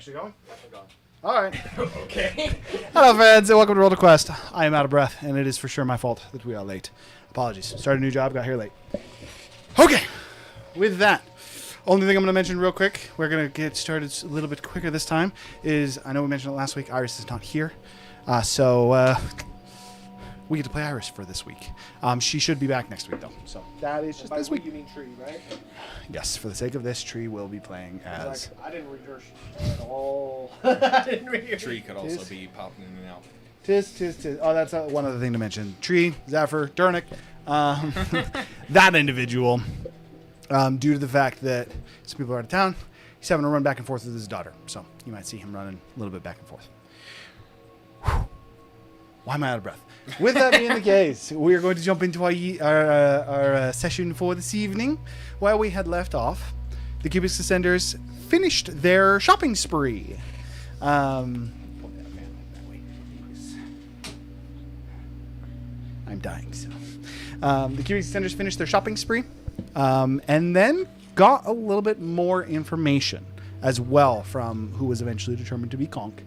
actually going? I'm gone. All right. Okay. Hello, friends, and welcome to Roll to Quest. I am out of breath, and it is for sure my fault that we are late. Apologies. Started a new job, got here late. Okay. With that, only thing I'm going to mention real quick, we're going to get started a little bit quicker this time, is I know we mentioned it last week, Iris is not here. So we get to play Iris for this week. She should be back next week, though. So that is just by this week. You mean Tree, right? Yes, for the sake of this, Tree will be playing as... I didn't read your at all. I didn't read your Tree could also be popping in and out. Tis. Oh, that's one other thing to mention. Tree, Zephyr, Durnick. That individual, due to the fact that some people are out of town, he's having to run back and forth with his daughter. So you might see him running a little bit back and forth. Whew. Why am I out of breath? With that being the case, we are going to jump into our session for this evening. Where we had left off, the Cubix Ascenders finished their shopping spree. I'm dying, so. The Cubix Ascenders finished their shopping spree, and then got a little bit more information as well from who was eventually determined to be Conk,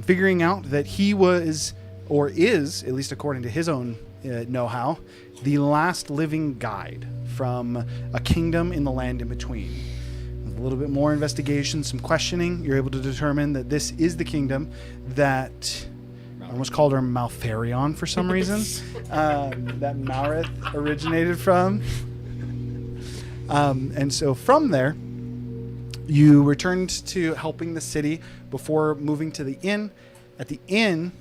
figuring out that he was... or is, at least according to his own know-how, the last living guide from a kingdom in the land in between. With a little bit more investigation, some questioning, you're able to determine that this is the kingdom that... I almost called her Malfarion for some reason. That Maurith originated from. And so from there, you returned to helping the city before moving to the inn. At the inn...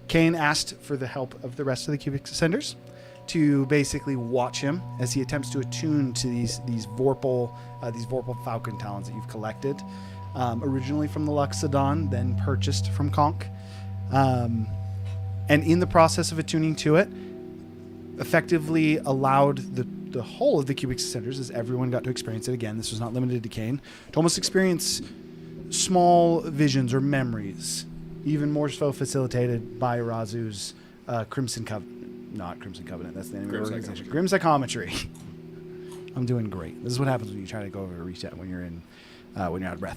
Kane asked for the help of the rest of the Cubix Ascenders to basically watch him as he attempts to attune to these Vorpal Falcon talents that you've collected, originally from the Luxodon, then purchased from Conk. And in the process of attuning to it, effectively allowed the whole of the Cubix Ascenders, as everyone got to experience it again, this was not limited to Kane, to almost experience small visions or memories, even more so facilitated by Razu's Crimson Covenant. Not Crimson Covenant, that's the name of the organization. Grim Psychometry. I'm doing great. This is what happens when you try to go over a reset when you're out of breath.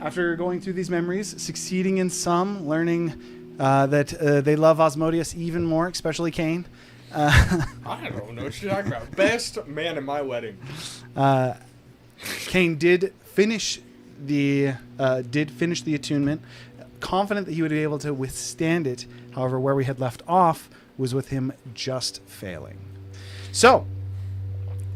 After going through these memories, succeeding in some, learning that they love Osmodius even more, especially Kane. I don't know what you're talking about. Best man at my wedding. Kane did finish the attunement, confident that he would be able to withstand it. However, where we had left off was with him just failing. So,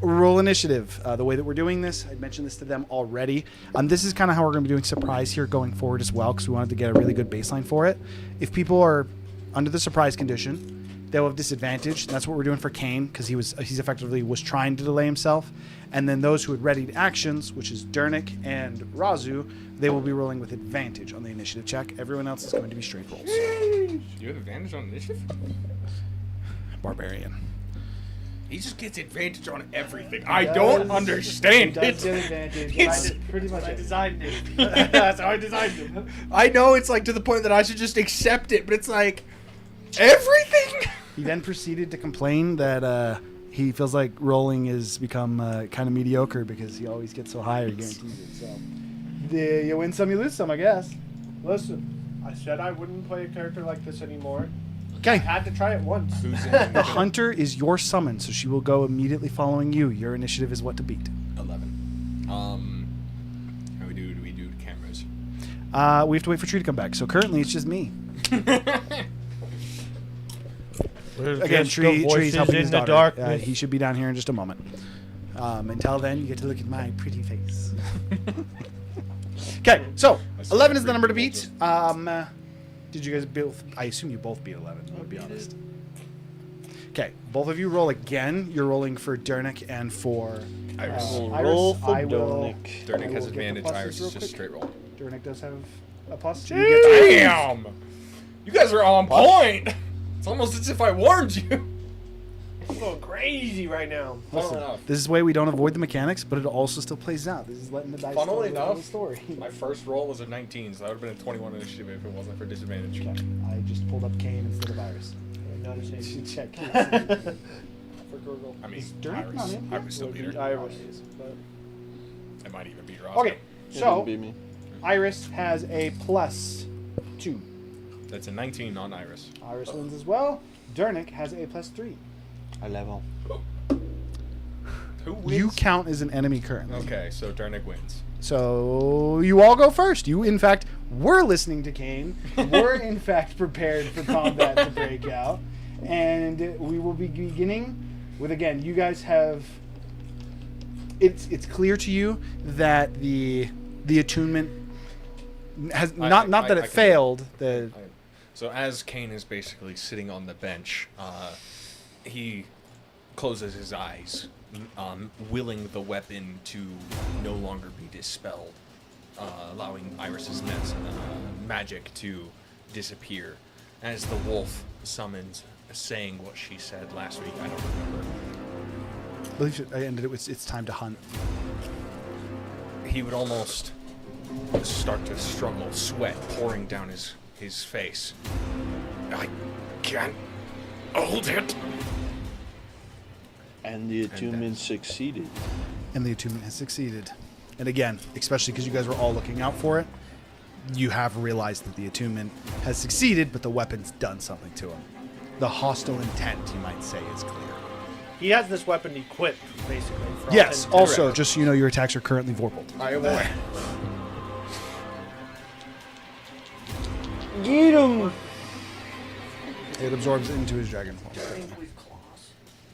roll initiative. The way that we're doing this, I mentioned this to them already. This is kind of how we're going to be doing surprise here going forward as well, because we wanted to get a really good baseline for it. If people are under the surprise condition, they'll have disadvantage. That's what we're doing for Kane, because he's effectively was trying to delay himself. And then those who had readied actions, which is Durnick and Razu, they will be rolling with advantage on the initiative check. Everyone else is going to be straight rolls. Do you have advantage on initiative? Barbarian. He just gets advantage on everything. I don't understand it. It's pretty much I designed it. That's how I designed it. I know it's like to the point that I should just accept it, but it's like everything. He then proceeded to complain that he feels like rolling has become kind of mediocre because he always gets so high or guarantees it. So you win some, you lose some, I guess. Listen, I said I wouldn't play a character like this anymore. I Okay. had to try it once. The hunter is your summon, so she will go immediately following you. Your initiative is what to beat. 11. How do we do cameras? We have to wait for Tree to come back. So currently it's just me. Again, Tree's helping his daughter. He should be down here in just a moment. Until then, you get to look at my pretty face. Okay, so 11 is the number to beat. Did you guys both? I assume you both beat 11. To be honest. Okay, both of you roll again. You're rolling for Durnick and for Iris. Roll for Durnick. Durnick has advantage. Iris is just straight roll. Durnick does have a plus. Damn! You guys are on point. It's almost as if I warned you. I'm going crazy right now. Listen, this is the way we don't avoid the mechanics, but it also still plays out. This is letting the dice Funnily tell enough, the story. My first roll was a 19, so that would have been a 21 initiative if it wasn't for disadvantage. Okay. I just pulled up Kane instead of Iris. Not a shame. Check. For Gurgle. I mean, Durnick not in? Iris still beat her. Iris. But It might even beat Ross. Okay, so Beat me. Iris has a +2. That's a 19 on Iris. Iris wins as well. Dernick has a +3. I level. Who wins? You count as an enemy currently. Okay, so Darnick wins. So you all go first. You, in fact, were listening to Kane. Were, in fact, prepared for combat to break out. And we will be beginning with, again, you guys have... It's clear to you that the attunement has... Not that it failed. So as Kane is basically sitting on the bench, he closes his eyes, willing the weapon to no longer be dispelled, allowing Iris's magic to disappear. As the wolf summons, saying what she said last week, I don't remember. I believe I ended it with "It's time to hunt." He would almost start to struggle, sweat pouring down his face. I can't hold it. And the attunement succeeded. And the attunement has succeeded. And again, especially because you guys were all looking out for it, you have realized that the attunement has succeeded, but the weapon's done something to him. The hostile intent, you might say, is clear. He has this weapon equipped, basically. For all Yes, intents. also, just so you know, your attacks are currently vorpaled. I aware. Get him! It absorbs into his dragon form.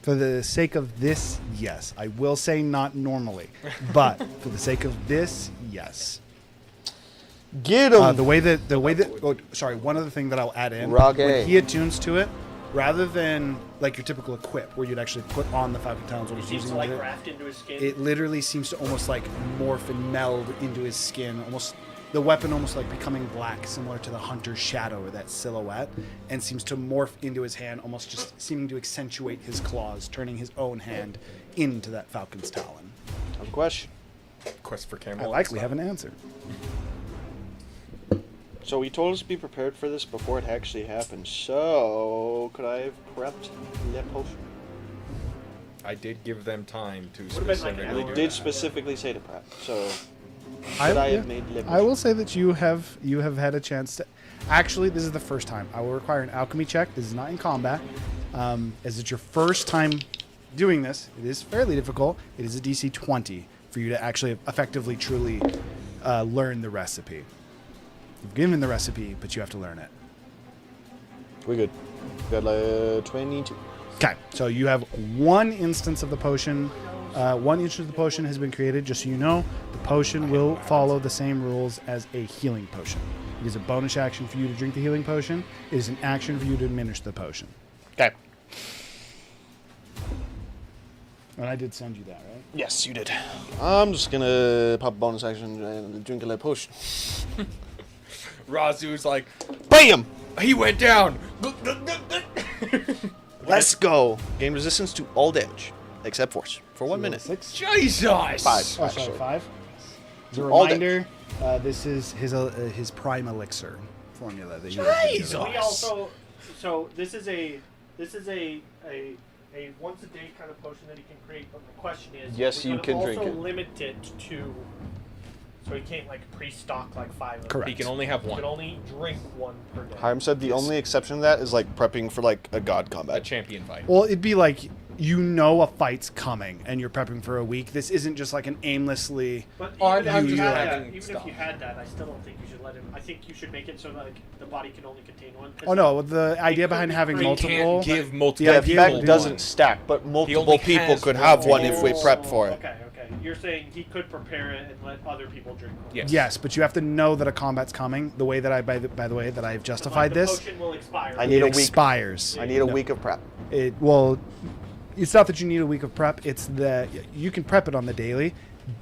For the sake of this, yes. I will say not normally, but for the sake of this, yes. Get him! The way that one other thing that I'll add in, Rogue. when he attunes to it, rather than like your typical equip where you'd actually put on the Falcon Talons when He he's seems using to like it, graft into his skin. it literally seems to almost like morph and meld into his skin, almost the weapon almost like becoming black, similar to the hunter's shadow or that silhouette, and seems to morph into his hand, almost just seeming to accentuate his claws, turning his own hand into that Falcon's Talon. I have a question. Quest for I Camelot. likely have an answer. So he told us to be prepared for this before it actually happened. So could I have prepped that potion? I did give them time to Would've been like specifically an They hour. do did that. specifically say to prep. So should I have made lip I will say that you have had a chance to. Actually, this is the first time. I will require an alchemy check. This is not in combat. As it's your first time doing this, it is fairly difficult. It is a DC 20 for you to actually effectively, truly learn the recipe. You've given the recipe, but you have to learn it. We're good. Got like 22. Okay, so you have one instance of the potion. One instance of the potion has been created. Just so you know, the potion will follow the same rules as a healing potion. It is a bonus action for you to drink the healing potion. It is an action for you to administer the potion. Okay. And I did send you that, right? Yes, you did. I'm just gonna pop a bonus action and drink a little potion. Razu's like, BAM! he went down. Let's go. Gain resistance to all damage, except force, for 1 minute. 6? Jesus. 5, Oh, sorry, actually. 5. As a All reminder, this is his prime elixir formula that you have been Jesus. doing. We also, so this is a once a day kind of potion that he can create. But the question is, Yes, we're you gonna can also drink it. limit it to, so he can't like pre-stock like 5 of them. Correct. He can only have He can one. only drink 1 per day. Hiram said the only exception to that is like prepping for like a god A combat. champion fight. Well, it'd be like you know a fight's coming and you're prepping for a week. This isn't just like an aimlessly. But Oh, even, I'm if, you just had that, having even stuff. if you had that, I still don't think you should let him. I think you should make it so that like, the body can only contain 1. 'cause Oh no, the idea could behind be having pretty- multiple. Can't give multiple Yeah, The if you effect would do doesn't one. stack, but multiple only people has could one have one if we Oh, prep for it. Okay. You're saying he could prepare it and let other people drink. One. Yes. Yes, but you have to know that a combat's coming. The way that by the way that I've justified the this, potion will expire. I need it a week. expires. I need a No. week of prep. It's not that you need a week of prep. It's that you can prep it on the daily,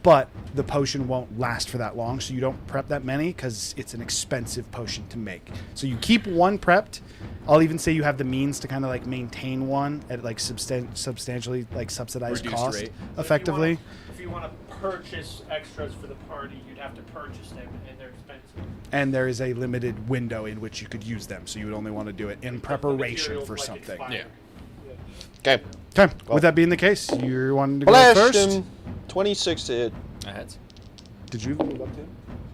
but the potion won't last for that long. So you don't prep that many because it's an expensive potion to make. So you keep 1 prepped. I'll even say you have the means to kind of like maintain 1 at like substantially like subsidized Reduced cost, rate. effectively. If you want to purchase extras for the party, you'd have to purchase them, and they're expensive. And there is a limited window in which you could use them. So you would only want to do it in preparation Materials, for like, something. expire. Yeah. Okay. Okay. Well- With that being the case, you're wanting to go Blast first. him. 26 to hit. That hits. Did you move up to?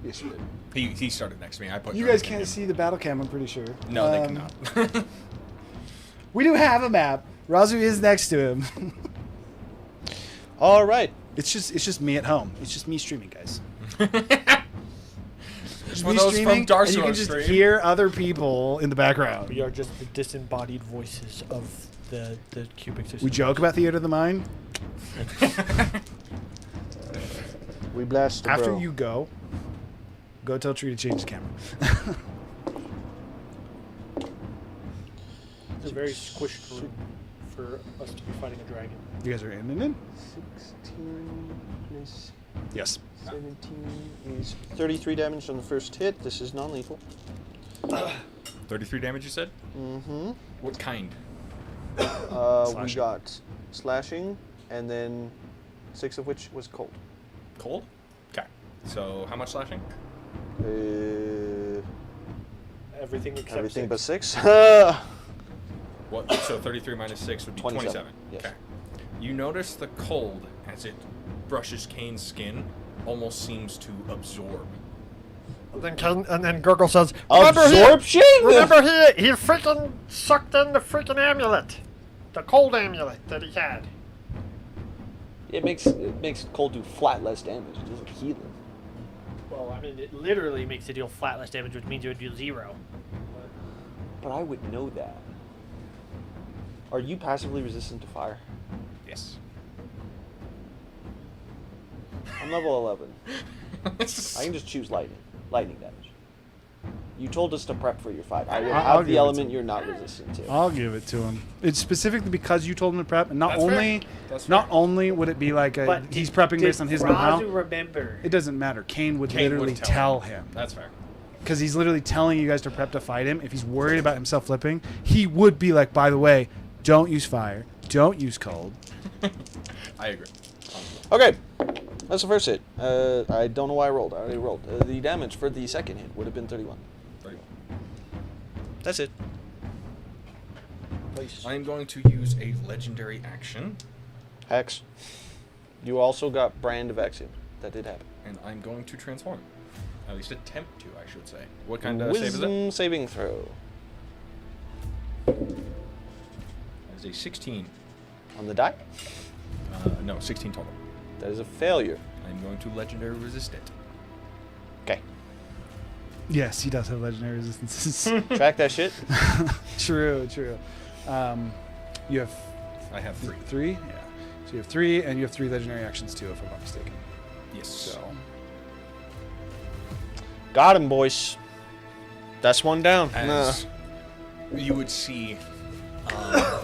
Yes, you did. He started next to me. I put. You your guys name can't in. see the battle cam, I'm pretty sure. No, they cannot. We do have a map. Razu is next to him. All right. It's just me at home. It's just me streaming, guys. Just For me those streaming, from Darcy and you can on just stream. hear other people in the background. We are just the disembodied voices of the Cubix Ascenders. We joke about Theater of the Mind. We blast the After bro. you go tell Tree to change the camera. It's a very squished room for us to be fighting a dragon. You guys are in and in? 16 plus Yes. 17 is 33 damage on the first hit. This is non-lethal. 33 damage, you said? Mm-hmm. What kind? We Slashing. got slashing, and then 6 of which was cold. Cold? Okay. So, how much slashing? Everything except Everything but 6. What? So 33 minus 6 would be 27, 27. yes. Okay. You notice the cold as it brushes Kane's skin almost seems to absorb. And then Gurgle says, Absorption? Remember he freaking sucked in the freaking amulet. The cold amulet that he had. It makes cold do flat less damage. It doesn't heal him. Well, I mean, it literally makes it deal flat less damage, which means it would do 0. But I would know that. Are you passively resistant to fire? Yes. I'm level 11. I can just choose lightning. Lightning damage. You told us to prep for your fight. I will I'll have give the it element to you're not resistant to. I'll give it to him. It's specifically because you told him to prep, and not That's only fair. That's not fair. only would it be like he's prepping based on his know-how. remember? It doesn't matter. Kane would Kane literally would tell him. That's fair. Because he's literally telling you guys to prep to fight him. If he's worried about himself flipping, he would be like, by the way, don't use fire, don't use cold. I agree. Okay. That's the first hit. I don't know why I rolled. I already rolled. The damage for the second hit would have been 31. 31. That's it. I'm going to use a legendary action, Hex. You also got Brand of Axiom. That did happen. and I'm going to transform. At least attempt to, I should say. What kind of save is Wisdom it? saving throw. That is a 16. On the die? No, 16 total. That is a failure. I'm going to legendary resist it. Okay. Yes, he does have legendary resistances. Track that shit. True. You have I have 3. 3? Yeah. So you have 3, and you have 3 legendary actions too, if I'm not mistaken. Yes. So Got him, boys. That's one down. As you would see,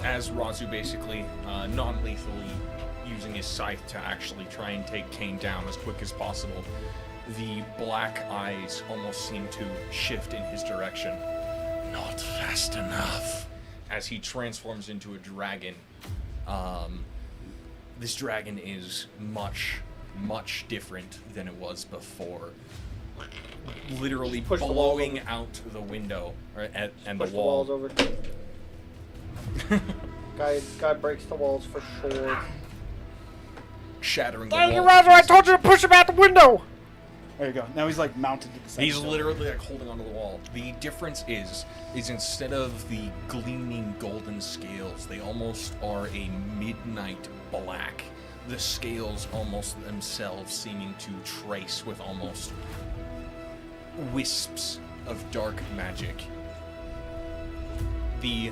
as Razu basically non-lethally using his scythe to actually try and take Kane down as quick as possible, the black eyes almost seem to shift in his direction. Not fast enough. As he transforms into a dragon, this dragon is much, much different than it was before. Literally Push the walls blowing over. out the window and Push the the walls wall. over. Guy breaks the walls for sure. Shattering the Thank you, wall. Roger. I told you to push him out the window. there you go. Now he's like mounted to the side. He's literally like holding onto the wall. The difference is instead of the gleaming golden scales, they almost are a midnight black. The scales almost themselves seeming to trace with almost wisps of dark magic. The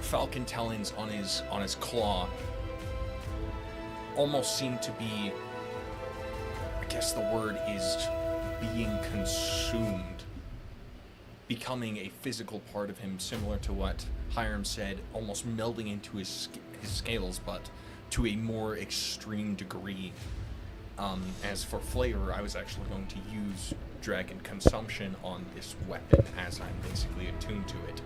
falcon talons on his claw almost seem to be, I guess the word is, being consumed, becoming a physical part of him, similar to what Hiram said, almost melding into his scales, but to a more extreme degree. As for flavor, I was actually going to use Dragon Consumption on this weapon, as I'm basically attuned to it.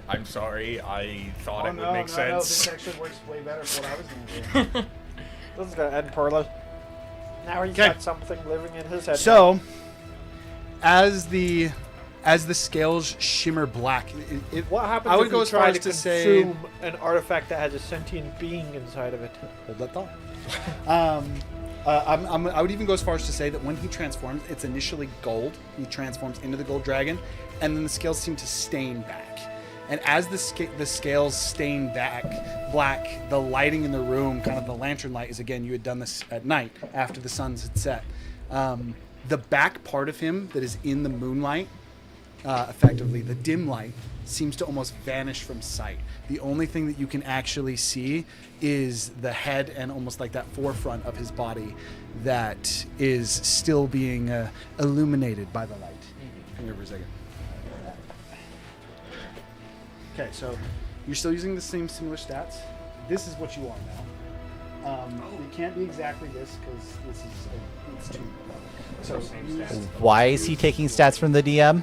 I'm sorry, I thought it would make sense. This actually works way better for what I was going to do. This is gonna end poorly. Now he's Okay. got something living in his head. So, as the as the scales shimmer black. What happens I would if go we as try far as to to say. consume an artifact that has a sentient being inside of it? Hold that thought. I would even go as far as to say that when he transforms, it's initially gold. He transforms into the gold dragon, and then the scales seem to stain back. And as the scales stain back black, the lighting in the room, kind of the lantern light, is again, you had done this at night after the suns had set. The back part of him that is in the moonlight, effectively, the dim light, seems to almost vanish from sight. The only thing that you can actually see is the head and almost like that forefront of his body that is still being illuminated by the light. Hang over a second. Okay, so you're still using the same similar stats. This is what you are now. It can't be exactly this because this is it's 2. So Why is he taking stats from the DM?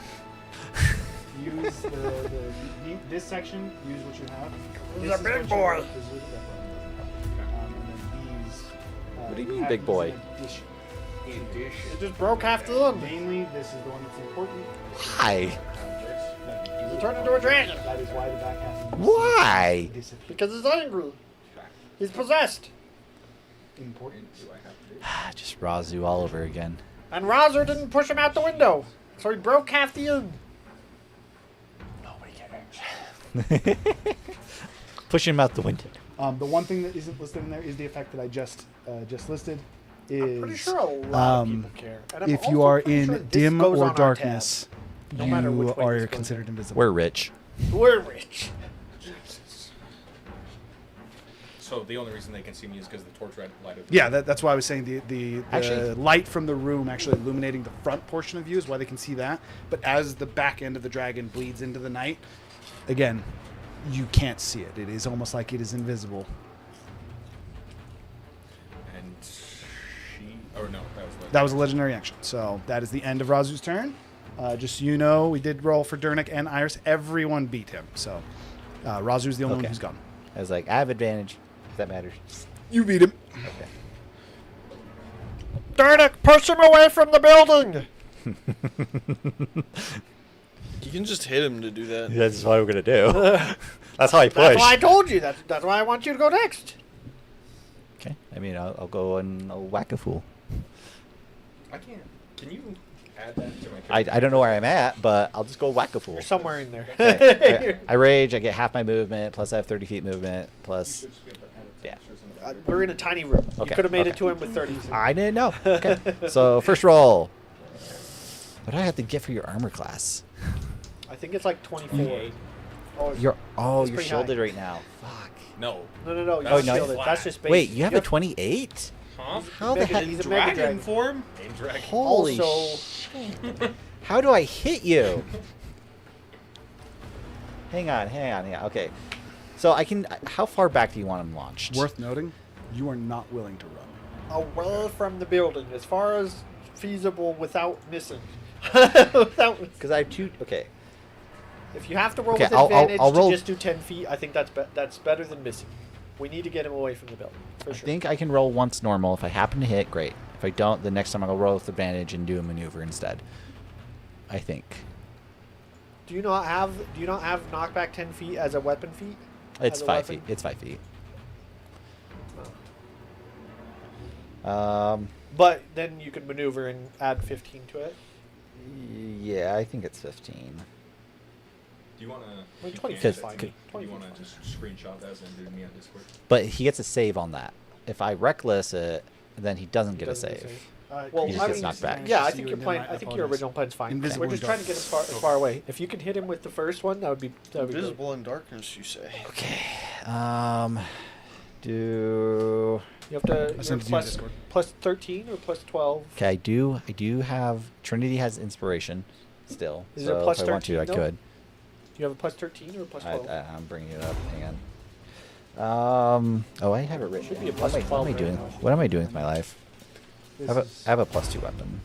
use this section. Use what you have. He's This a is big what you boy. have, this is what and then these. What do you you mean, have big these boy? in addition. It just broke half the end. Mainly, this is the one that's important. Why? He turned into a dragon That is why the back half. Of Why? disappear. because he's angry. He's possessed. Important. Just Razu all over again. And Razer didn't push him out the window, so he broke half the end. Push him out the window. The one thing that isn't listed in there is the effect that I just listed. Is I'm pretty sure a lot of people care. And I'm if you also are pretty in sure this dim goes on or our darkness, No matter which you way are this goes. considered invisible. We're rich. tab. We're rich. So the only reason they can see me is because the torch light of Yeah, that's why I was saying the Actually- light from the room actually illuminating the front portion of you is why they can see that. But as the back end of the dragon bleeds into the night, again, you can't see it. It is almost like it is invisible. And she... Or no, that was That was a legendary action. So that is the end of Razu's turn. Just so you know, we did roll for Durnik and Iris. Everyone beat him. So Razu's the only one Okay. who's gone. I was like, I have advantage. If that matters. You beat him. Okay. Durnik, push him away from the building. You can just hit him to do that. That's what we're gonna do. That's how I push. That's why I told you. That's why I want you to go next. Okay. I mean, I'll go and I'll whack a fool. I can't... Can you add that to my I don't know where I'm at, but I'll just go whack a fool. You're somewhere in there. Okay. I rage. I get half my movement. Plus, I have 30 feet movement. Plus, yeah. We're in a tiny room. You Okay, could have made it okay. to him with 30. I didn't know. Okay. So first roll. What do I have to get for your armor class? I think it's like 24. Oh, it's- You're That's you're pretty shielded high. right now. Fuck. No. No. Oh, You're no. shielded. That's just base. Wait, you have a 28? Huh? How the Mega- heck? he's a mega Dragon dragon. form? Name dragon. Holy Also- shit. How do I hit you? Hang on. Okay. So I can. How far back do you want him launched? Worth noting, you are not willing to run. Away from the building, as far as feasible, without missing. Without, Because I have two. Okay. if you have to roll Okay, with I'll advantage roll- to just do 10 feet, I think that's better than missing. We need to get him away from the building, for I sure. think I can roll once normal. If I happen to hit, great. If I don't, the next time I'll roll with advantage and do a maneuver instead. I think. Do you not have knockback 10 feet as a weapon feat? It's As a 5 weapon? feet. It's 5 feet. But then you could maneuver and add 15 to it. Yeah, I think it's 15. Do you want to... I mean, 20 feet is fine. Do 20 you want feet to is just screenshot that and do me on Discord? But he gets a save on that. If I reckless it, then he doesn't get a Doesn't get save. Well, He just I gets mean, knocked back. Yeah, I think your plan. I think your original plan's fine. Invisible We're just in trying to get him as far away. If you can hit him with the first one, that would be good. Invisible in darkness, you say. Okay. Do You have to I you're sent it to you in plus, Discord. plus 13 or plus 12. okay. I do have Trinity has inspiration still. Is it so plus if I want to, 13 I though? could. Do you have a plus 13 or a plus 12? I'm bringing it up. Hang on. Oh, I have it written. Should be a down. plus what am 12 I right doing? now. What am I doing with my life? This I is- have a +2 weapon.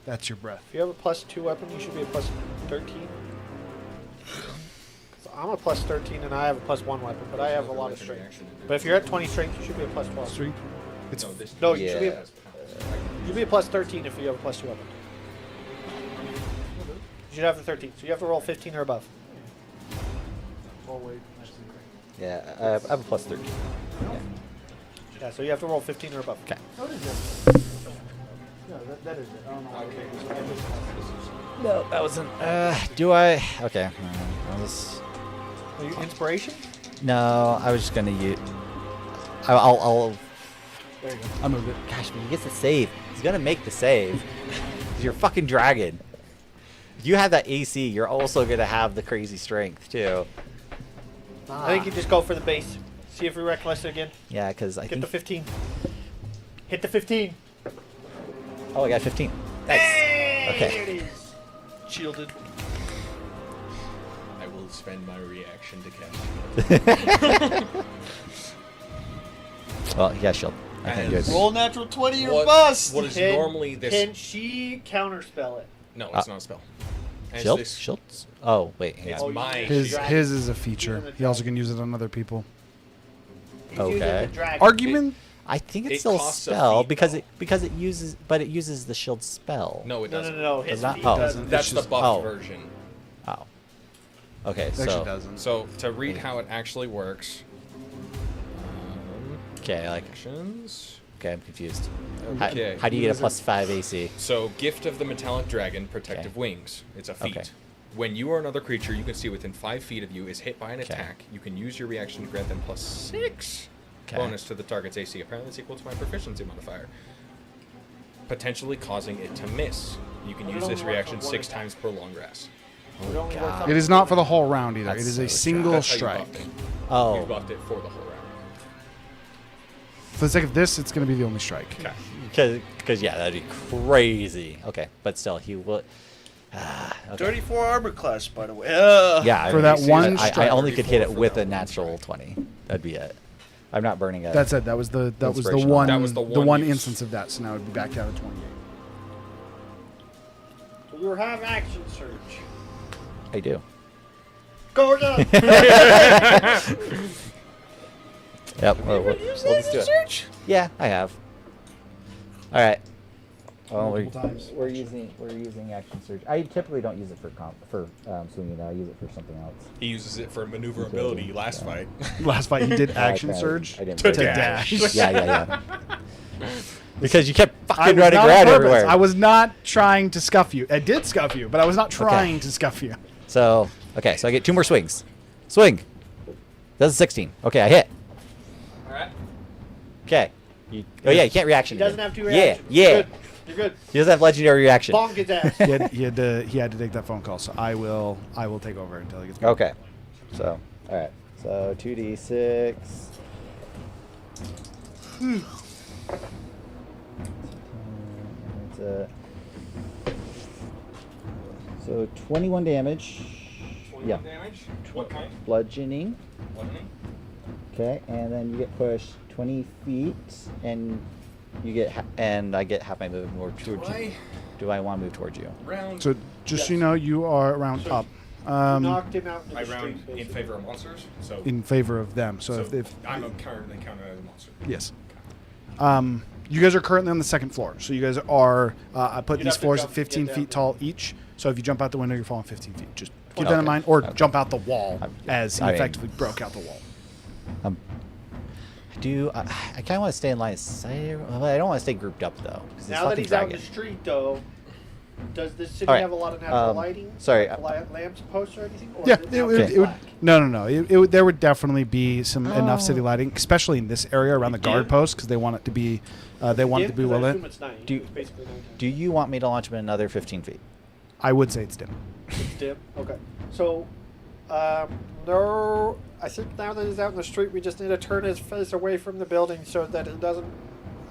That's your breath. If you have a plus 2 weapon, you should be a plus 13. 'Cause I'm a plus 13 and I have a plus 1 weapon, but I have a lot of strength. But if you're at 20 strength, you should be a plus 12. Strength. It's No, this... No, you should be Yeah. a, you'd be a plus 13 if you have a plus 2 weapon. You should have the 13. So you have to roll 15 or above. Oh wait, Yeah, I have a plus 13. Yeah. Yeah, so you have to roll 15 or above. Okay. What is it? No, that is it. I don't know. No, that wasn't. Do I? Okay. I'll just. Are you inspiration? No, I was just gonna use. I'll. There you go. I moved it. Gosh, but he gets to save. He's gonna make the save. You're a fucking dragon. If you have that AC, you're also gonna have the crazy strength too. I think you just go for the base. See if we reckless it again. Yeah, because I Get think. the 15. Hit the 15. Oh, I got 15. Nice. Hey, Okay. there it is. Shielded. I will spend my reaction to cast. Well, he got shield. I can't do it. Roll natural 20 or What- bust. What is Can- normally this? Can she counterspell it? No, it's not a spell. And Shield? this- Shields? Oh, wait. Hang It's on. you my use His shield. his is a feature. He also can use it on other people. He's using Okay. the dragon. Argument. I think it's It still a costs a spell feat, because though. it uses the shield spell. No, it No, no, doesn't. no, no. His Does not? feet Oh. doesn't. That's It's the just- buffed oh. version. Oh. Okay, It actually so doesn't. So to read how it actually works. okay, like Actions. okay, I'm confused. Okay. How do you get a plus 5 AC? So, Gift of the Metallic Dragon, Protective Okay. Wings. It's a feat. Okay. When you or another creature you can see within 5 feet of you is hit by an Okay. attack, you can use your reaction to grant them plus 6 Okay. bonus to the target's AC. Apparently, it's equal to my proficiency modifier, potentially causing it to miss. You can But it use only this works reaction on one 6 attack. times per long rest. It only works God. on It is not for the whole round either. That's It is so a single That's how you strike. buffed it. You Oh, buffed it for the whole round. For the sake of this, it's going to be the only strike. Okay. because yeah, that'd be crazy. Okay, but still, he will. Okay. 34 armor class, by the way. Yeah, I For mean, that one I strike. only could hit it 34 for with that a one natural strike. 20. That'd be it. I'm not burning it. That's it. That was the Inspirational. one That was the the one one use. instance of that. So now it'd be back down to 28. So you have action surge. I do. Go again. Yep. We'll just do it. Yeah, I have. All right. Well, Multiple times. we're using action surge. I typically don't use it for swinging. I use it for something else. He uses it for maneuverability last Yeah. fight. Last fight, he did action Okay, surge I didn't to break it. dash. Yeah. Because you kept I fucking was running not on around purpose. everywhere. I was not trying to scuff you. I did scuff you, but I was not trying to scuff you. So okay, so I get 2 more swings. Swing. That's a 16. Okay, I hit. Alright. Okay. Oh yeah, you can't reaction. He doesn't again. have to reaction. Yeah. You're good. You're good. He doesn't have legendary reaction. Bonk his ass. He had to take that phone call. So I will take over until he gets back. Okay. So, all right. So 2d6. So 21 damage. 21 Yeah. damage. What kind? Bludgeoning. Bludgeoning. Okay, and then you get pushed 20 feet, and you get and I get half my movement more towards you. Do I want to move towards you? Round. So just so you know, you are round So up. Knocked him out in the I street, round in basically. favor of monsters. So, In favor of them. So, if I'm currently counted as a monster. yes. You guys are currently on the second floor. So you guys are. I put You'd these have to floors at jump to get 15 down feet there. tall each. So if you jump out the window, you're falling 15 feet. Just keep that Okay. in mind, or Okay. jump out the wall Yeah. as he I mean- effectively broke out the wall. I kind of want to stay in line of sight. Well, I don't want to stay grouped up though. 'Cause it's Now that fucking he's out in dragon. the street, though, does this city All right. have a lot of natural lighting? sorry, Like lamps, posts, or anything? Or Yeah, is it now would. just It would black? no. It would, there would definitely be some enough city Oh. lighting, especially in this area around the guard Yeah. post, because they want it to be. They want it to be Dim? 'Cause well I lit. assume it's 9. Do- It's basically 9. Do you want me to launch him another 15 feet? I would say it's dim. It's dim. Okay. So, no. I think now that he's out in the street, we just need to turn his face away from the building so that he doesn't.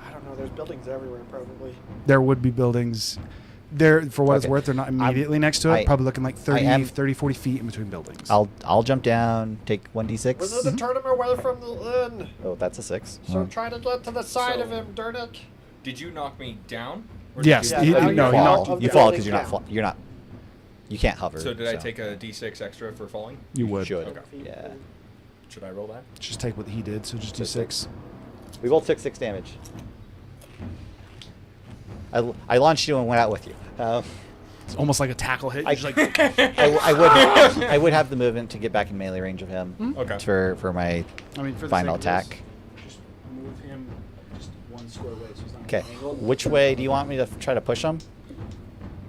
I don't know. There's buildings everywhere, probably. There would be buildings. There, for what it's Okay. worth, they're not immediately next to it. I- Probably looking like 30, I am- 30, 40 feet in between buildings. I'll jump down, take 1d6. We need to turn him away from the inn. Oh, that's a 6. So try to get to the side of So- him, Durnick. Did you knock me down? Yes, Yeah, he, now no, you he fall. knocked Of You the fall building because you're not. down. You're not. You can't hover. So did I take a d6 extra for falling? You would. Should. Okay. Yeah. Should I roll that? Just take what he did. So just do So 6. We both took 6 damage. I launched you and went out with you. It's almost like a tackle hit. You're just like, I would have the movement to get back in melee range of him Okay. for my I mean, for the final sake of this, attack. just move him just one square way so he's not Okay, angled. which way do you want me to try to push him?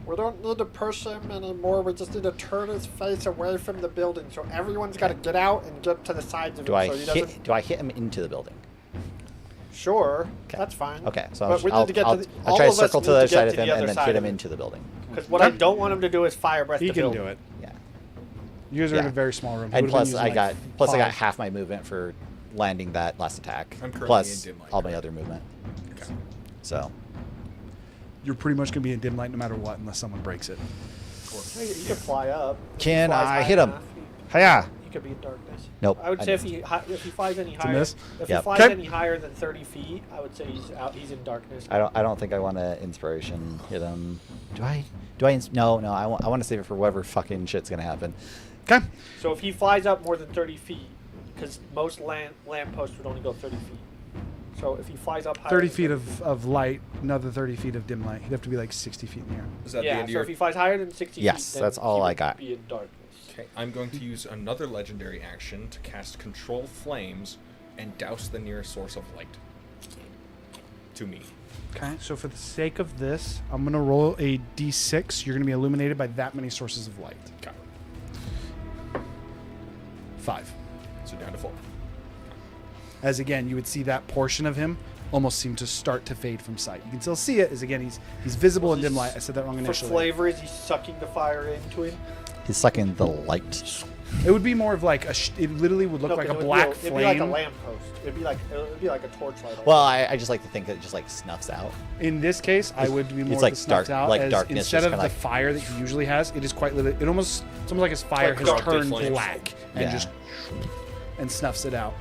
We don't need to push him anymore. We just need to turn his face away from the building. So everyone's got to get out and get to the sides of Do him. I so he doesn't. hit? Do I hit him into the building? Sure, Okay. that's fine. Okay, so But we I'll, need to get I'll, to the, I'll all try to of us circle to need the other get side to of the him other and then side hit of him into the building. Because what I don't want him to do is fire breath He the can building. do it. Yeah. You guys are in Yeah. a very small room. He And would've been plus, using, I like, got five. half my movement for landing that last attack. I'm currently Plus in dim light, all my correct? other movement. Okay. So You're pretty much going to be in dim light no matter what, unless someone breaks it. You can fly up. If he Can flies I high hit him? enough, hiya. He could be in darkness. Nope. I would I say if missed. he flies any a higher, miss? if Yep. he flies Okay. any higher than 30 feet, I would say he's out. He's in darkness. I don't think I want to inspiration hit him. Do I? No. I want to save it for whatever fucking shit's gonna happen. Okay. So if he flies up more than 30 feet, because most lampposts would only go 30 feet. So if he flies up higher 30 than feet of light, another 30 feet of dim light. He'd have to be like 60 feet in the air. Is that the yeah, end of so your... if he flies higher than 60 Yes, feet, then that's all he I would got. be in darkness. Okay, I'm going to use another legendary action to cast Control Flames and douse the nearest source of light to me. Okay, so for the sake of this, I'm going to roll a d6. You're going to be illuminated by that many sources of light. Okay. 5. So down to 4. As again, you would see that portion of him almost seem to start to fade from sight. You can still see it, as again, he's visible in dim light. I said that wrong For initially. flavor, is he sucking the fire into him? He's sucking the light. It would be more of like it literally would look No, like a 'cause it would black it'd be like a flame. lamppost. It'd be like a torchlight. Well, I just like to think that it just like snuffs out. In this case, I would be more It's of like the snuffed dark- out like as darkness, instead just of kinda the like- fire that he usually has, it is quite literally. It's almost like his fire Like has dark turned flames. black and Yeah. just and snuffs it out.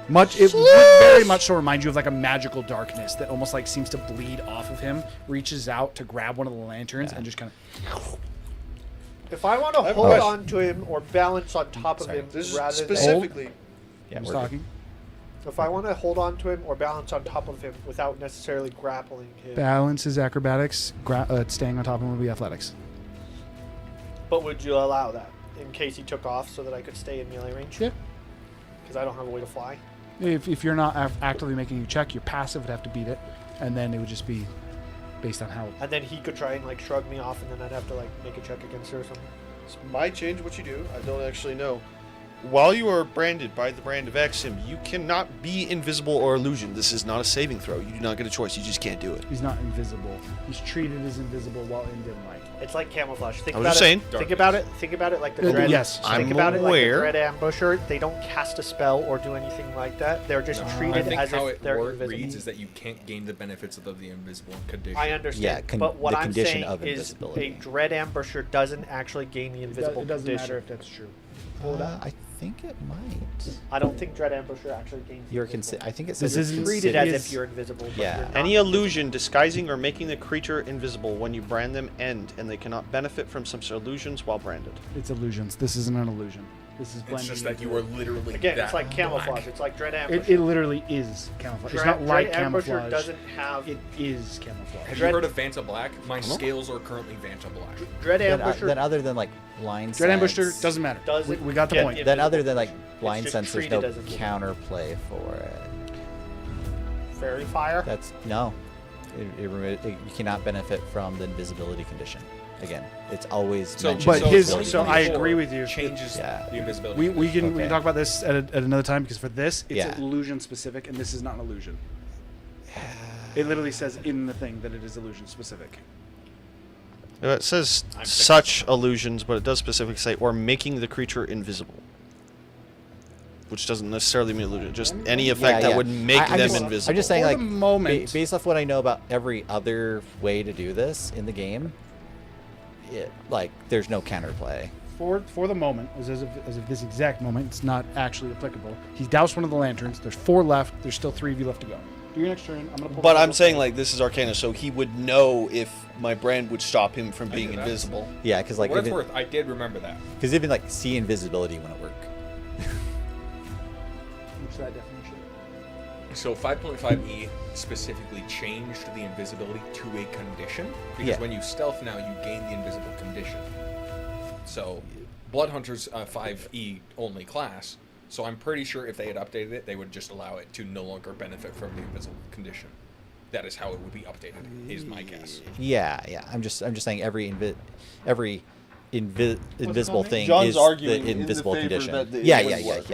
It would very much so remind you of like a magical darkness that almost like seems to bleed off of him, reaches out to grab one of the lanterns and just kind of. If I want to have a hold question. on to him or balance on top of him This is rather specifically. Yeah, Who's we're talking? if I want to hold on to him or balance on top of him without necessarily grappling him. Balance is acrobatics. Staying on top of him would be athletics. But would you allow that in case he took off so that I could stay in melee range? Yeah. Because I don't have a way to fly. If you're not actively making a check, your passive would have to beat it, and then it would just be based on how. And then he could try and like shrug me off, and then I'd have to like make a check against it or something. This might change what you do. I don't actually know. While you are branded by the brand of Exim, you cannot be invisible or illusion. This is not a saving throw. You do not get a choice. You just can't do it. He's not invisible. He's treated as invisible while in dim light. It's like camouflage. Think I was about just it. saying. Think about it. Think about it like the dread. Yes. Think I'm about aware. it like the dread ambusher. They don't cast a spell or do anything like that. They're just I treated think as how if it they're invisible. reads is that you can't gain the benefits of the invisible condition. I understand, Yeah, but what the I'm condition saying of is invisibility. a dread ambusher doesn't actually gain the invisible It doesn't condition. matter if that's true. I think it might. I don't think dread ambusher actually gains. the You're invisible. I think it This says isn't it's treated considered- as is- if you're invisible. But Yeah. you're not Any invisible. illusion disguising or making the creature invisible when you brand them end, and they cannot benefit from such illusions while branded. It's illusions. This isn't an illusion. This is It's blending. just that into you are it. literally Again, that it's like camouflage. black. It's like dread ambusher. It literally is camouflage. It's not like dread ambusher camouflage. doesn't have It is camouflage. Have Dread- you heard of Vanta Black? My scales are currently Vanta Black. dread Then, ambusher. then other than like blind Dread sense, ambusher doesn't matter. Doesn't We got the get point. the Then other invisible than like condition. blind It's sense, just there's no treated as invisible. counterplay for it. Fairy fire. That's no. You cannot benefit from the invisibility condition. Again, it's always So, mentioned But in his- invisibility so I condition. agree with you. Changes Yeah. the invisibility. We can Okay. talk about this at another time because for this it's Yeah. illusion specific and this is not an illusion. It literally says in the thing that it is illusion specific. It says I'm such illusions, but it does specifically say, or making the creature invisible. Which doesn't necessarily mean illusion, just any effect that would make I'm them just, invisible. I'm just saying, For like, the moment. based off what I know about every other way to do this in the game, there's no counterplay. For the moment, as of this exact moment, it's not actually applicable. He's doused one of the lanterns. There's 4 left. There's still 3 of you left to go. Do your next turn. I'm gonna pull. But the I'm table. saying, like, this is Arcana, so he would know if my brand would stop him from being do that. invisible. Yeah, because For like what it's even, worth, I did remember that. cause even like see invisibility wouldn't work. What's that definition? So 5.5e specifically changed the invisibility to a condition because Yeah. when you stealth now, you gain the invisible condition. So Bloodhunter's 5e only class. So I'm pretty sure if they had updated it, they would just allow it to no longer benefit from the invisible condition. That is how it would be updated. Is my guess. Yeah. I'm just saying every invisible called, thing John's is arguing the in the invisible favor condition. that the- Yeah. it wouldn't work.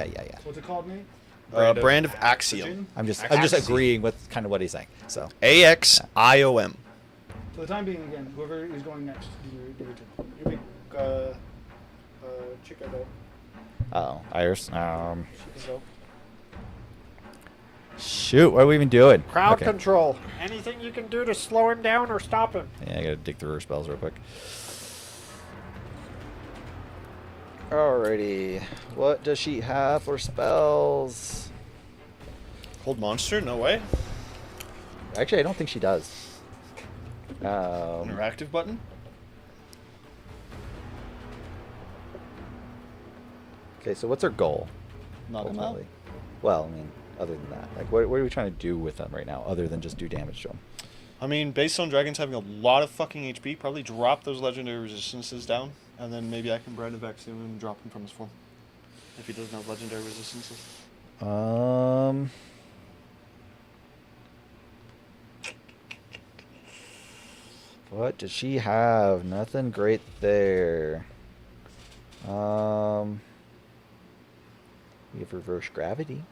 What's it called, Nate? Brand of Axiom. I'm just Axiom. agreeing with kind of what he's saying. So AXIOM. For the time being, again, whoever is going next, do your turn. You make Chico go. oh, Iris. She can go. Shoot, what are we even doing? Crowd Okay. control. Anything you can do to slow him down or stop him. Yeah, I gotta dig through her spells real quick. Alrighty, what does she have for spells? Hold monster? No way. Actually, I don't think she does. Interactive button? Okay, so what's her goal? Knock him out. ultimately? Well, I mean, other than that, like, what are we trying to do with them right now, other than just do damage to them? I mean, based on dragons having a lot of fucking HP, probably drop those legendary resistances down, and then maybe I can Brand of Axiom and drop him from his form. If he doesn't have legendary resistances. What does she have? Nothing great there. We have reverse gravity.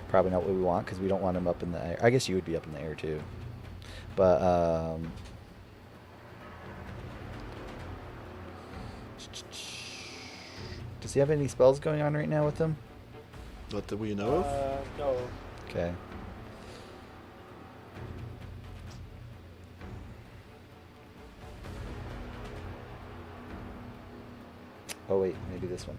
Probably not what we want because we don't want him up in the air. I guess you would be up in the air too. But does he have any spells going on right now with him? What that we know of? No. Okay. Oh wait, maybe this one.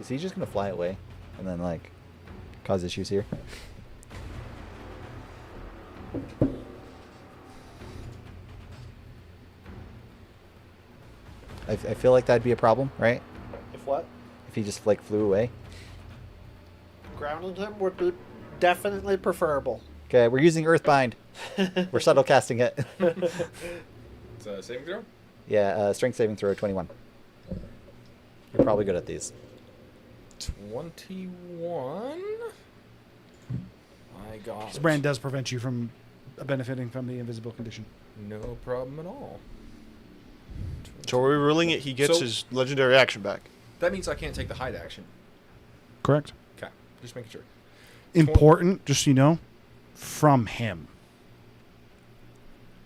Is he just gonna fly away and then like cause issues here? I feel like that'd be a problem, right? If what? If he just like flew away. Grounding him would be definitely preferable. Okay, we're using Earthbind. We're subtle casting it. It's a saving throw? Yeah, strength saving throw 21. You're probably good at these. 21? My God. This brand does prevent you from benefiting from the invisible condition. No problem at all. So we're ruling it, he gets So- his legendary action back. That means I can't take the hide action. Correct. Okay, just making sure. Important, just so you know, from him.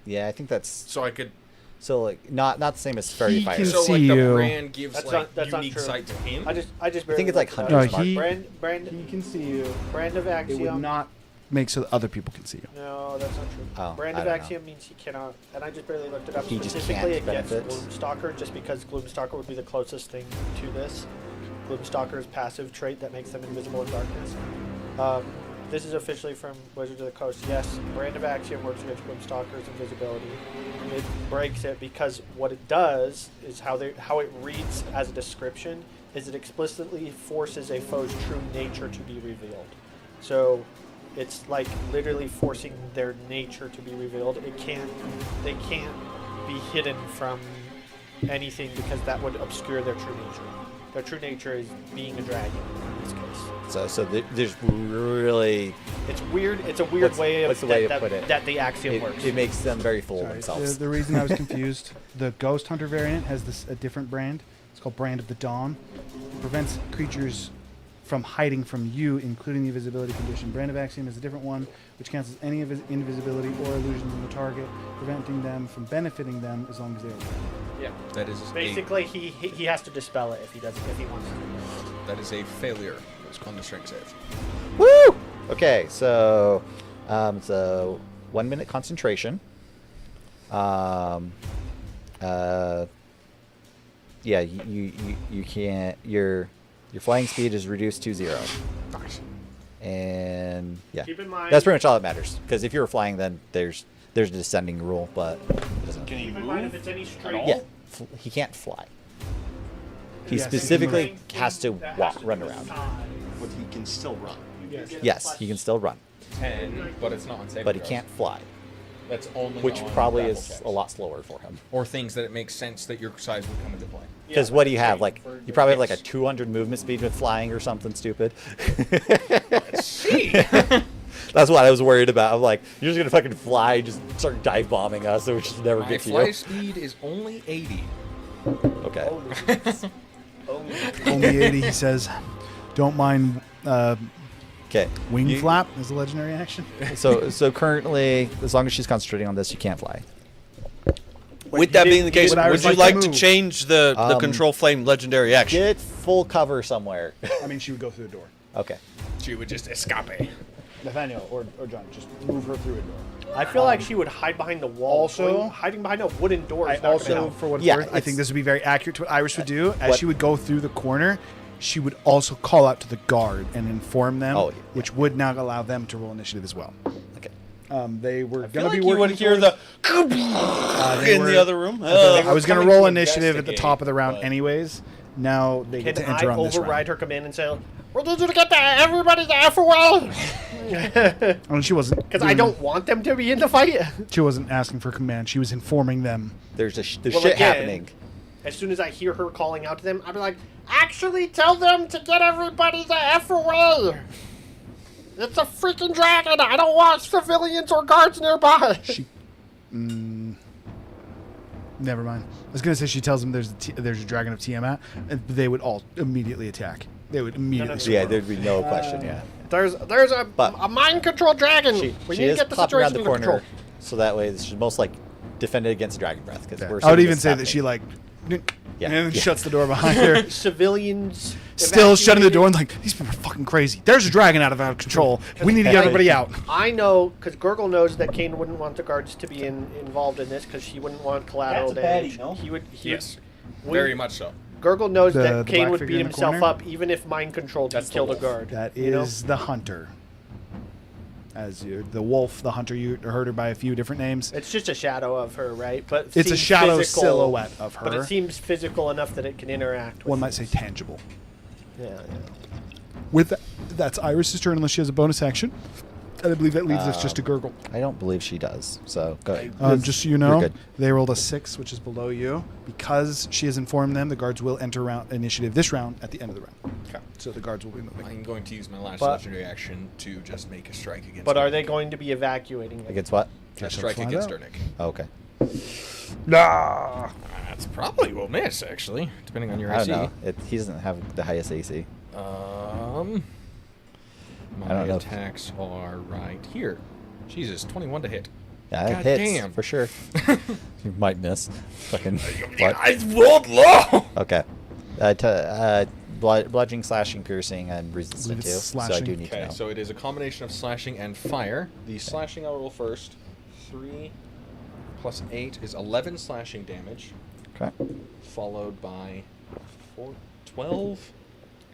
Yeah, I think that's So I could. so like not the same as Fairy He Fire. can So see like the you. brand gives That's like not- that's not unique true. sight to him. I just I think barely it's like looked it Hunter's up. Mark. He- Brand He can see you. Brand of It Axiom. would not make so that other people can see you. No, that's not true. Oh, Brand I of don't know. Axiom means he cannot, and I just barely looked it up. He just Specifically can't against benefit. Gloomstalker, just because Gloomstalker would be the closest thing to this. Gloomstalker's passive trait that makes them invisible in darkness. This is officially from Wizards of the Coast. Yes, Brand of Axiom works against Gloomstalker's invisibility. It breaks it because what it does is how it reads as a description is it explicitly forces a foe's true nature to be revealed. So it's like literally forcing their nature to be revealed. They can't be hidden from anything because that would obscure their true nature. Their true nature is being a dragon in this case. So there's really It's weird. It's a weird way of what's the way to that, put it? that the axiom works. it makes them very full of Sorry, themselves. the reason I was confused, the Ghost Hunter variant has a different brand. It's called Brand of the Dawn. It prevents creatures from hiding from you, including the invisibility condition. Brand of Axiom is a different one, which cancels any invisibility or illusions on the target, preventing them from benefiting them as long as they are aware. Yeah. That is Basically, he has to dispel it if he wants to. that is a failure. It's called the strength save. Woo! Okay, so it's a 1 minute concentration. Yeah, you can't. Your flying speed is reduced to 0, Nice. and yeah. Keep in mind. That's pretty much all that matters. Because if you were flying, then there's a descending rule, but it doesn't. Can he Keep in mind if move? it's any at straight. all? Yeah, he can't fly. He Yes, specifically Anything has to that walk, has to run do with around. size. But he can still run. Yes. Yes, he can still run, 10, but it's not on saving but he throws. can't fly, That's only which on probably grapple is checks. a lot slower for him. Or things that it makes sense that your size would come into play. Because Yeah, what do you have? Like, for you probably have like a Yes. 200 movement speed with flying or something stupid. See? That's what I was worried about. I'm like, you're just gonna fucking fly, and just start dive bombing us, so we just never My get to fly you. speed is only 80. Okay. Only. Only 80, he says. Don't mind Okay. wing You- flap as a legendary action. So currently, as long as she's concentrating on this, you can't fly. With that being the case, Would I would you like to like to move? change the Um, control flame legendary action? Get full cover somewhere. I mean, she would go through the door. Okay. She would just escape. Nathaniel or John, just move her through a door. I feel like she would hide behind the wall. Also- hiding behind a wooden door I is not also, gonna help. for what it's Yeah, worth, I think it's- this would be very accurate to what Iris would do. As What- she would go through the corner, she would also call out to the guard and inform them, Oh, yeah. which would now allow them to roll initiative as well. Okay. They were I feel going to like be you working would hear towards- the they in were- the other room. I was going to coming roll to initiative at the investigate, top of the round but- anyways. Now they get Can to I enter on this override round. her command and say, "We need you to get everybody the F away"? And she wasn't Because I doing- don't want them to be in the fight. She wasn't asking for command. She was informing them. There's Well, shit again, happening. As soon as I hear her calling out to them, I'll be like, "Actually, tell them to get everybody the F away. It's a freaking dragon. I don't want civilians or guards nearby." She, never mind. I was going to say she tells them there's a dragon of Tiamat, and they would all immediately attack. They would immediately. no. Yeah, there'd be no question. Yeah. There's But- a mind control dragon. She we she need to is get the popping around situation the under control. corner, so that way she's most like defended against dragon breath. Because Yeah. we're I would assuming even this say is that she happening. like, Yeah, and then yeah. shuts the door behind her. Civilians Still shutting the evacuated. door and like, these people are fucking crazy. There's a dragon out of control. We need to get everybody out. I know, because Gurgle knows that Kane wouldn't want the guards to be involved in this, because he wouldn't want collateral That's a baddie, damage. no? He would. Yes. would- Very much so. Gurgle knows The that Kane black would figure beat in the himself corner? up even if mind controlled he That's the killed a wolf. guard. That you know? is the hunter. As you, the wolf, the hunter, you heard her by a few different names. It's just a shadow of her, right? But It's a seems shadow physical, silhouette of But her. it seems physical enough that it can interact with One might say things. tangible. Yeah. With that, that's Iris' turn unless she has a bonus action. And I believe that leaves us just to Gurgle. I don't believe she does. So go ahead. Just so you You're know, good. they rolled a 6, which is below you. Because she has informed them, the guards will enter round initiative this round at the end of the round. Okay. So the guards will be moving. I'm going to use my last But- legendary action to just make a strike against But are they Durnick. going to be evacuating it? Against what? A Guess strike let's find against out. Durnick. Oh, okay. That's probably will miss, actually, depending on your I AC. don't know. He doesn't have the highest AC. My I don't know. attacks are right here. Jesus, 21 to hit. Yeah, it God hits damn. for sure. You might miss. Fucking. What? I rolled low. Okay. Bludgeoning, slashing, piercing, and resistant it's too. So I slashing. do need to Okay, know. so it is a combination of slashing and fire. The slashing I'll roll first. 3 plus 8 is 11 slashing damage, Okay. followed by 12,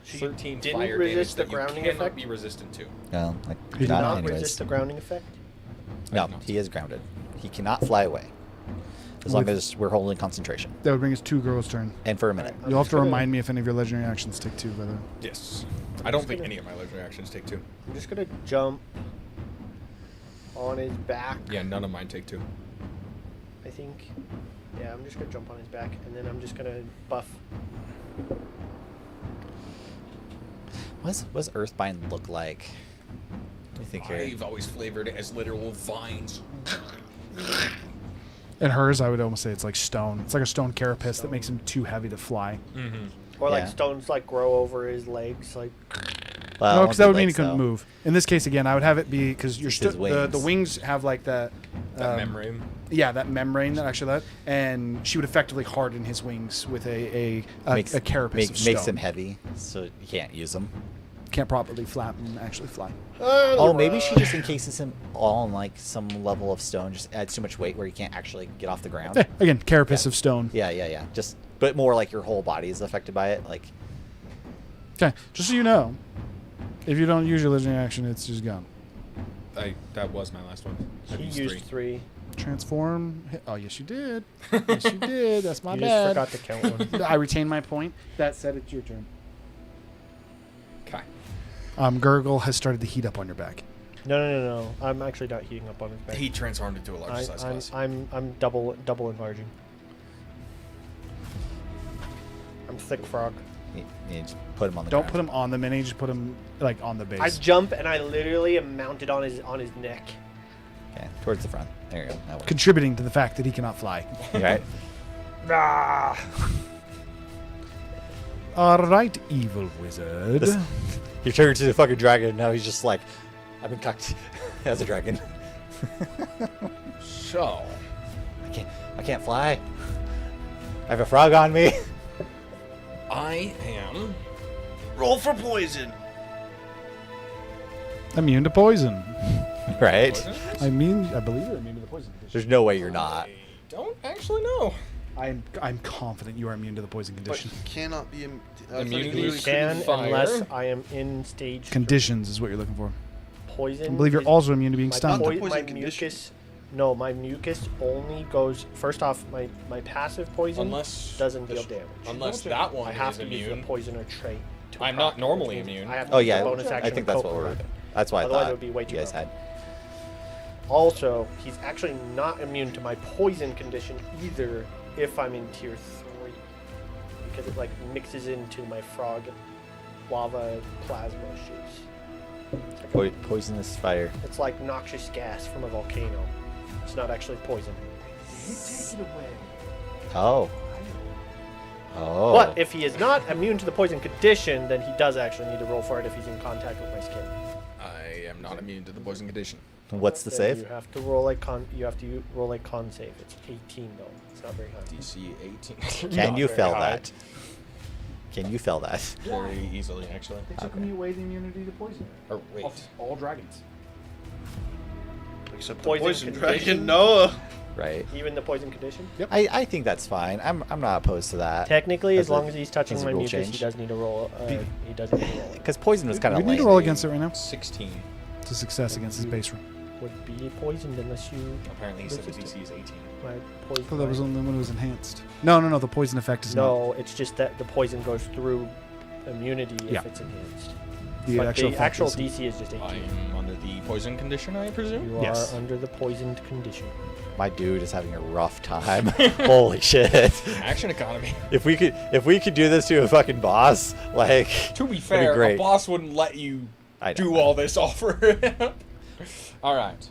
She 13 didn't fire resist damage the that you grounding cannot effect? be resistant to. No, like He did not not anyways. resist the grounding effect? No, I don't. he is grounded. He cannot fly away. As long With- as we're holding concentration. That would bring us to Gurgle's turn. And for a minute. I'm You'll have just to gonna- remind me if any of your legendary actions take 2, by the way. Yes. I don't think any of my legendary actions take 2. I'm just gonna jump on his back. Yeah, none of mine take 2. I think. Yeah, I'm just gonna jump on his back, and then I'm just gonna buff. What does Earthbind look like? Let me think here. I've always flavored it as literal vines. And hers, I would almost say it's like stone. It's like a stone carapace that makes him too heavy to fly. Mm-hmm. Or like Yeah. stones like grow over his legs, like. Well, No, it because that won't would be mean he legs, couldn't though. move. In this case, again, I would have it be because you're It's his the wings have like that. That membrane. Yeah, that membrane that actually that, and she would effectively harden his wings with a carapace of stone. Makes him heavy, so you can't use them. Can't properly flap and actually fly. Oh, maybe she just encases him all in like some level of stone, just adds too much weight where he can't actually get off the ground. Yeah, again, carapace Yeah. of stone. Yeah. Just, but more like your whole body is affected by it. Like, Okay, just so you know, if you don't use your legendary action, it's just gone. That was my last one. I've He used used 3. 3. Transform. Oh, yes, you did. Yes, you did. That's my You bad. just forgot to count one. I retain my point. That said, it's your turn. Okay. Gurgle has started to heat up on your back. No. I'm actually not heating up on his back. He transformed into a larger size class. I'm double enlarging. I'm thick frog. You just put him on the Don't ground. put him on the mini. Just put him like on the base. I jump and I literally am mounted on his neck. Okay, towards the front. There you go. That works. Contributing to the fact that he cannot fly. Right? Ah! All right, evil wizard. This- You turn to the fucking dragon, and now he's just like, I've been cucked as a dragon. So, I can't fly. I have a frog on me. I am Roll for poison. Immune to poison. Right? poisonous? I believe you're immune to the poison condition. There's no way you're not. I don't actually know. I'm confident you are immune to the poison But condition. you cannot be Immunity You Literally can fire. unless I am in stage Conditions is what you're looking for. poison. I believe you're is- also immune to being my stunned. poi- my Poison condition. mucus. No, my mucus only goes. First off, my passive poison Unless doesn't deal damage. Unless that one I have is to use immune. the poisoner trait. To I'm proc, not normally which means immune. I have to Oh use yeah, the bonus I action think to that's cope what with we're. it. That's why I Otherwise, thought it would be way too you guys low. had. Also, he's actually not immune to my poison condition either if I'm in tier 3. Because it like mixes into my frog lava plasma shoots. Poisonous fire. It's like noxious gas from a volcano. It's not actually poison. Oh. Oh. But if he is not immune to the poison condition, then he does actually need to roll for it if he's in contact with my skin. I am not immune to the poison condition. What's the Then save? You have to roll a con. You have to roll a con save. It's 18 though. It's not very high. DC 18. Can Not you very fail high. that? Can you fail that? Very easily, actually. They took Okay. me away the immunity to poison. Or wait. Of all dragons. Except the Poison poison condition. dragon, Noah. Right. Even the poison condition. I think that's fine. I'm not opposed to that. Technically, as As a- long as he's touching as a my rule mucus, change. he does need to roll. He does need to roll. Because poison was kind We of need lame. to roll against it right now. 16. It's a success against his base roll. Would be poisoned unless you. Apparently he said the resist DC is 18. My I poison. thought that was only when it was enhanced. No. The poison effect is No, it's just that the poison goes through immunity if Yeah. it's enhanced. not the But actual the effect actual is- DC is just 18. I'm under the poison condition, I presume? You Yes. are under the poisoned condition. My dude is having a rough time. Holy shit! Action economy. If we could do this to a fucking boss, like To be that'd be fair, a great. boss wouldn't let you I know. do all this all for him. Alright.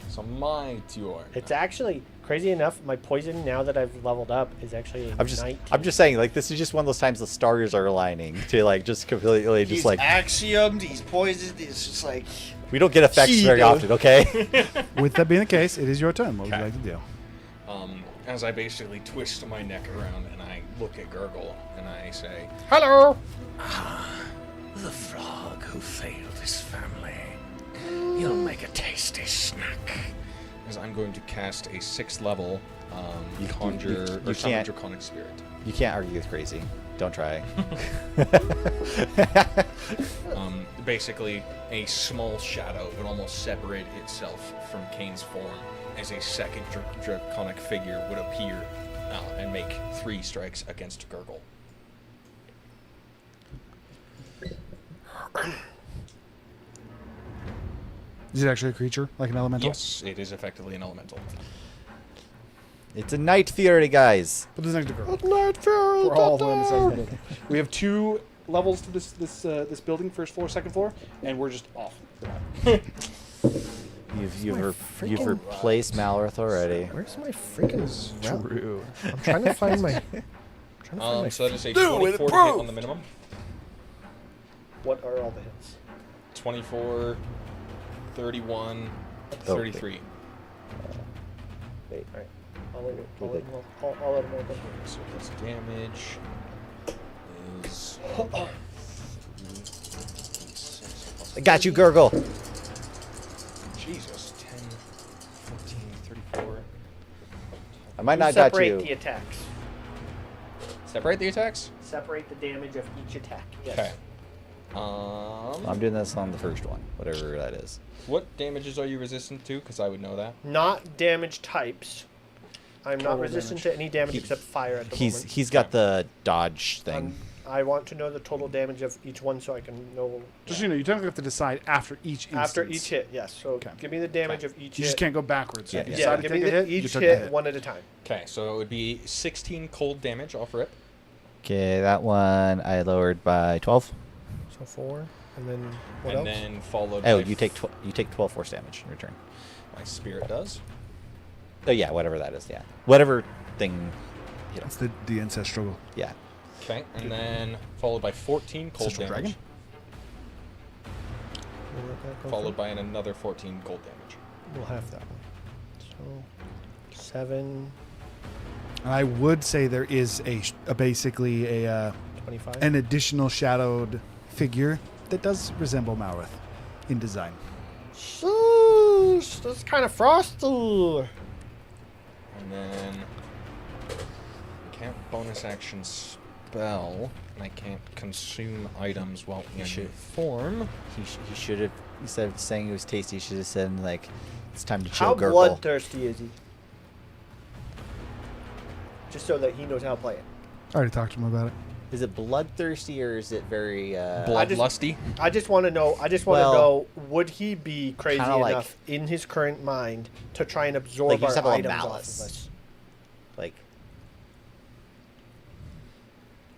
So my turn. It's actually crazy enough. My poison now that I've leveled up is actually a I'm 19. just saying, like this is just one of those times the stars are aligning to like just completely just He's like axiomed, he's poisoned, it's just like... we don't get effects He very does. often, okay? With that being the case, it is your turn. What would you Okay. like to do? As I basically twist my neck around and I look at Gurgle and I say, Hello. The frog who failed his family. You'll make a tasty snack. as I'm going to cast a 6th level You conjure or summon can't- draconic spirit. You can't argue with crazy. Don't try. Basically, a small shadow would almost separate itself from Kane's form as a second draconic figure would appear and make 3 strikes against Gurgle. Is it actually a creature, like an elemental? Yes, it is effectively an elemental. It's a night theory, guys. Put this next to Gurgle. We're all on the same building. We have 2 levels to this building, first floor, second floor, and we're just off. You've replaced Malorth already. Where's my freaking route? True. I'm trying to find my. So that is a 24 to hit on the minimum. What are all the hits? 24, 31, Oh, 33. Wait, alright. I'll let him know. So this damage is... I got you, Gurgle. Jesus, 10, 14, 34. I might not got Separate you. the attacks. Separate the attacks? Separate the damage of each attack. Yes. Okay. I'm doing this on the first one, whatever that is. What damages are you resistant to? Because I would know that. Not damage types. I'm not Total resistant damage. to any damage He- except fire at the moment. He's got the dodge thing. I want to know the total damage of each one so I can know. Just so you know, you don't have to decide after each instance. After each hit, yes. So Okay. give me the damage of each You hit. just can't go backwards. Yeah, If you yeah. Yeah, decide to give take me a hit, you each took a hit one at a time. Okay, so it would be 16 cold damage off rip. Okay, that one I lowered by 12. So 4, and then what and else? then followed Oh, by you take 12 force damage in return. my spirit does. Oh yeah, whatever that is. Yeah, whatever thing. You know. That's the ancestral. Yeah. Okay, and then followed by 14 cold Ancestral damage. dragon? Followed by another 14 cold damage. We'll have that one. So 7, I would say there is basically a 25. an additional shadowed figure that does resemble Malrith in design. Sheesh, that's kind of frosty. And then I can't bonus action spell, and I can't consume items while in form. He should have, instead of saying it was tasty, he should have said like, it's time to How chill, Gurgle. bloodthirsty is he? Just so that he knows how to play it. I already talked to him about it. Is it bloodthirsty or is it very? Bloodlusty. I just want to know. Well, know. Would he be crazy kinda like- enough in his current mind to try and absorb Like, you just our have a lot of items off malice. of us?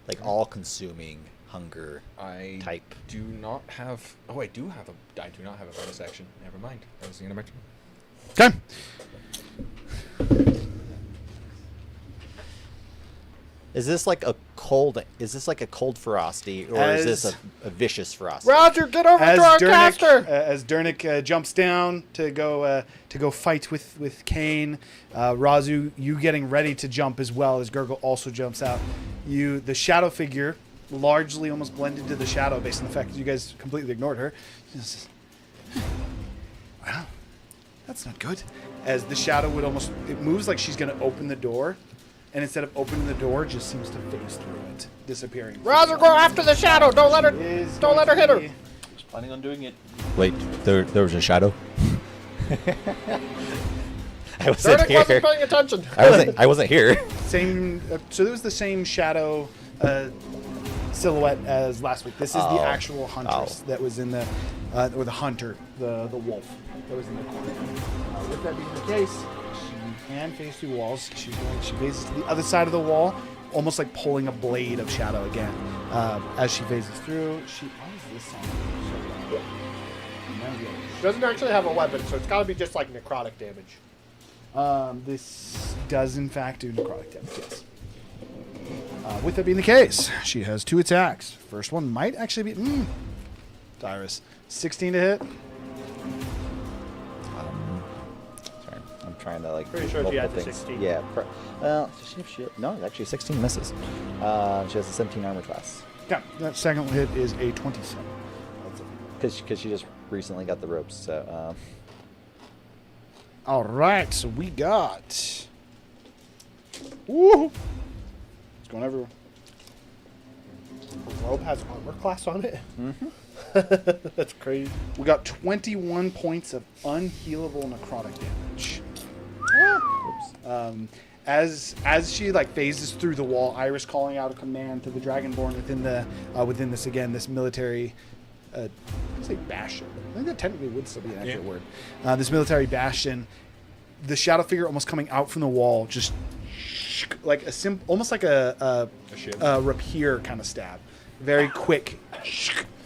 like all-consuming hunger I type. do not have. Oh, I do have a. I do not have a bonus action. Never mind. That was the end of my turn. Okay. Is this like a cold? Is this like a cold ferocity, or is this As- a vicious ferocity? Roger, get over to our caster. As Dernick jumps down to go fight with Kane, Razu, you getting ready to jump as well as Gurgle also jumps out. The shadow figure, largely almost blended to the shadow based on the fact that you guys completely ignored her. She just, wow, that's not good. As the shadow it moves like she's gonna open the door, and instead of opening the door, just seems to phase through it, disappearing. Roger, go after the shadow. Don't let her hit her. Just planning on doing it. Wait, there was a shadow. I wasn't Derek here. wasn't paying attention. I wasn't here. Same. So it was the same shadow silhouette as last week. This is the Oh. actual huntress Oh. that was in the, or the hunter, the wolf that was in the corner. With that being the case, she can face through walls. She phases to the other side of the wall, almost like pulling a blade of shadow again. As she phases through, why is this song so loud? Now the other. She doesn't actually have a weapon, so it's got to be just like necrotic damage. This does in fact do necrotic damage, yes. With that being the case, she has 2 attacks. First one might actually be Dyrus. 16 to hit. Sorry, I'm trying to like. Pretty do sure she multiple had the things. 16. Yeah. Well, does she have shit? No, actually 16 misses. She has a 17 armor class Yeah, that second hit is a 27. because she just recently got the ropes. So. All right, so we got. Woo! It's going everywhere. The robe has armor class on it. Mm-hmm. That's crazy. We got 21 points of unhealable necrotic damage. As she like phases through the wall, Iris calling out a command to the Dragonborn within this again, this military. I'd say bastion. I think that technically would still be an accurate word. This military bastion. The shadow figure almost coming out from the wall, just like almost like a rapier kind of stab, very quick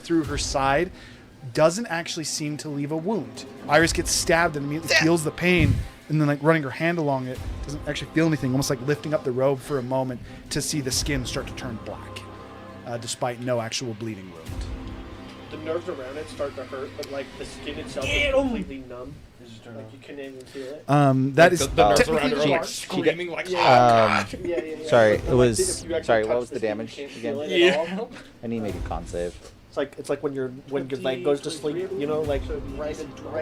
through her side. Doesn't actually seem to leave a wound. Iris gets stabbed and immediately feels the pain, and then like running her hand along it, doesn't actually feel anything. Almost like lifting up the robe for a moment to see the skin start to turn black, despite no actual bleeding wound. The nerves around it start to hurt, but like the skin itself is completely numb. Like you can't even feel it. That is the nerves around technically her are she- screaming like. Yeah, Sorry, But, it like, was. if you actually Sorry, what touch was the skin, you damage can't again? feel it at all. I need to make a con save. It's like when your leg goes to sleep, you know, like right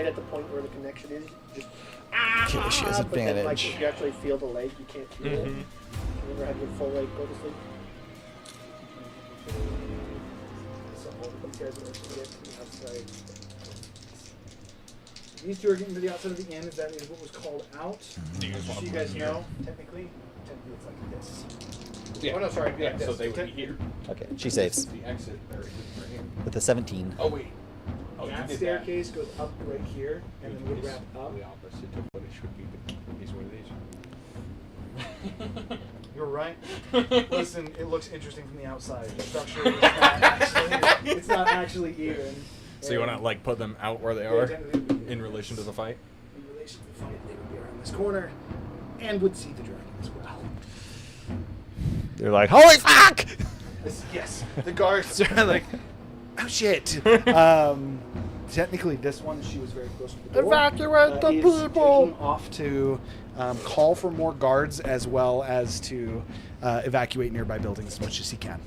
at the point where the connection is. Just Okay, she has but then, like, advantage. if you actually feel the leg, you can't feel it. You ever had your full leg go to sleep? guys are actually getting to the outside. These two are getting to the outside of the inn. That is what was called out. Do you guys Just want so to you put guys them here? know, technically it's like this. Yeah. Oh no, sorry. Yeah, this. so they would be here. Okay, she saves The exit there is right here. with a 17. Oh wait. Oh, That you did staircase goes up right here, that. and then would wrap up. The opposite of what it should be. Is what it is. You're right. Listen, it looks interesting from the outside. The structure is not actually, it's not actually even. So you want to And- like put them out where they Yeah, are technically, in relation to the fight? In relation to the fight, they would be around this corner, and would see the dragon as well. They're like, holy fuck! Yes, the guards are like, oh shit. Technically, this one, she was very close to the door. Evacuate the is people! taking off to call for more guards as well as to evacuate nearby buildings as much as he can.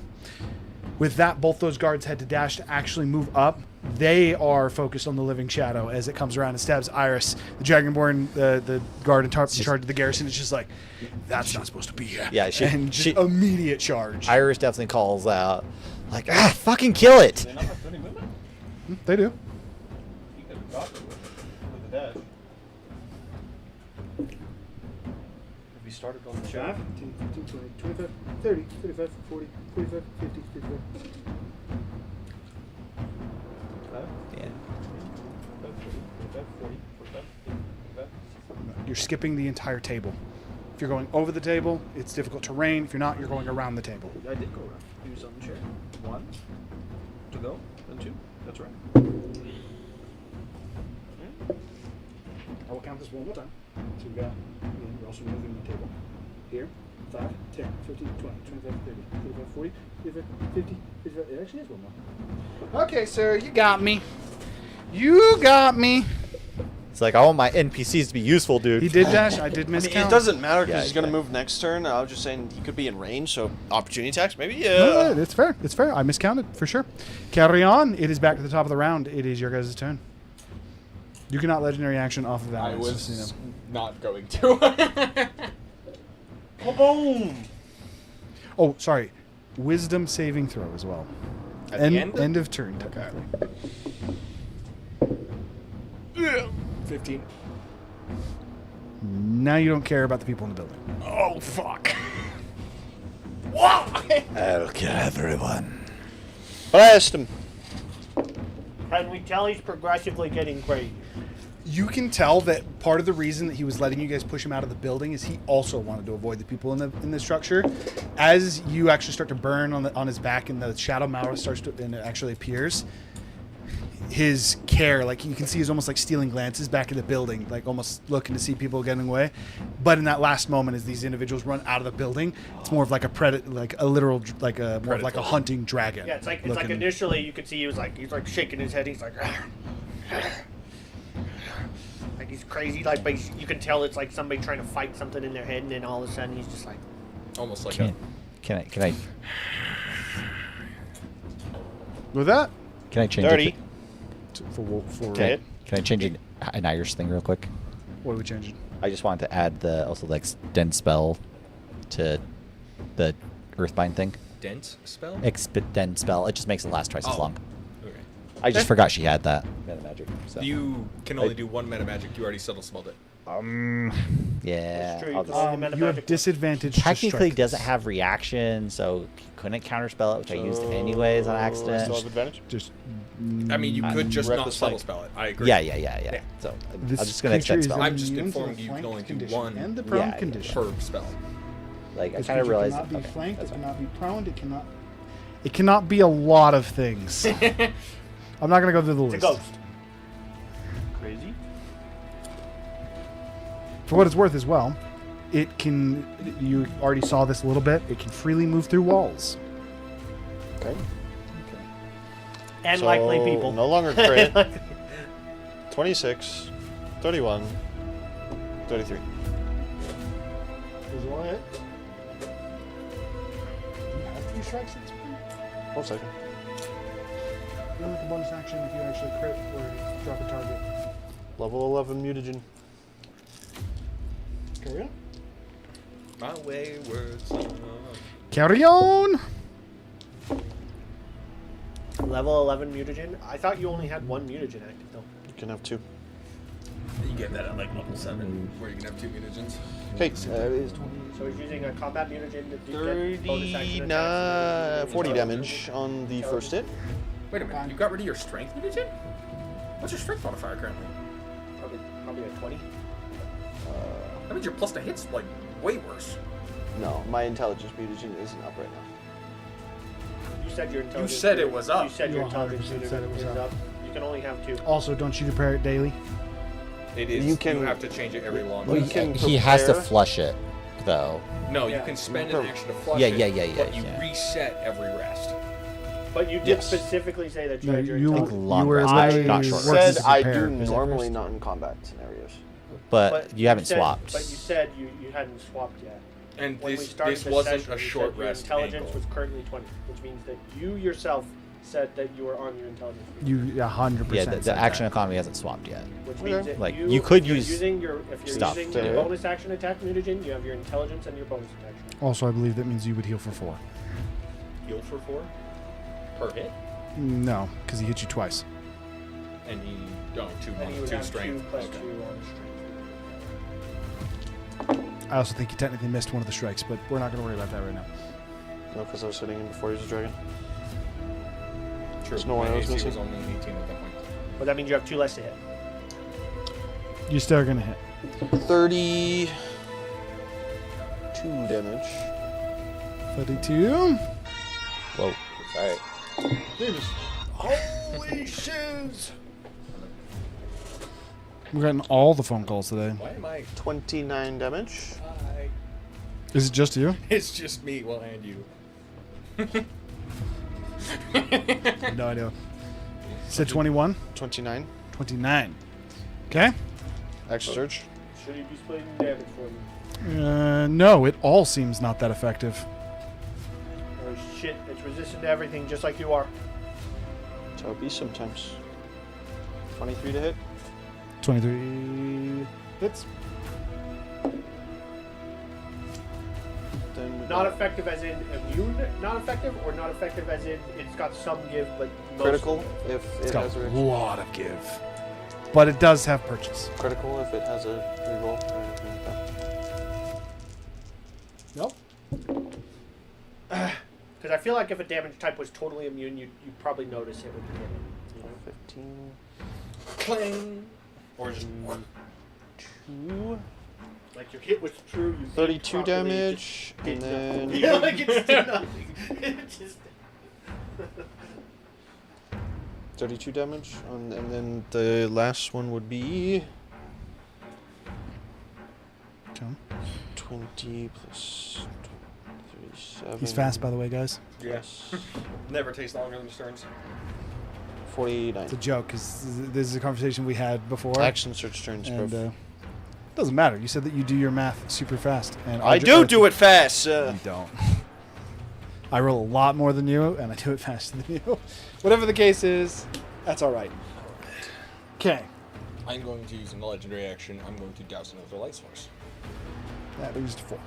With that, both those guards had to dash to actually move up. They are focused on the living shadow as it comes around and stabs Iris. The Dragonborn, the guard in charge of the garrison, is just like, that's not supposed to be here. Yeah, and just immediate charge. Iris definitely calls out, like, fucking kill it! They not have 30 movement? They do. You could have got it with the dash. If we started on the shaft. 15, 20, 25, 30, 35, 40, 45, 50, 55. Yeah. You're skipping the entire table. If you're going over the table, it's difficult terrain. If you're not, you're going around the table. I did go around. He was on the chair. 1 to go, then 2. That's right. I will count this one more time. So we got, we're also moving the table. Here, 5, 10, 15, 20, 25, 30, 35, 40, 45, 50, 55. It actually is one more. Okay, sir, you got me. You got me. It's like, I want my NPCs to be useful, dude. He did dash. I did I mean, miscount. it doesn't matter because Yeah, he's going to okay. move next turn. I was just saying he could be in range, so opportunity attacks, maybe? No, Yeah. it's fair. It's fair. I miscounted for sure. Carry on. It is back to the top of the round. It is your guys' turn. You cannot legendary action off of that. I one, was so, you know. not going to. Boom! Oh, sorry. Wisdom saving throw as well. At the end? End of turn, technically. 15. Now you don't care about the people in the building. Oh fuck. I'll kill everyone. Blast him. Can we tell he's progressively getting crazy? You can tell that part of the reason that he was letting you guys push him out of the building is he also wanted to avoid the people in the structure. As you actually start to burn on his back and the shadow mouth starts to and it actually appears, his care, like you can see, is almost like stealing glances back in the building, like almost looking to see people getting away. But in that last moment, as these individuals run out of the building, it's more of like a predator, like a literal, like a more of like a hunting dragon. Yeah, it's like looking. initially you could see he's like shaking his head. He's like, like he's crazy. Like, but you can tell it's like somebody trying to fight something in their head, and then all of a sudden he's just like, Almost like Can I With that, change 30. it? for Okay. Can I change an Irish thing real quick? what are we changing? I just wanted to add the also like extend spell to the Earthbind thing. dense spell. Extend spell. It just makes it last twice as Oh. long. Okay. I just forgot she had that meta magic. So. You can only do one meta magic. You already subtle spelled it. Yeah. That's true, I'll you just- can- You have disadvantage. to technically strike. doesn't have reaction, so he couldn't counterspell it, which I used anyways on I accident. still have advantage? Just. I mean, you could just Reckless not subtle flank. spell it. I agree. Yeah. So I'm This just gonna creature extend is spell. I'm just immune to informing the you can flank only do condition one and the prone Yeah, condition. per spell. Like I This kind of creature realized. cannot be okay, flanked. that's It fine. cannot be prone. It cannot be a lot of things. I'm not gonna go through the it's a list. ghost. Crazy. For what it's worth, as well, it can. You already saw this a little bit. It can freely move through walls. Okay. And So, likely people. No longer crit. 26, 31, 33. There's one hit. You have 3 strikes at this point. 1 second. You make a bonus action if you actually crit or drop a target. Level 11 mutagen. Carry on. My wayward son. Carry on. Level 11 mutagen. I thought you only had one mutagen active though. You can have 2. You get that at like level 7, where you can have 2 mutagens. Okay, that is 20. So he's using a combat mutagen to do get bonus action 30, attacks. 40 damage on the first hit. Wait a minute, you got rid of your strength mutagen? What's your strength modifier currently? Probably a 20. That means your plus to hit's like way worse. No, my intelligence mutagen isn't up right now. You said your intelligence. said it was up. You said your You intelligence 100% said it was mutagen is up. up. You can only have 2. Also, don't you prepare it daily? It is. You You can- have to change it every long Well, you rest. can He has to prepare- flush it, though. No, you Yeah. can spend an action to flush Yeah, it, yeah, yeah, but yeah, you yeah. reset every rest. But you did Yes. specifically say that you No, had your you, intelligence. long you were rest, literally not short working Said to I prepare. do Is that normally first? not in combat scenarios. But you haven't said, swapped. But you said you hadn't swapped yet. And When we this started this this wasn't session, a you short said your rest intelligence angle. was currently 20, which means that you yourself said that you were on your intelligence. You 100%. Yeah, the said action that. economy hasn't swapped yet. Which means that Like, you, you could if you're use using your if you're stuff using to- your bonus action attack mutagen, you have your intelligence and your bonus attack. Also, I believe that means you would heal for 4. Heal for 4 per hit, No, because he hit you twice. and you don't And you would 2 have strength. 2 plus Okay. 2 on strength. I also think you technically missed one of the strikes, but we're not going to worry about that right now. No, because I was hitting him before he was a dragon. True. There's no one My else AC was missing. only 18 at that point. But that means you have 2 less to hit. You're still going to hit. 32 damage. 32. Whoa. Sorry. Holy shoes! We're getting all the phone calls today. Why am I? 29 damage. Is it just you? It's just me. Well, and you. No idea. You said 21? 29. 29. Okay. Action surge. Should he be splitting damage for me? No, it all seems not that effective. Oh shit, it's resistant to everything just like you are. That's how it be sometimes. 23 to hit. 23 hits. Then we Not got effective as in immune, not effective, or not effective as in it's got some give but most critical if It's it got has a a lot of give. But it does have purchase. critical if it has a reroll or anything like that. Nope. Because I feel like if a damage type was totally immune, you'd probably notice it when you hit it. You know? 15. Clang. Or just. 2. Like your hit was true. You hit 32 properly, damage. it And just did then. nothing. Yeah, like it's did nothing. It just. 32 damage. And then the last one would be. Okay. 20 plus 37. He's fast, by the way, guys. Yes. Never takes longer than his turns. 49. It's a joke because this is a conversation we had before. Action search turns, And bro. doesn't matter. You said that you do your math super fast, and I do it fast. You don't. I roll a lot more than you, and I do it faster than you. Whatever the case is, that's all right. Okay. I'm going to use a legendary action. I'm going to douse another light source. That brings to 4.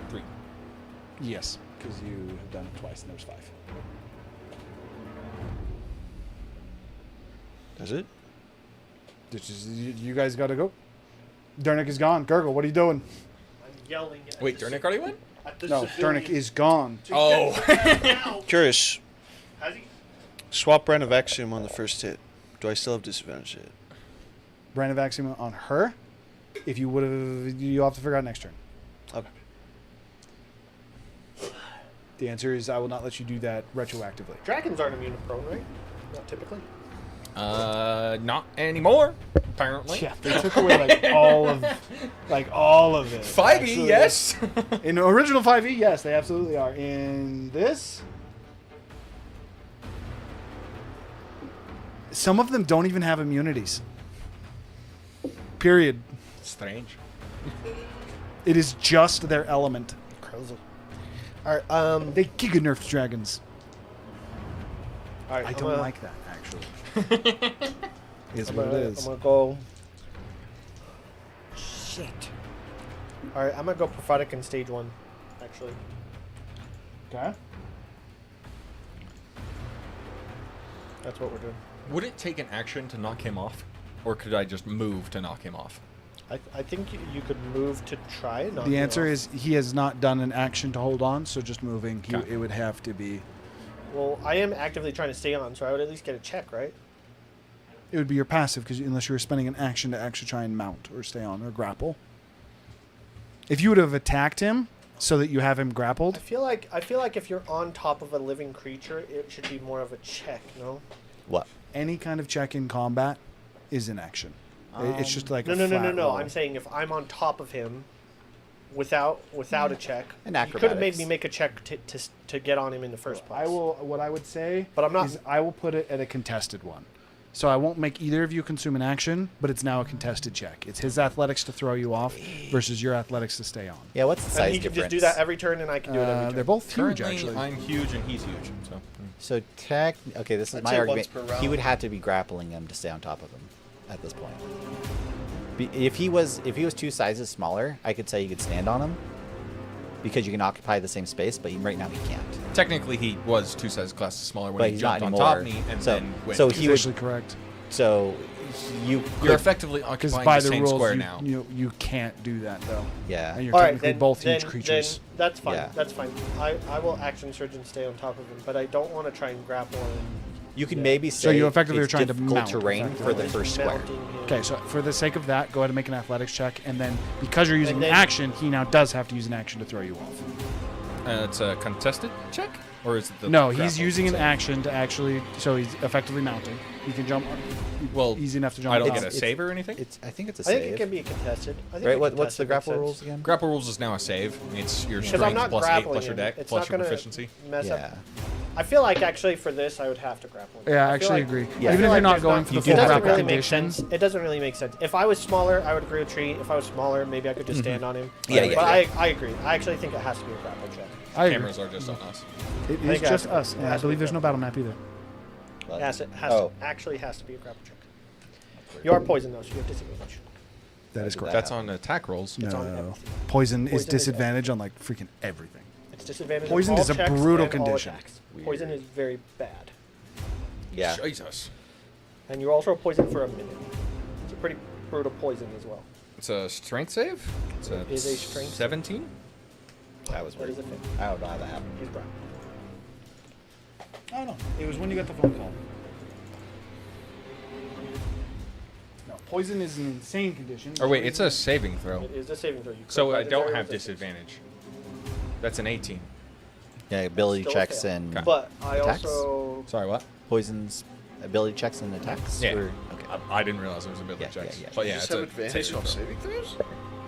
3. Yes, because you have done it twice, and there's 5. That's it? You guys got to go. Dernick is gone. Gurgle, what are you doing? I'm yelling at Wait, the Dernick already went? at the No, civilian Dernick is gone. to Oh. get the hell out. Curious. Has he? Swap Brand of Axiom on the first hit. Do I still have disadvantage to hit? Brand of Axiom on her. If you would have, you'll have to figure out next turn. Okay. The answer is I will not let you do that retroactively. Dragons aren't immune to prone, right? Not typically. Not anymore. Apparently. Yeah, they took away all of it. 5e, Actually, yes. In original 5e, yes, they absolutely are. In this, some of them don't even have immunities. Period. Strange. It is just their element. Crazy. All right. They giga nerfed dragons. All right. I don't like that, actually. Is what it is. I'm gonna go. Shit. All right. I'm gonna go prophetic in stage 1. Actually. Okay. That's what we're doing. Would it take an action to knock him off, or could I just move to knock him off? I think you could move to try and knock The him answer off. is he has not done an action to hold on, so just moving. Okay. It would have to be. Well, I am actively trying to stay on, so I would at least get a check, right? It would be your passive, because unless you were spending an action to actually try and mount or stay on or grapple. If you would have attacked him so that you have him I grappled, feel like if you're on top of a living creature, it should be more of a check, no? What? any kind of check in combat is an action. It's just like No, a no, no, no, flat no. roll. I'm saying if I'm on top of him, without a check, And you could have made acrobatics. me make a check to get on him in the first place. I will. What I would say, But I'm not- is I will put it at a contested one. So I won't make either of you consume an action, but it's now a contested check. It's his athletics to throw you off versus your athletics to stay on. Yeah, what's the size And he can difference? just do that every turn, and I can do it every turn. They're both huge, Currently, actually. I'm huge and he's huge. So So okay, this is I'd my say argument. once per round. He would have to be grappling him to stay on top of him at this point. If he was 2 sizes smaller, I could say you could stand on him because you can occupy the same space. But right now he can't. technically, he was 2 size classes smaller when But he he's jumped not on top of anymore. me and So- then went. so He's he would- actually correct. So you You're could, effectively Because occupying by the the same rules, square you, now. you can't do that though. yeah. And you're All right, technically then, both then, huge creatures. Then that's fine. Yeah. That's fine. I will action surge and stay on top of him, but I don't want to try and grapple him. You can Yeah. maybe So say you effectively it's are trying to difficult mount, terrain for the effectively. first square. Mounting him. Okay, so for the sake of that, go ahead and make an athletics check, and then because you're using And an then- action, he now does have to use an action to throw you off. It's a contested check, or is it the No, he's grapple? using an So- action to actually, so he's effectively mounting. He can jump. Well, easy enough to jump. I don't on get top. a save or anything. I think it's a I save. think it can be contested. I think Right? a What's the contested makes grapple sense. rules again? Grapple rules is now a save. It's your Because I'm strength not plus 8 grappling plus your him. deck It's plus not your gonna proficiency. mess Yeah. up. I feel like actually for this I would have to grapple him. Yeah, I feel actually like- agree. Yeah. I Even feel if you're like not there's going for the it full doesn't grapple really make conditions. sense. It doesn't really make sense. If I was smaller, I would agree with Tree. If I was smaller, maybe I could just stand on him. Mm-hmm. Yeah, yeah, But yeah. I agree. I actually think it has to be a grapple check. I agree. Cameras are just on us. It I is think it has just to be- us. it And I has to be believe there's no battle map either. What? Yes, it Oh. actually has to be a grapple check. You are poisoned though, so you have disadvantage. That is Did correct. that That's on attack rolls. It's on No. everything. Poison is Poison is disadvantage on like freaking everything. It's disadvantage. Poisoned on all is a checks brutal and all condition. attacks. Poison is very bad, Yeah. Jesus. and you're also poisoned for a minute. It's a pretty brutal poison as well. It's a strength save. It's a It is a strength save. 17. That was What weird. is it? I don't know how that happened. He's brown. I don't know. It was when you got the phone call. No, poison is an insane condition. Or wait, it's a saving throw. It is a saving throw. You So could I by the don't very have resistance. disadvantage. That's an 18. Yeah, ability Still a checks fail. and Okay. But I Attacks? also Sorry, what? poisons, ability checks and attacks. Yeah. Or, okay. I didn't realize there was ability Yeah, checks. yeah, yeah. But You yeah, just it's have a advantage saving on throw. saving throws?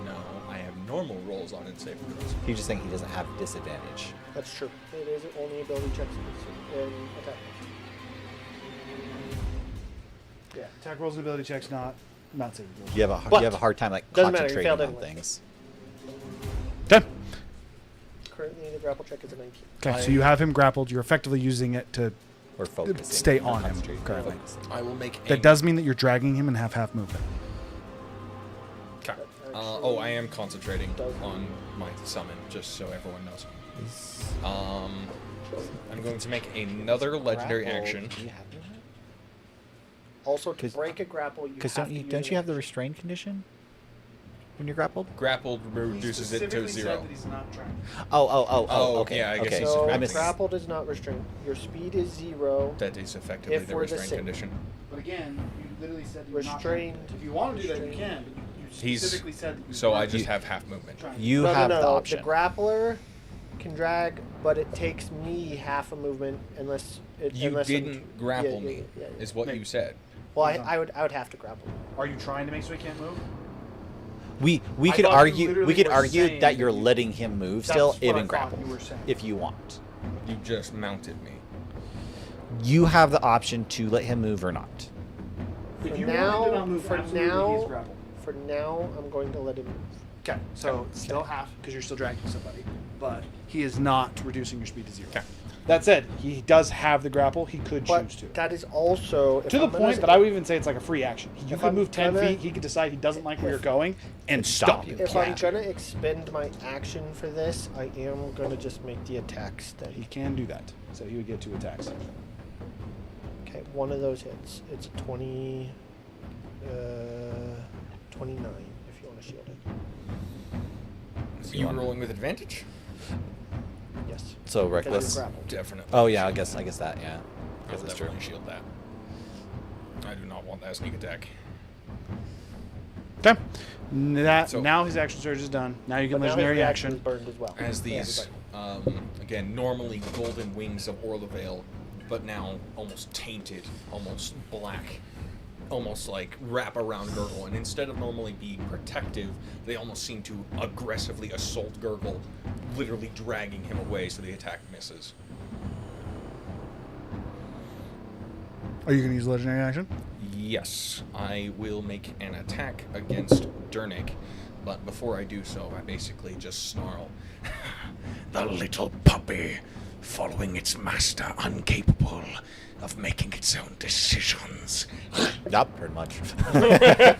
No, I have normal rolls on it saving throws. You just think he doesn't have disadvantage. that's true. It is only ability checks and attack. Yeah, attack rolls and ability checks, not saving throws. You have a hard time like Doesn't matter, you concentrating failed on anyway. things. Okay. Currently, the grapple check is a 19. Okay, so you have him grappled. You're effectively using it to. Or focusing. Stay not on him, concentrating, currently. focusing. I will make. That does mean that you're dragging him and have half movement. Okay. That Oh, I am concentrating does- on my summon, just so everyone knows. I'm going to make another legendary Grapple, action. do you have movement? Also, to 'Cause- break a grapple, you Because have don't to you use don't an you have the action. restrained condition when you're grappled? Grappled reduces it to 0. Oh, okay. yeah, I guess okay. he's So I missed. grapple does not restrain. Your speed is 0. That is effectively If the we're the restraint same. condition. But again, you literally said you're not Restrained. trying- If you want to do that, you Restrained. can. But you He's specifically said that you so I weren't just You- have half movement. trying to- You no, have no, the no. option. The grappler can drag, but it takes me half a movement unless it. You unless I'm- didn't grapple yeah, me, yeah, yeah. is what you said. Well, I would have to grapple. Are you trying to make so he can't move? we I could thought you argue literally were that saying you're that you- letting him move That's still what even I thought grapple you were saying. if you want. You just mounted me. You have the option to let him move or not. If For you now, wanted to not move, for absolutely, he's now, grappled. for now, I'm going to let him move. Okay, so still half because you're still dragging somebody, but he is not reducing your speed to 0. Okay. That said, he does have the grapple. He could But choose to. that is also To the point that I would even say it's like a free action. You If could I'm move 10 gonna- feet. He could decide he doesn't like where you're going and stop stop you. you. If Yeah. I'm gonna expend my action for this, I am gonna just make the attack He steady. can do that. So he would get 2 attacks. Okay, one of those hits. It's a 29 if you want to shield it. So you rolling with advantage? Yes. So Because you're reckless. grappled. Definitely. Oh yeah, I guess that. Yeah. I will Guess that's true. definitely shield that. I do not want that sneak attack. Okay. That So- now his action surge is done. Now you But get now his legendary reaction is action. burned as well. As For these, everybody. again, normally golden wings of Orlevale, but now almost tainted, almost black, almost like wrap around Gurgle. And instead of normally being protective, they almost seem to aggressively assault Gurgle, literally dragging him away so the attack misses. Are you going to use legendary action? Yes, I will make an attack against Dernick, but before I do so, I basically just snarl. The little puppy, following its master, incapable of making its own decisions. Yup, pretty much.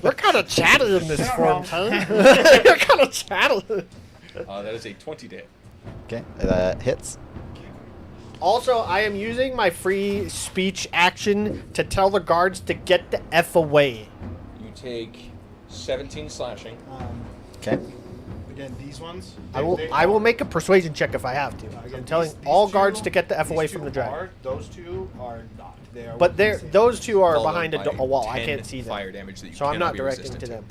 We're kind of chatty in this form, huh? You're kind of chatty. That is a 20 to hit. Okay, that hits. Also, I am using my free speech action to tell the guards to get the F away. You take 17 slashing. Okay. Again, these ones. I will make a persuasion check if I have to. I'm telling all guards to get the F away from the dragon. Those two are not. They are But those two are Followed behind by a wall. I 10 can't see them. Fire damage that you So I'm cannot not be directing resistant to them.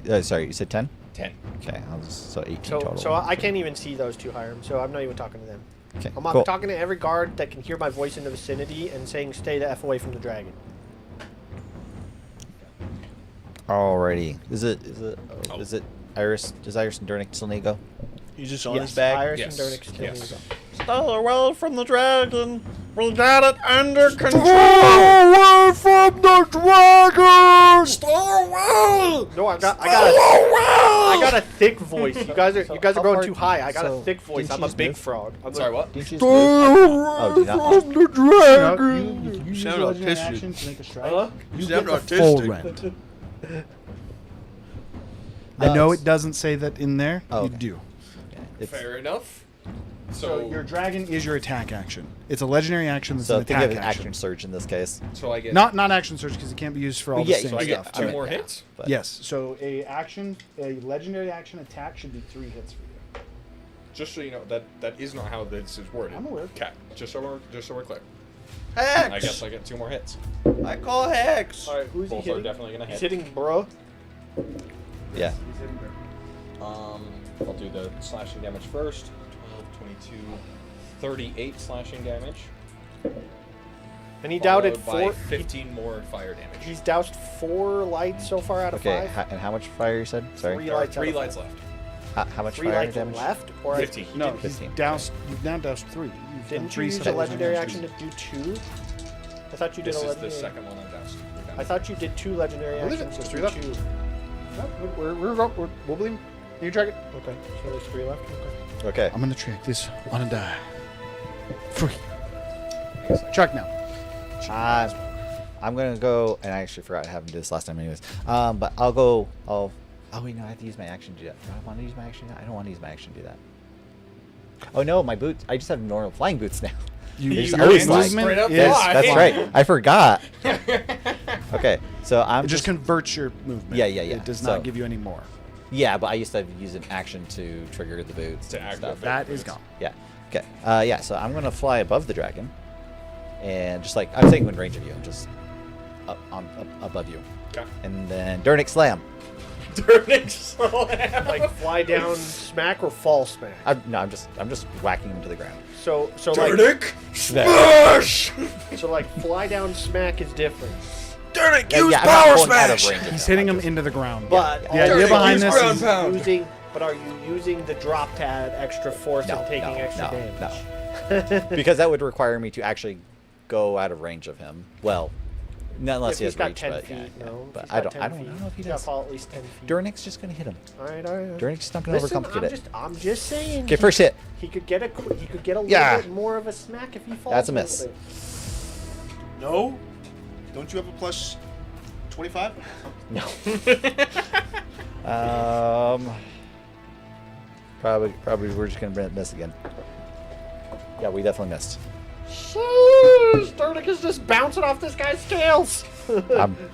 Okay. Sorry, you said 10? 10. Okay, so 18 So, total. so I can't even see those two, Hiram. So I'm not even talking to them. Okay, I'm cool. talking to every guard that can hear my voice in the vicinity and saying, "Stay the F away from the dragon." Alrighty. Is it Iris? Does Iris and Dernick still need to go? He's just on Yes, his back. Iris Yes. and Dernick still Yes. need to go. Stay away from the dragon. We got it under control. away from the dragon! Stay away. No, I got a thick voice. You guys are how going far- too high. I got so a thick voice. didn't I'm you a just big move? frog. Sorry, what? Didn't you just move? Oh, did not? from the dragon! You use sound legendary autistic. action to make a strike. Huh? You You sound get the full autistic. rent. I know Does. it doesn't say that in there. Oh, You okay. do. It's, Fair enough. So your dragon is your attack action. It's a legendary action that's so an think of attack an action surge in this case. So I get Not action surge because it can't be used for all Well, the yeah, same so I stuff. get too. two more hits. But Yes. So a legendary action attack should be 3 hits for you. Just so you know, that is not how this is worded. I'm aware. Cat. Just so we're clear. Hex. I guess I get 2 more hits. I call Hex. All right, who's he Both are hitting? definitely gonna He's hit. hitting bro. yeah. I'll do the slashing damage first. 12, 22, 38 slashing damage. And he doubted followed by 4. 15 more fire damage. He's doused 4 lights so far out of Okay, 5. and how much fire you said? Sorry. 3 There are lights. out 3 of lights 5. left. How much 3 fire lights damage? left, or 15. he No, didn't- he's 15. doused. You've now doused 3. You've done Didn't 3 you use a separate legendary damage. action to do 2? I thought you did This a is legendary. the second one I've doused. We're done. I thought you did 2 legendary Believe it. actions. There's to 3 do left. 2. No, we'll believe. You track it. Okay, so there's 3 left. Okay. Okay. I'm gonna track this on a die. 3. Track now. I'm gonna go, and I actually forgot I haven't did this last time, anyways. But I'll go. Oh wait, no, I have to use my action to do that. Do I want to use my action? I don't want to use my action to do that. Oh no, my boots. I just have normal flying boots now. You, They just your always fly. movement Straight up is fly. That's flying. right. I forgot. Okay, so I'm It just converts your movement. Yeah. It does So- not give you any more. Yeah, but I used to use an action to trigger the boots To and activate. stuff. That is gone. Yeah. Okay. Yeah. So I'm gonna fly above the dragon, and just like I'm saying, in range of you, I'm just up above you, Okay. and then Dernick slam. Turning slam. Like fly down smack or fall smack. I'm just whacking him to the ground. So Turnick smash. like fly down smack is different. Turnick, Yeah, use I'm not power going out of smash! range of He's him. hitting I'm him just- into the ground. But the idea Turnick, behind use this ground is pound. are you using the drop to add extra force and taking extra damage? No. Because that would require me to actually go out of range of him. Well, not unless If he has he's got reach, 10 but feet, yeah. no. If But he's I got don't 10 know if he He's does. gotta fall at least 10 feet. Dernick's just gonna hit him. All right. Dernick's just not gonna Listen, overcomplicate it. I'm just saying. Okay, first hit. He could get a little Yeah. bit more of a smack if he falls. That's a little miss. bit. No. Don't you have a plus 25? No. Probably we're just gonna miss again. Yeah, we definitely missed. Sterling is just bouncing off this guy's scales.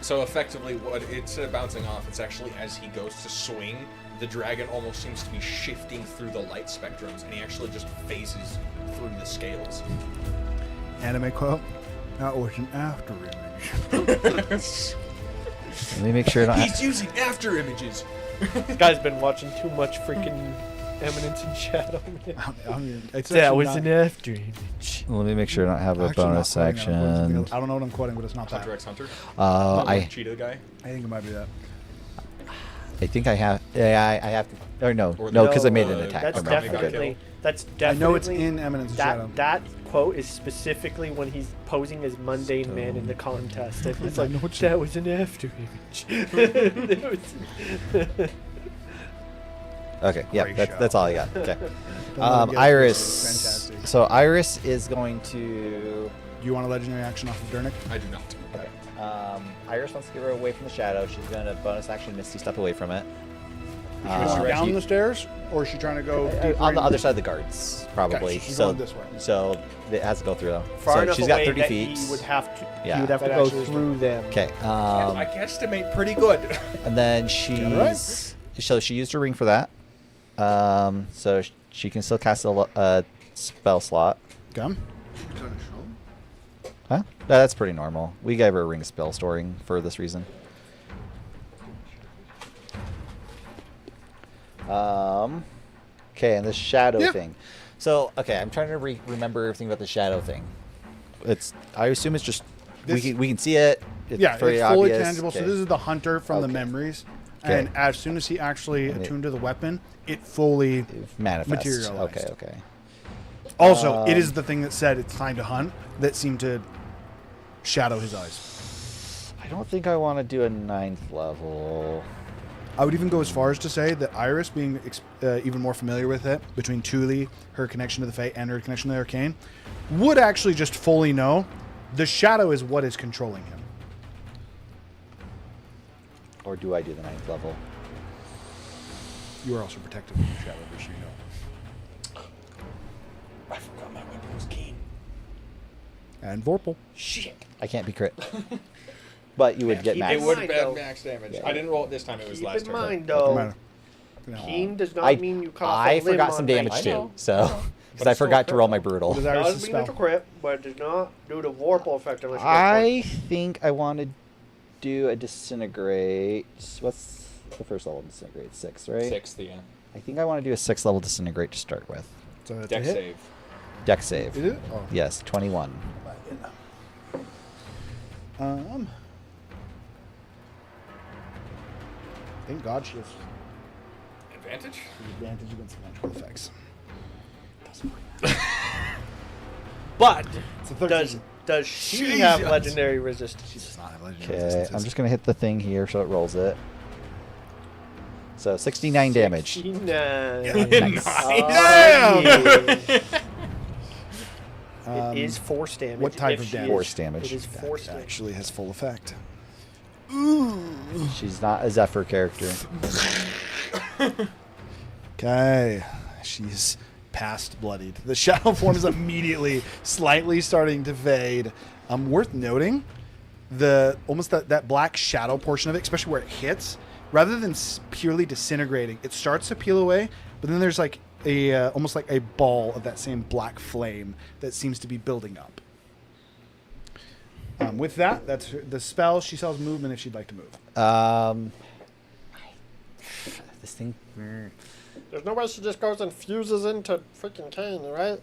So effectively, what instead of bouncing off, it's actually as he goes to swing, the dragon almost seems to be shifting through the light spectrums, and he actually just phases through the scales. Anime quote. That was an after image. Let me make sure I don't have He's using after images. This guy's been watching too much freaking Eminence in Shadow. Man. I mean, it's That actually was not- an after image. Let me make sure I don't have a actually not bonus quoting that. action. I don't know what I'm quoting, but it's not that. Hunter x Hunter. I Cheetah guy. I think it might be that. think I have. Yeah, I have to. Or no, Or no, the- because I made an uh, attack. That's Never mind. definitely. That's I definitely. know it's in Eminence of Shadow. That quote is specifically when he's posing as mundane man in the contest. And it's I like know what you- that was an after image. Okay, yeah, Great show. that's all I got. Okay. Don't let it get Iris. fantastic. So Iris is going to. Do you want a legendary action off of Durnick? I do not. Okay. Iris wants to get her away from the shadow. She's going to bonus action Misty step away from it. Is she down the stairs, or is she trying to go deeper on the in? other side of the guards, probably. Okay, she's so going this way. So it has to go through though. Far so enough she's got away 30 that feet. he would have to. Yeah. He would have to That go actually is Um, through them. Okay. I can estimate pretty good. And then she's so she used her ring for that. So she can still cast a spell slot. Come. Huh? That's pretty normal. We gave her a ring spell storing for this reason. Okay, and the shadow thing. So, okay, I'm trying to remember everything about the shadow thing. I assume it's just we can see it. It's Yeah, very it's fully obvious. tangible. So Okay. this is the hunter from the Okay. memories, Okay. and as soon as he actually And it- attuned to the weapon, it fully manifests. materialized. Okay, okay. Also, it is the thing that said it's time to hunt that seemed to shadow his eyes. I don't think I want to do a 9th level. I would even go as far as to say that Iris, being even more familiar with it, between Thule, her connection to the Fae, and her connection to the Arcane, would actually just fully know the shadow is what is controlling him. Or do I do the 9th level? You are also protected from the shadow, just so you know. I forgot my weapon was keen. And Vorpal. Shit. I can't be crit. But you would get keep max. It would have Mind, though. been max damage. Yeah. I didn't roll it this time. It was Keep last in turn. mind, Doesn't though, matter. No. keen does not I, mean you cut off I a limb forgot on some night damage two. too, so because But I it's still forgot to crit, roll my though. brutal. What does Iris' Does mean spell? it's a crit, but it does not do the Vorpal effect unless you I think I want to do a disintegrate. What's the first level of disintegrate? 6, right? 6th, yeah. I think I want to do a 6th level disintegrate to start with. So that's a Deck hit? save. Deck save. Is it? Oh. Yes, 21. Thank God she has Advantage? the advantage against magical effects. But It's a 13. does she have Jesus. legendary She resistance? does not have legendary Okay, resistances. I'm just going to hit the thing here so it rolls it. So 69 damage. 69. Nice. Oh, yeah. Um, It is force damage. what type if of she damage? is- Force damage. It is force That damage. actually has full effect. She's not a Zephyr character. Okay. She's past bloodied. The shadow form is immediately slightly starting to fade. Worth noting, almost that black shadow portion of it, especially where it hits, rather than purely disintegrating, it starts to peel away, but then there's like almost like a ball of that same black flame that seems to be building up. With that, that's the spell. She sells movement if she'd like to move. This thing. There's no way she just goes and fuses into freaking Kane, right?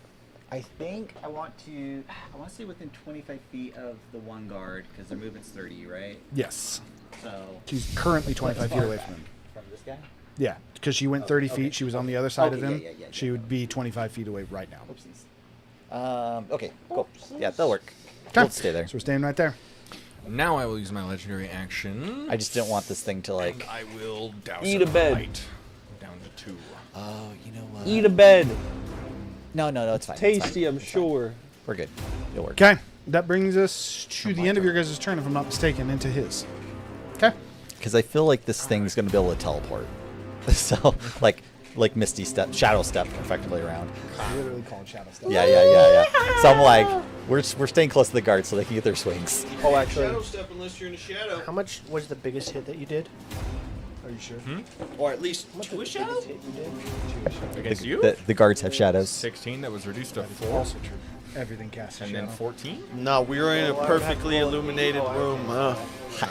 I think I want to stay within 25 feet of the one guard because their movement's 30, right? Yes. So She's currently 25 feet away from him. From this guy? Yeah, because she went 30 okay. feet. She was on the other side of Okay, him. yeah. She would be 25 feet away right now. Oopsies. Okay, cool. Yeah, that'll work. Okay. We'll stay there. So we're staying right there. Now I will use my legendary action. I just didn't want this thing to And like. I will douse Eat a bed. light down to 2. Oh, you know what? Eat a bed. No, it's fine. it's Tasty, fine, I'm it's fine. sure. We're good. It'll work. Okay, that brings us to the end of your guys' turn, if I'm not mistaken, into his. Okay. Because I feel like this thing's gonna be able to teleport. So like Misty step, shadow step, effectively around. Literally called shadow stuff. Yeah. So I'm like, We're staying close to the guards so they can get their swings. Oh, actually, Shadow step unless you're in a shadow. how much was the biggest hit that you did? Are you sure? Or at least How much to a was the shadow. biggest hit you did? Against you? The guards have shadows. 16. That was reduced to 4. Also true. Everything casts a And then shadow. 14. No, we were in a Oh, I would have perfectly to roll- illuminated oh, I room. would-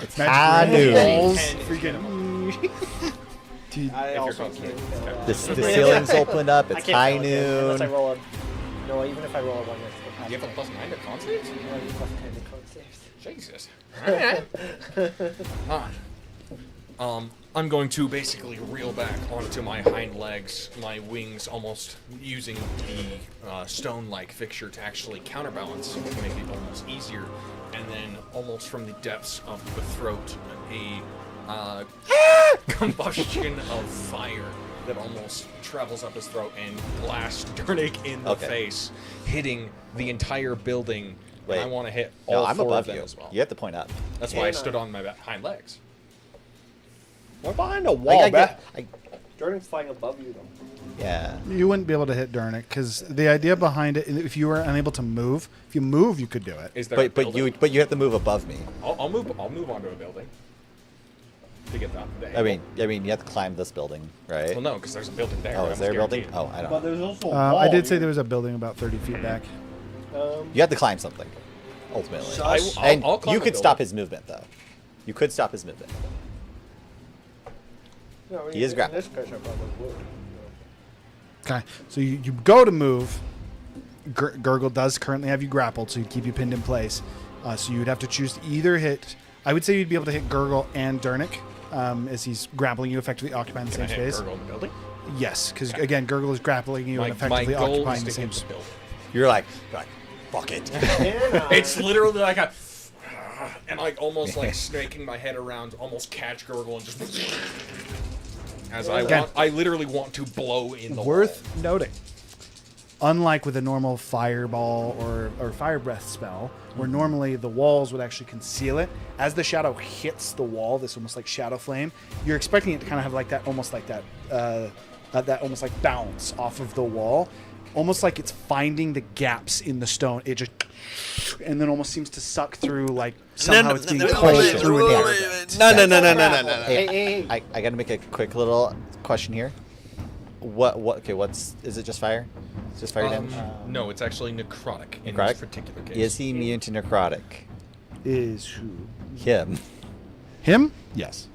It's Magic high room. noon. Walls. And Freaking. Dude, I If you're also confident. can't fail. The ceiling's opened up. I It's can't high fail again, unless I noon. roll a, no, even if I roll a 1, that's still pass. You have a +9 to con saves? I have a plus 10 to con saves. Jesus. Alright. I'm going to basically reel back onto my hind legs, my wings almost using the stone-like fixture to actually counterbalance to make it almost easier. And then almost from the depths of the throat, a combustion of fire that almost travels up his throat and blasts Durnik in the Okay. face, hitting the entire building. Wait. And I want to hit No, all I'm 4 above of them you. as well. You have to point up. That's why I And stood on my hind legs. We're behind a wall, I bruh. get, Jordan's flying above you, though. yeah. you wouldn't be able to hit Durnik because the idea behind it, if you were unable to move, if you move, you could do it. Is there a But building? you have to move above me. I'll move onto a building to get that. I mean you have to climb this building, right? Well, no, because there's a building there. Oh, I is there a almost building? guarantee Oh, I don't But know. there's also a wall. I did say there was a building about 30 feet back. You have to climb something, ultimately. it. Sus. And I'll climb you a could stop building. his movement, though. You could stop his movement. No, He is in grappled. this case, I probably would. Okay, so you go to move. Gurgle does currently have you grappled, so he'd keep you pinned in place. So you'd have to choose to either hit. I would say you'd be able to hit Gurgle and Durnik, as he's grappling you, effectively occupying the Can I same hit space. Gurgle in the building? Yes, because again, Gurgle is grappling you and My effectively goal occupying is the to same hit the space. building. You're like, fuck it. It's literally like a, and like almost like snaking my head around, almost catch Gurgle and just. As I literally want to blow in the Worth wall. noting, unlike with a normal fireball or fire breath spell, where normally the walls would actually conceal it, as the shadow hits the wall, this almost like shadow flame, you're expecting it to kind of have like that, almost like that, that almost like bounce off of the wall, almost like it's finding the gaps in the stone. It just, and then almost seems to suck through, like somehow it's being pulled through an air. No. Hey. I gotta make a quick little question here. Okay, is it just fire? It's just fire damage? No, it's actually necrotic in Necrotic? this particular case. Is he immune to necrotic? Is who? Him. Him? Yes.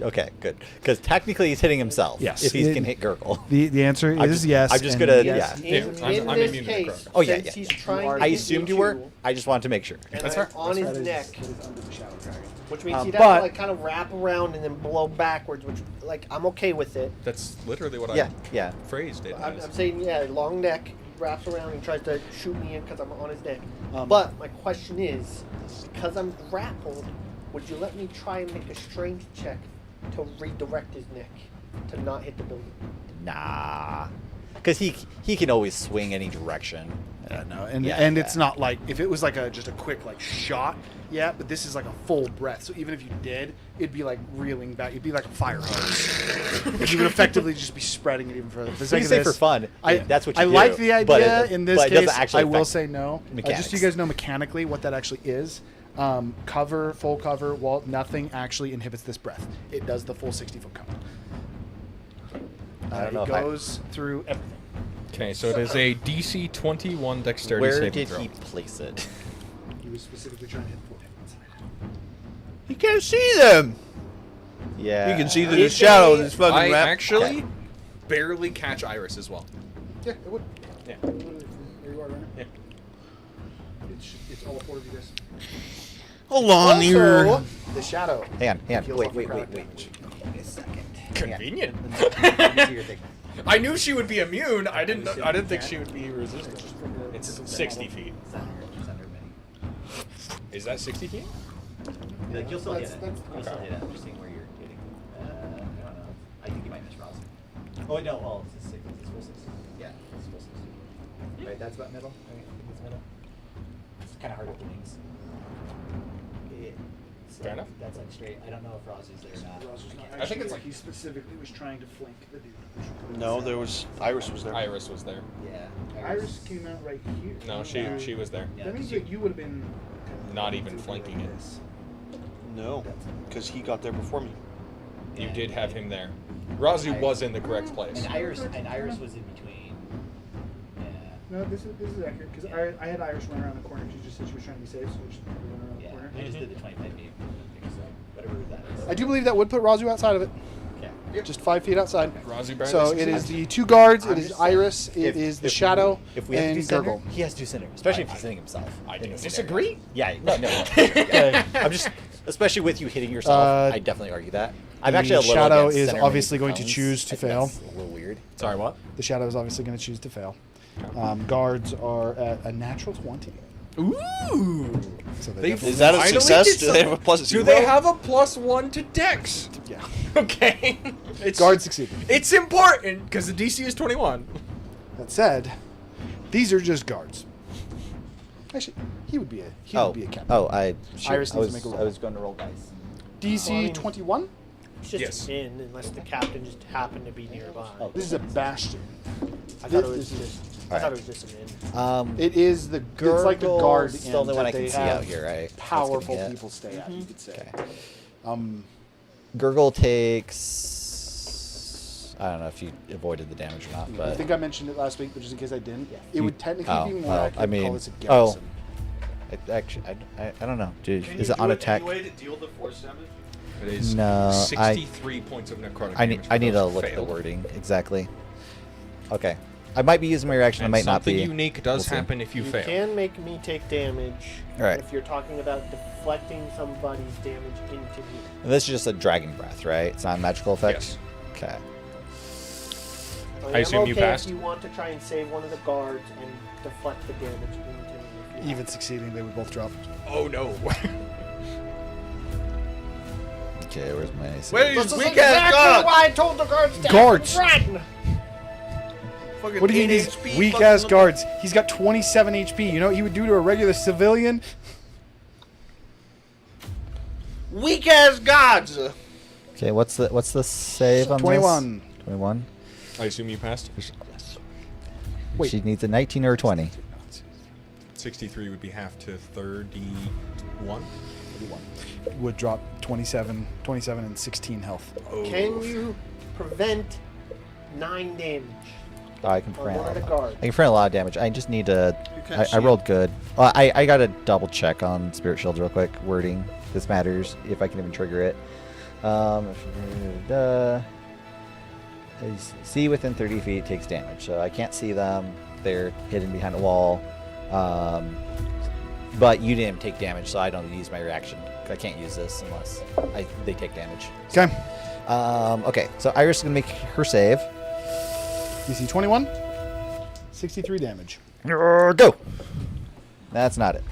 Okay, good. Because technically he's hitting himself. Yes. If he can hit Gurgle. The answer I'm is just- yes. I'm just and gonna- yes. yeah. In, I'm in immune this to case, necrotic. Oh, yeah, since yeah. he's trying to I hit assumed you were. too, I just wanted to make sure. and That's I'm fair. on That's his That neck, is under the shadow dragon. which means he'd but- have to like kind of wrap around and then blow backwards, which like I'm okay with it. That's literally what Yeah, I yeah. phrased it I'm as. saying, yeah, long neck, he wraps around and tries to shoot me in because I'm on his neck. Um, But my question is, because I'm grappled, would you let me try and make a strength check to redirect his neck to not hit the building? Nah. Because he can always swing any direction. Yeah, no, and Yeah, and yeah. it's not like if it was like just a quick like shot, yeah, but this is like a full breath. So even if you did, it'd be like reeling back. It'd be like a fire hose. You would effectively just be spreading it even further. For the sake You of say this, for fun. That's what you I do. like the but idea. it- In this but it doesn't case, actually I will affect say no. Just so mechanics. you guys know mechanically what that actually is. Cover, full cover, wall, nothing actually inhibits this breath. It does the full 60-foot cover. I don't know It if I- goes through everything. Okay, so it is a DC 21 dexterity Where saving did throw. he place it? He was specifically trying to hit 4 inside. You can't see them. Yeah. You can see the shadow of this fucking I wrap. actually barely catch Iris as well. Yeah, it would. Yeah. Literally from where you are right now. Yeah. It's all 4 of you guys. Hold on here. Also, the shadow. Hang on. Heals Wait. off the crowd damage. Give me a second. Convenient. Let me see your thing. I knew she would be immune. I didn't think she would be resistant. It's 60 feet. Is that 60 feet? Like, you'll still That's- hit it. that's- You'll still hit it. I'm just seeing where you're hitting. I don't know. I think you might miss Ross. Oh, no. Oh, it's a 6. It's full 6. Yeah, it's full 6. Right, that's about middle. I think it's middle. It's kind of hard with the wings. Fair enough. That's like straight. I don't know if Rozzie's there or not. I think it's like- he specifically was trying to flank the dude. No, there was Iris was there. Iris was there. Yeah. Iris came out right here. No, she was there. Yeah, That means 'cause you- that you would have been Not even flanking it. No, because he got there before me. You did have him there. Rozzy was in the correct place. And Iris was in between. Yeah. No, this is accurate because I had Iris run around the corner. She just said she was trying to be safe, so she run around the Yeah. corner. I just did the 25 feet. So whatever that is. I do believe that would put Razu outside of it. Okay. Just 5 feet outside. Rozzy barely So it succeeded. is the 2 guards, I'm it is just saying, Iris, it is the Shadow, If we have to do and center, Gurgle. he has to do center, especially if he's hitting himself. I in don't this disagree. scenario. Yeah, no. Yeah. I'm just, especially with you hitting yourself, I definitely argue that. I'm the actually a little Shadow against is center obviously many going to cones. choose to I think fail. That's a little weird. Sorry, what? The Shadow is obviously going to choose to fail. Guards are at a natural 20. Ooh. So They definitely- Is that a finally success? did Do they have a something. plus Do 0? they have a +1 to Dex? yeah. Okay. It's, Guards succeeded. It's important because the DC is 21. That said, these are just guards. Actually, he would be a captain. Iris needs to make a roll. I was going to roll dice. DC 21. It's just Yes. in unless the captain just happened to be nearby. Oh. This is a bastion. I thought it was this is- just. I thought it was just an in. It is the. It's like the guard. Gurgle's the only end one I that can they see have out here, right? That's Powerful gonna hit. people stay at. You could say. Okay. Gurgle takes. I don't know if you avoided the damage or not, I but think I mentioned it last week, but just in case I didn't, it would technically be more well, accurate I to call mean, this a garrison. I don't know. Dude, is it on attack? to deal the force damage? It is No, 63 points of necrotic I damage. need for I need to those who look at the failed. wording exactly. Okay, I might be using my reaction. And I might not something be. unique does We'll see. happen if you fail. can make me take damage Alright. if you're talking about deflecting somebody's damage into me. And this is just a dragon breath, right? It's not a magical effect. Yes. Okay. I assume am you okay passed? If you want to try and save one of the guards and deflect the damage into me. If you Even succeeding, they would both drop. Oh no. Okay, where's my? Where's This is exactly why I told the guards to Guards! run. What do you mean these weak ass guards? He's got 27 HP. You know what he would do to a regular civilian? Weak ass gods. Okay, what's the save on 21. this? 21. I assume you passed. Wait. She needs a 19 or a 20. 63 would be half to 31. Would drop 27 and 16 health. Oh. Can you prevent 9 damage Oh, I can on prevent. one of the guards? I can prevent a lot of damage. I just need to. can't I see rolled good. Well, I got to double check on Spirit Shield real quick. Wording. This matters if I can even trigger it. See within 30 feet takes damage, so I can't see them. They're hidden behind a wall. But you didn't take damage, so I don't use my reaction. I can't use this unless they take damage. Okay. Okay, so Iris is gonna make her save. DC 21. 63 damage. Go. That's not it.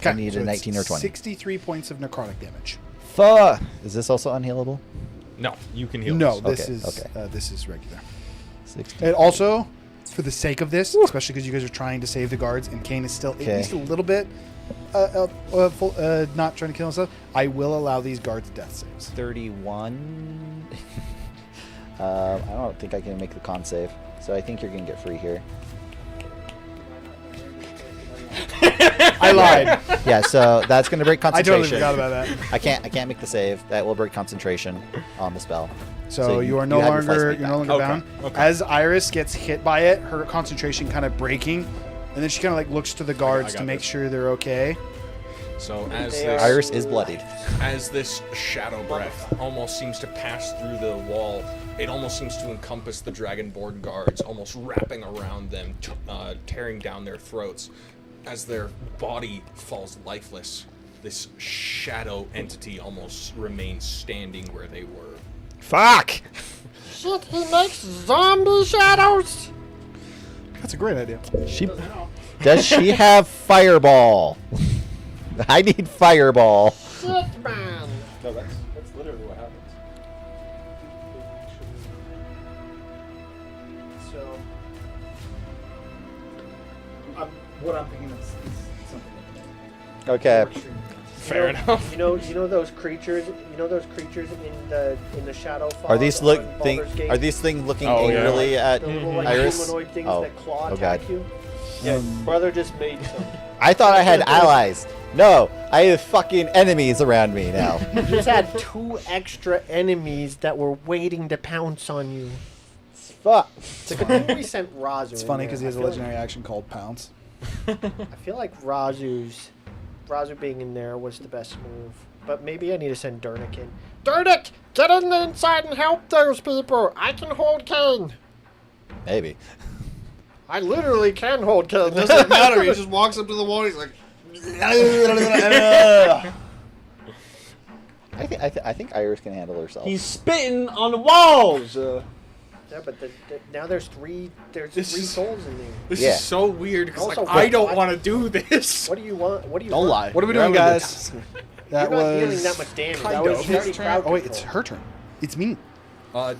I Okay, need so a it's 19 or 20. 63 points of necrotic damage. Fuck. Is this also unhealable? No, you can heal. No, this. this Okay, is this is regular. 60. And also, for the sake of this, especially because you guys are trying to save the guards, and Kane is still at Okay. least a little bit not trying to kill himself, I will allow these guards death saves. 31. I don't think I can make the con save, so I think you're gonna get free here. I lied. Yeah, so that's gonna break I concentration. totally forgot about that. I can't make the save. That will break concentration on the spell. So you are no have your flight longer speed you're no back. longer Okay, bound. okay. As Iris gets hit by it, her concentration kind of breaking, and then she kind of like looks to the guards got to make this. sure they're okay. So as They this, are- Iris is bloodied. as this shadow breath almost seems to pass through the wall, it almost seems to encompass the Dragonborn guards, almost wrapping around them, tearing down their throats. As their body falls lifeless, this shadow entity almost remains standing where they were. Fuck. Shit, he makes zombie shadows. That's a great idea. Does she have fireball? I need fireball. Shit, man. No, that's literally what happens. So, What I'm thinking is something. Okay. Fair enough. You know those creatures. You know those creatures in the shadow. Are these fog look on thing? Baldur's Gate? Are these things looking Oh, yeah. angrily at The little like Iris? humanoid things Oh. that claw Oh, attack God. you? Yeah, brother just made some. I thought I had allies. No, I have fucking enemies around me now. You just had 2 extra enemies that were waiting to pounce on you. Fuck. It's a good thing we sent Razu. It's in funny there. because he has a I feel legendary action called Pounce. I feel like Razu being in there was the best move. But maybe I need to send Durnik in. Durnik, get in the inside and help those people. I can hold Kane. Maybe. I literally can hold Kane. It doesn't matter. He just walks up to the wall. He's like, I think Iris can handle herself. He's spitting on the walls. Yeah, but now there's three This is- souls in there. This Yeah. is so weird because Also, like, I don't what- want to do this. What do you want? What do you don't want? lie. What are we You're doing, having a good guys? time. That You're not was dealing that much damage. kind That was of. very his turn. crowd Oh wait, control. it's her turn. It's me.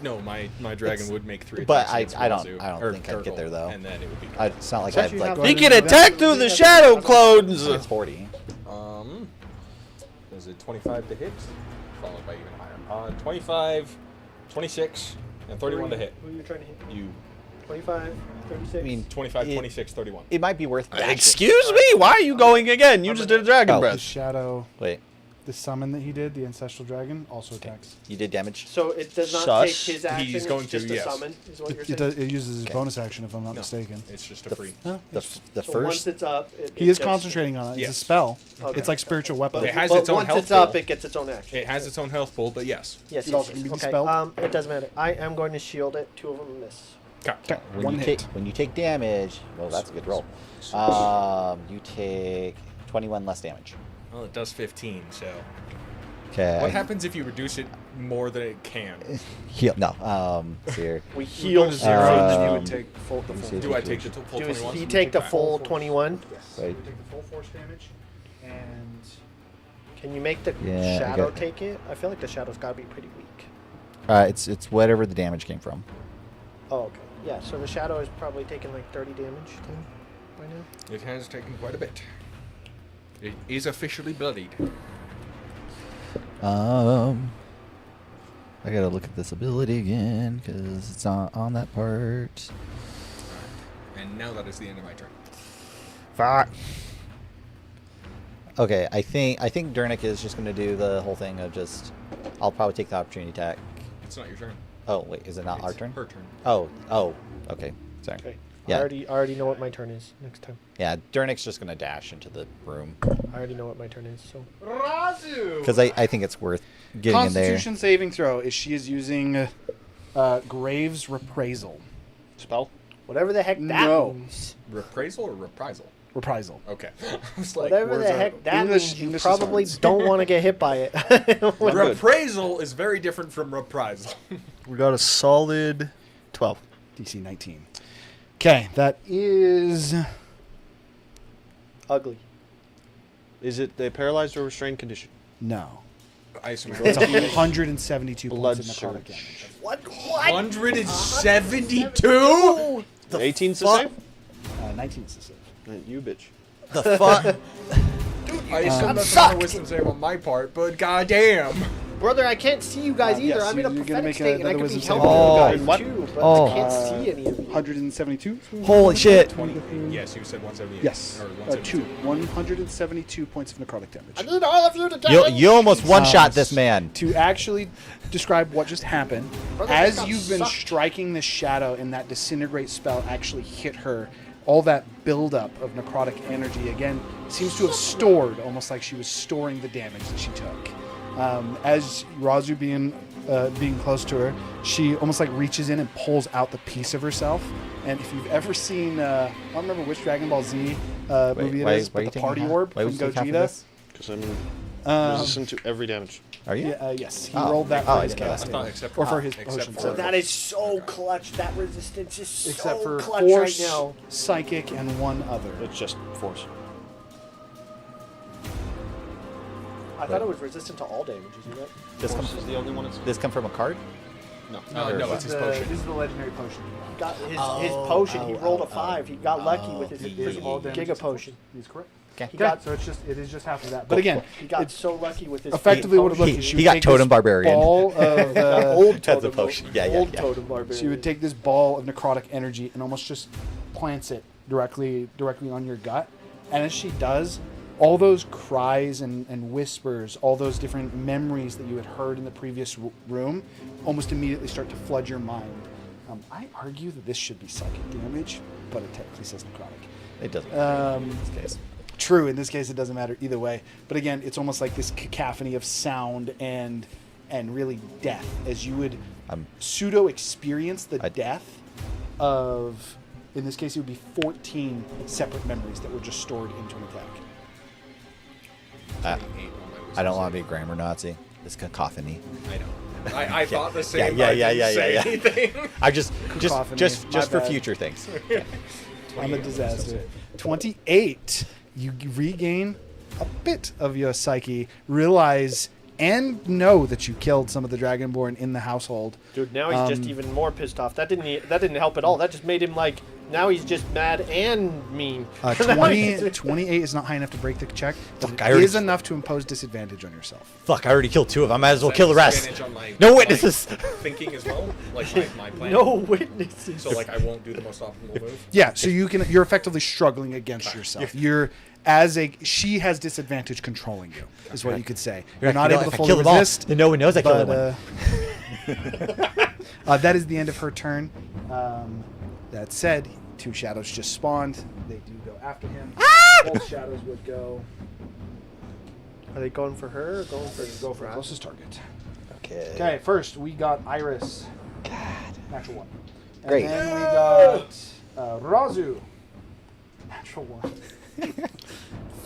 No, my dragon would make 3 but attacks. I against don't Razu, think I'd get Turtle, there, though. And then it would be. It's not like Since I'd you like. have- He Go can ahead and do attack through the shadow clones. It's 40. Is it 25 to hit? Followed by even higher. 25, 26, and 31 to hit. Who are you trying to hit? You 25, 36. I mean, 25, it- 26, 31. It might be worth. dashing. Excuse me? Why are you going again? You just did a dragon Oh. The breath. shadow, Wait, the summon that he did, the ancestral dragon, also attacks. you did damage. So it does not Shush. take his action. He's going it's to, just a yes. summon. Is what you're It, saying. it uses his Okay. bonus action, if I'm not No, mistaken. it's just a The, free. Huh? the So once first. it's up, He is concentrating on it. It's Yes. a spell. Okay. It's like spiritual weapon. It has but its own once health it's up, pool. it gets its own action. It has its own health pool, but yes. Yes, It yes, also yes. can be Okay. dispelled. It doesn't matter. I am going to shield it. 2 of them miss. Okay. When One you hit. take damage, well, that's a good roll. You take 21 less damage. Well, it does 15, so. Okay. What happens if you reduce it more than it can? Heal. No. Here. We heal 0. then you would Um, take full, the let me full. see. Do I take the full Does 21? he take the Okay. full 21? Yes. Right. You take the full force damage, and Can you make the Yeah, I shadow got- take it? I feel like the shadow's got to be pretty weak. It's whatever the damage came from. Oh, okay. Yeah, so the shadow is probably taking like 30 damage then, by now. It has taken quite a bit. It is officially bloodied. I gotta look at this ability again because it's not on that part. And now that is the end of my turn. Fuck. Okay, I think Durnik is just gonna do the whole thing of just. I'll probably take the opportunity attack. It's not your turn. Oh wait, is it not our It's turn? Her turn. Oh, okay. Sorry. Okay. Yeah. I already know what my turn is next time. Yeah, Durnik's just gonna dash into the room I already know what my turn is, so. because I think it's worth getting in there. Constitution saving throw is she is using Graves Reprisal. Spell? Whatever the heck that No. means. Reprisal or reprisal? Reprisal. Okay. I was like, Whatever words the are- heck that English- means, you English is probably hard. don't want to get hit by it. Good. reprisal is very different from reprisal. We got a solid 12. DC 19. Okay, that is Ugly. Is it a paralyzed or restrained condition? no. I assume It's 172 Blood points of necrotic surge. damage. What? 172? 18's the fuck? save? 19 is the save. You bitch. The fuck? I assume that's not a wisdom save on my part, but goddamn. Brother, I can't see you guys either. yes, I'm in a you're gonna prophetic make state, and I another could be wisdom helping save. you Oh. guys What? too, but Oh. I can't see any of you. 172? Holy shit! 20. Yes, you said 178. Yes. Or 2. 172. 172 points of necrotic damage. I need all of you to get in. You almost one-shot Sounds- this man. To actually describe what just happened, Brother, as that got you've been sucked. striking the shadow and that disintegrate spell actually hit her, all that buildup of necrotic energy again seems to have stored, almost like she was storing the damage that she took. As Razu being close to her, she almost like reaches in and pulls out the piece of herself. And if you've ever seen, I don't remember which Dragon Ball Z movie it why is, are you but the taking party half- orb why from would you take half of Gogeta. this? Because I'm resistant to every damage. Are you? Yeah, yes, he Oh. rolled that Oh, for I his didn't know that. casting. I thought except or for- for his except potion. for- So that is so clutch. That resistance is Except so for clutch force, right now. psychic, and one other. It's just force. I thought it was resistant to all damage. You see that? This Force come, is the only one it's... this come from a card? No. No, it's his potion. This is the legendary potion. Got his potion. He rolled a 5. He got lucky with his okay. his All damage Giga except potion. force. He's correct. Okay. He got So it is just half of that. But again, he got it's so lucky with his effectively what it feet. looked like. She He would got take Totem this Barbarian. Ball of Old That's totem, a potion. Yeah, old yeah. totem barbarian. she would take this ball of necrotic energy and almost just plants it directly on your gut. And as she does, all those cries and whispers, all those different memories that you had heard in the previous room, almost immediately start to flood your mind. I argue that this should be psychic damage, but it technically says necrotic. It doesn't matter in this case. True, in this case, it doesn't matter either way. But again, it's almost like this cacophony of sound and really death, as you would pseudo experience the death of. In this case, it would be 14 separate memories that were just stored into an attack. I don't want to be a grammar Nazi. This cacophony. I know. I thought the same. Yeah. I didn't say anything. I just Cacophony, my for bad. future things. I'm a disaster. 28. You regain a bit of your psyche, realize and know that you killed some of the Dragonborn in the household. Dude, now he's just even more pissed off. That didn't help at all. That just made him like. Now he's just mad and mean. 28 is not high enough to break the check, but Fuck, I it already- is enough to impose disadvantage on yourself. Fuck! I already killed 2 of them. I might as well Is that kill the rest. disadvantage on my, No witnesses. Thinking as well, like my plan. No witnesses. So like I won't do the most optimal move. Yeah, so you're effectively struggling against yourself. She has disadvantage controlling you, is what you could say. You're not able to fully resist. Then no one knows I killed But one. that is the end of her turn. That said, 2 shadows just spawned. They do go after him. Both shadows would go. Are they going for her or going for Go for closest target. Okay. Okay, first we got Iris. Natural 1. And Great. then we got Razu. Natural 1.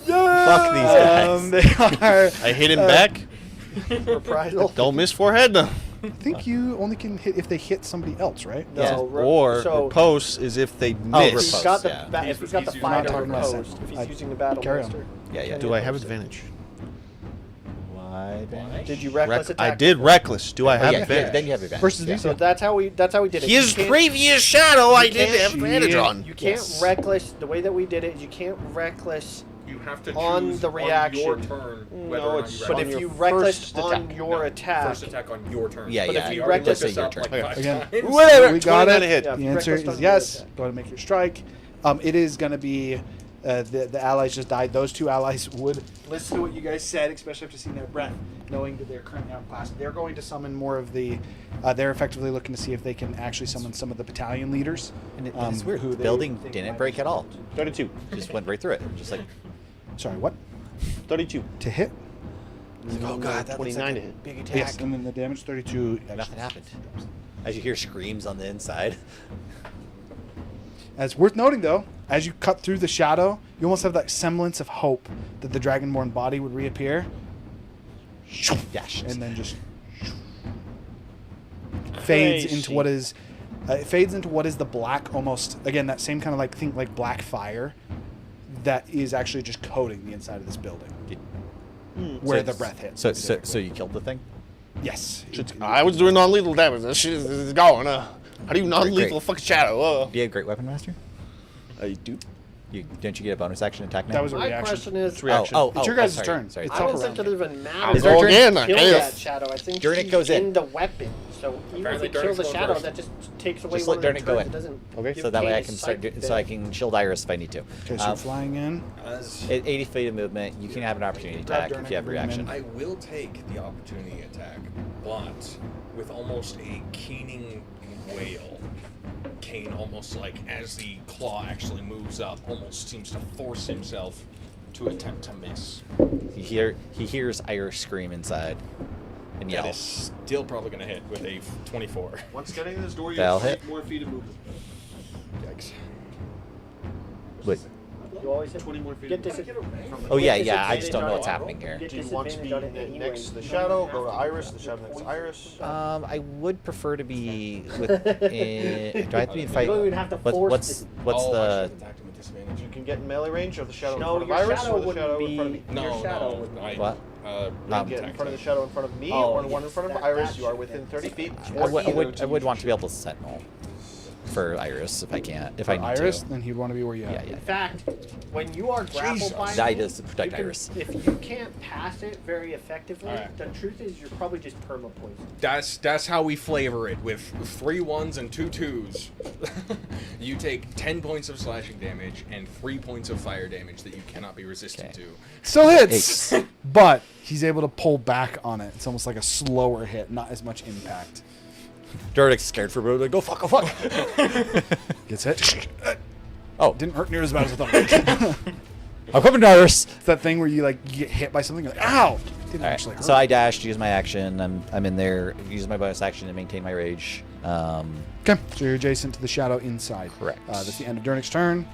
Fuck these guys. They are. I hit him back. reprisal? Don't miss forehead though. I think you only can hit if they hit somebody else, right? Yeah. Or so riposte is if they riposte. miss. if he's got the yeah. if he's got the He's fighter talking about riposte, that. if he's using the battle carry on. master. Yeah. Do I have advantage? Why advantage? Did you reckless attack? I did reckless. Do I Oh, have yeah, advantage? then you have advantage. Versus yeah. these. So that's how we did it. His You can't- previous shadow, I did can't- have advantage on. You can't Yes. reckless. The way that we did it is you can't reckless. You have to choose On the reaction. on your turn whether No, or not it's you But on if your you reckless first on attack. your attack, first attack on your turn. Yeah, But yeah. if you already reckless- looked this your up, turn. like, Okay. 5 Again. times. Whatever. We got 29 it. to hit. Yeah. The answer reckless on is your yes. attack. Go ahead and make your strike. It is going to be the allies just died. Those 2 allies would listen to what you guys said, especially after seeing their breath, knowing that they're currently outclassed. They're going to summon more of the. They're effectively looking to see if they can actually summon some of the battalion leaders. And it's weird. who The they building think didn't might break be at all. 32. Just went right through it. Just like Sorry, what? 32. To hit? oh god, that looks 29 like to a hit. big attack. Yes, and then the damage 32. Nothing happened. As you hear screams on the inside. It's worth noting, though, as you cut through the shadow, you almost have that semblance of hope that the Dragonborn body would reappear. Yeah. And then just fades Crazy. into what is it fades into what is the black, almost again that same kind of like think like black fire that is actually just coating the inside of this building where the breath hits. So you killed the thing? Yes. I was doing non-lethal damage. That shit is going. How do you non-lethal Great. fucking shadow? Do you have Great Weapon Master? I do. Don't you get a bonus action attack now? That was a My reaction. question is, It's reaction. It's your guys' sorry, turn. Sorry. It's I don't up think around. it even matters. I'll Is there a go turn? again. I Kill guess. that shadow. I think Durnick she's goes in. the weapon. So even if Apparently it kills the Durnick's shadow, going that just takes away Just one let of the Durnick go turns. in. It doesn't. Okay. give So that way I Kane can a start. psychic So I damage. can shield Iris if I need to. Okay, so flying in. As 80 feet of movement. You can have an opportunity Grab attack Durnick if you have and bring him reaction. in. I will take the opportunity attack, but with almost a keening wail. Kane almost like as the claw actually moves up, almost seems to force himself to attempt to miss. He hears Iris scream inside and That yell. is still probably going to hit with a 24. Once getting in this door, you That'll have hit. 8 more feet of movement. Yikes. Wait. You always hit 20 more feet. get of this. movement. Oh yeah, Get yeah. I just disadvantage don't know on what's it. happening here. Get Do you want to be disadvantage on it anyway. next to the shadow? Go to Iris. The shadow next to Iris. I would prefer to be with. Do I have to be in fight? You don't even have to force What's the- what's I the? should attack him with disadvantage. You can get in melee range of the shadow No, in front your of Iris shadow or the wouldn't shadow be. in front of me. Your No, shadow no. wouldn't I, be. What? You get in front of the shadow in front of me Oh, or the one in front of that- Iris. that You are should within be- 30 feet. I would want to be able to sentinel. for Iris if I can't. If I need Iris, to. then he'd want to be where you are. Yeah, yeah. In fact, when you are grappled by Die me, does to protect you can- Iris. if you can't pass it very effectively, Alright. the truth is you're probably just perma poison. That's how we flavor it with 3 1s and 2 2s. You take 10 points of slashing damage and 3 points of fire damage that you cannot be resistant Okay. to. Still hits, but he's able to pull back on it. It's almost like a slower hit, not as much impact. Durdek's scared for a bit. Like, go fuck, go fuck. Gets hit. Oh, Didn't hurt near as bad as I thought. I'm coming, Iris. It's that thing where you like you get hit by something, you're like, ow! Didn't All actually right. hurt. So I dashed, use my action. I'm in there. Use my bonus action to maintain my rage. Okay, so you're adjacent to the shadow inside. Correct. That's the end of Dernick's turn.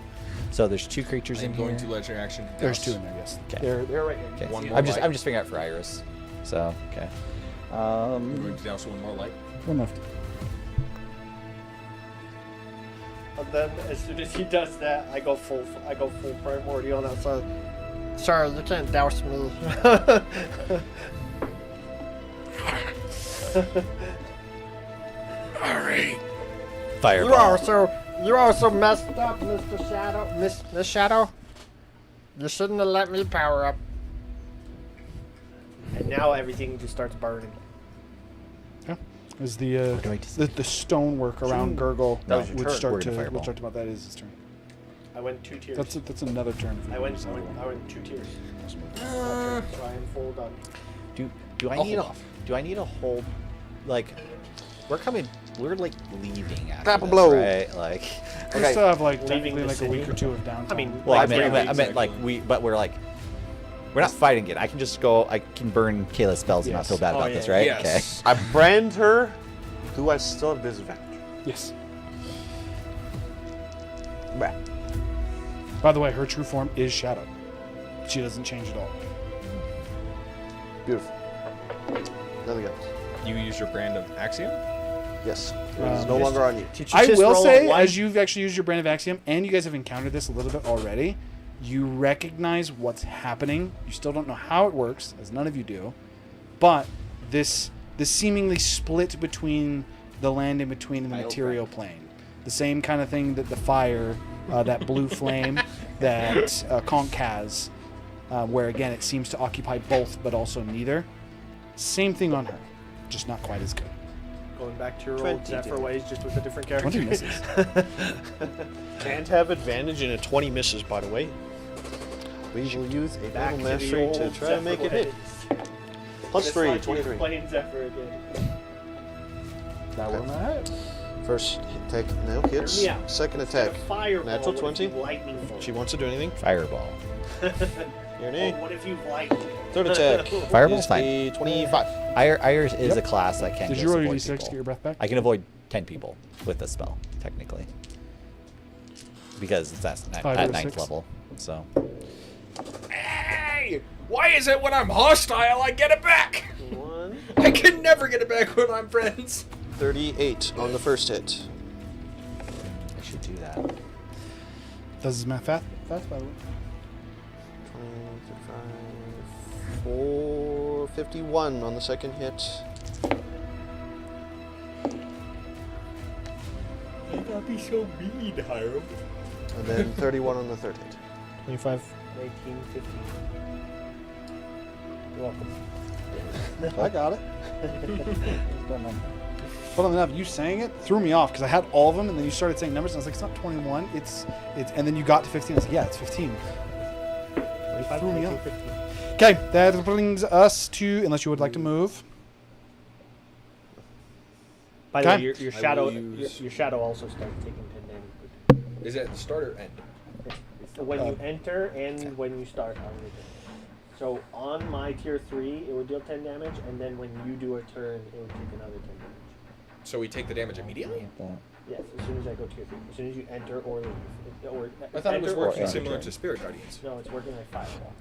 So there's 2 creatures in I'm going here. to legendary action. There's douse. 2 in there, yes. Okay. They're right here. Okay. One I'm more just light. figuring out for Iris. So okay. I'm going to douse 1 more light. One left. And then as soon as he does that, I go full primordial on that side. Sorry, you can't douse me. Hurry. Fireball. You are so messed up, Mr. Shadow. Miss Shadow. You shouldn't have let me power up. And now everything just starts burning. Yeah. As the do I do? the stonework around Gurgle That was your would turn. start We're to gonna fireball. about that is his turn. I went 2 tiers. That's another turn. For I you. went So- 2 tiers. So I am full done. Do I I'll need hold a off. do I need a hold? Like, we're like leaving after Clap a this, blow. right? Like, We Okay. still have like Leaving technically the like a city? week or 2 of downtime. I mean, well, like, I meant like but we're like, we're not fighting it. I can just go. I can burn Kayla's spells and not Yes. feel bad Oh, about yeah, this, right? Yes. I brand her. Do I still have disadvantage? yes. Bah. By the way, her true form is Shadow. She doesn't change at all. Beautiful. Nothing else. You use your brand of Axiom? Yes. It's no yes. longer on you. Did you I just will roll say, a one? as you've actually used your brand of Axiom, and you guys have encountered this a little bit already, you recognize what's happening. You still don't know how it works, as none of you do, but this seemingly split between the land in between and the material plane. The same kind of thing that the fire, that blue flame that Conk has, where again it seems to occupy both but also neither. Same thing on her, just not quite as good. Going back to your 20 old Zephyr damage. ways, just with a different character. 20 misses. Can't have advantage in a 20 misses, by the way. We will use a Back battle to the mastery old to try Zephyr and make it hit. ways. Plus It's 3, like you're 23. Playing Zephyr again. That will not hit. First attack now hits. Hear me out. Second Instead attack. of Fireball, Natural what if you 20? lightning bolt? She wants to do anything. Fireball. Your Or name. what if you lightning? Third attack. Fireball's is fine. a 25. Iris is Yep. a class that can Did just you roll your avoid d6 to people. get your breath back? I can avoid 10 people with this spell, technically, because it's at 5 out of 9th 6. level. So Hey! Why is it when I'm hostile I get it back? 1. I can never get it back when I'm friends. 38 on the first hit. I should do that. Does his math fast, by the way? 25, 4, 51 on the second hit. You gotta be so mean, Hiram. And then 31 on the third hit. 25, 19, 15. You're welcome. I got it. But on enough, you saying it threw me off because I had all of them, and then you started saying numbers, and I was like, it's not 21, it's, and then you got to 15. I was like, yeah, it's 15. 25, threw me 19, off. 15. Okay, that brings us to, unless you would like to move. By the Okay. way, your I shadow, will use- your shadow also starts taking 10 damage. Is it at the start or end? So when you enter and when you start on your turn. So on my tier 3, it would deal 10 damage, and then when you do a turn, it would take another 10 damage. So we take the damage immediately? Yes, as soon as I go tier 3. As soon as you enter or leave. Or I thought it was enter or working end. similar to Spirit Guardians. No, it's working like Firewall.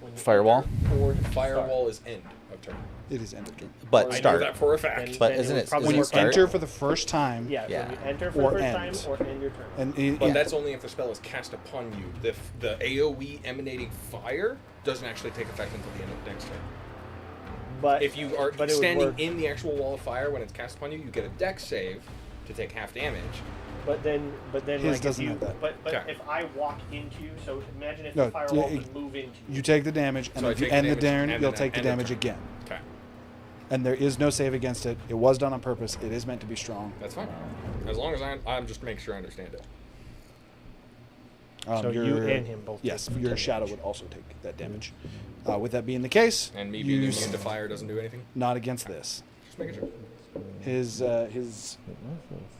When you Firewall? enter or Firewall is end of turn. It is end of turn. But I know I know start. that for a fact. Then- But then isn't would it- probably When you work start? enter for the first time, Yeah, Yeah. when you enter for Or the first end. time or end your turn. and But yeah. that's only if the spell is cast upon you. The AoE emanating fire doesn't actually take effect until the end of the next turn. But If you are but it would standing work. in the actual wall of fire when it's cast upon you, you get a dex save to take half damage. But then, His like, if doesn't you, have that. but Okay. if I walk into you, so imagine if No, the firewall you- could move into you. You take the damage, and So I if you take the end the damage turn, and you'll then take the end the damage turn. again. Okay. And there is no save against it. It was done on purpose. It is meant to be strong. That's fine. As long as I'm just making sure I understand it. So you your- and him both Yes, take your damage. shadow would also take that damage. With that being the case, And me being you immune to fire doesn't do anything. not against this. Just making sure. His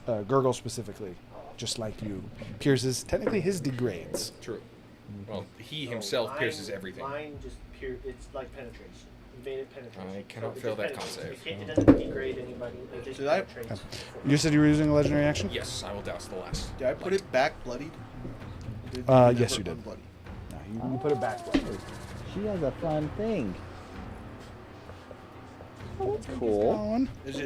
gurgle specifically, just like you, pierces. Technically, his degrades. True. Well, he himself pierces everything. Mine just it's like penetration. Invaded penetration. I cannot it fail just that con penetrates. save. It doesn't degrade anybody. It just Did I- penetrates. You said you were using a legendary action. Yes, I will douse the last. Did I put it back bloodied? Yes, you did. Unbloodied? No, you put it back. She has a fun thing. Oh, that's cool. On. Is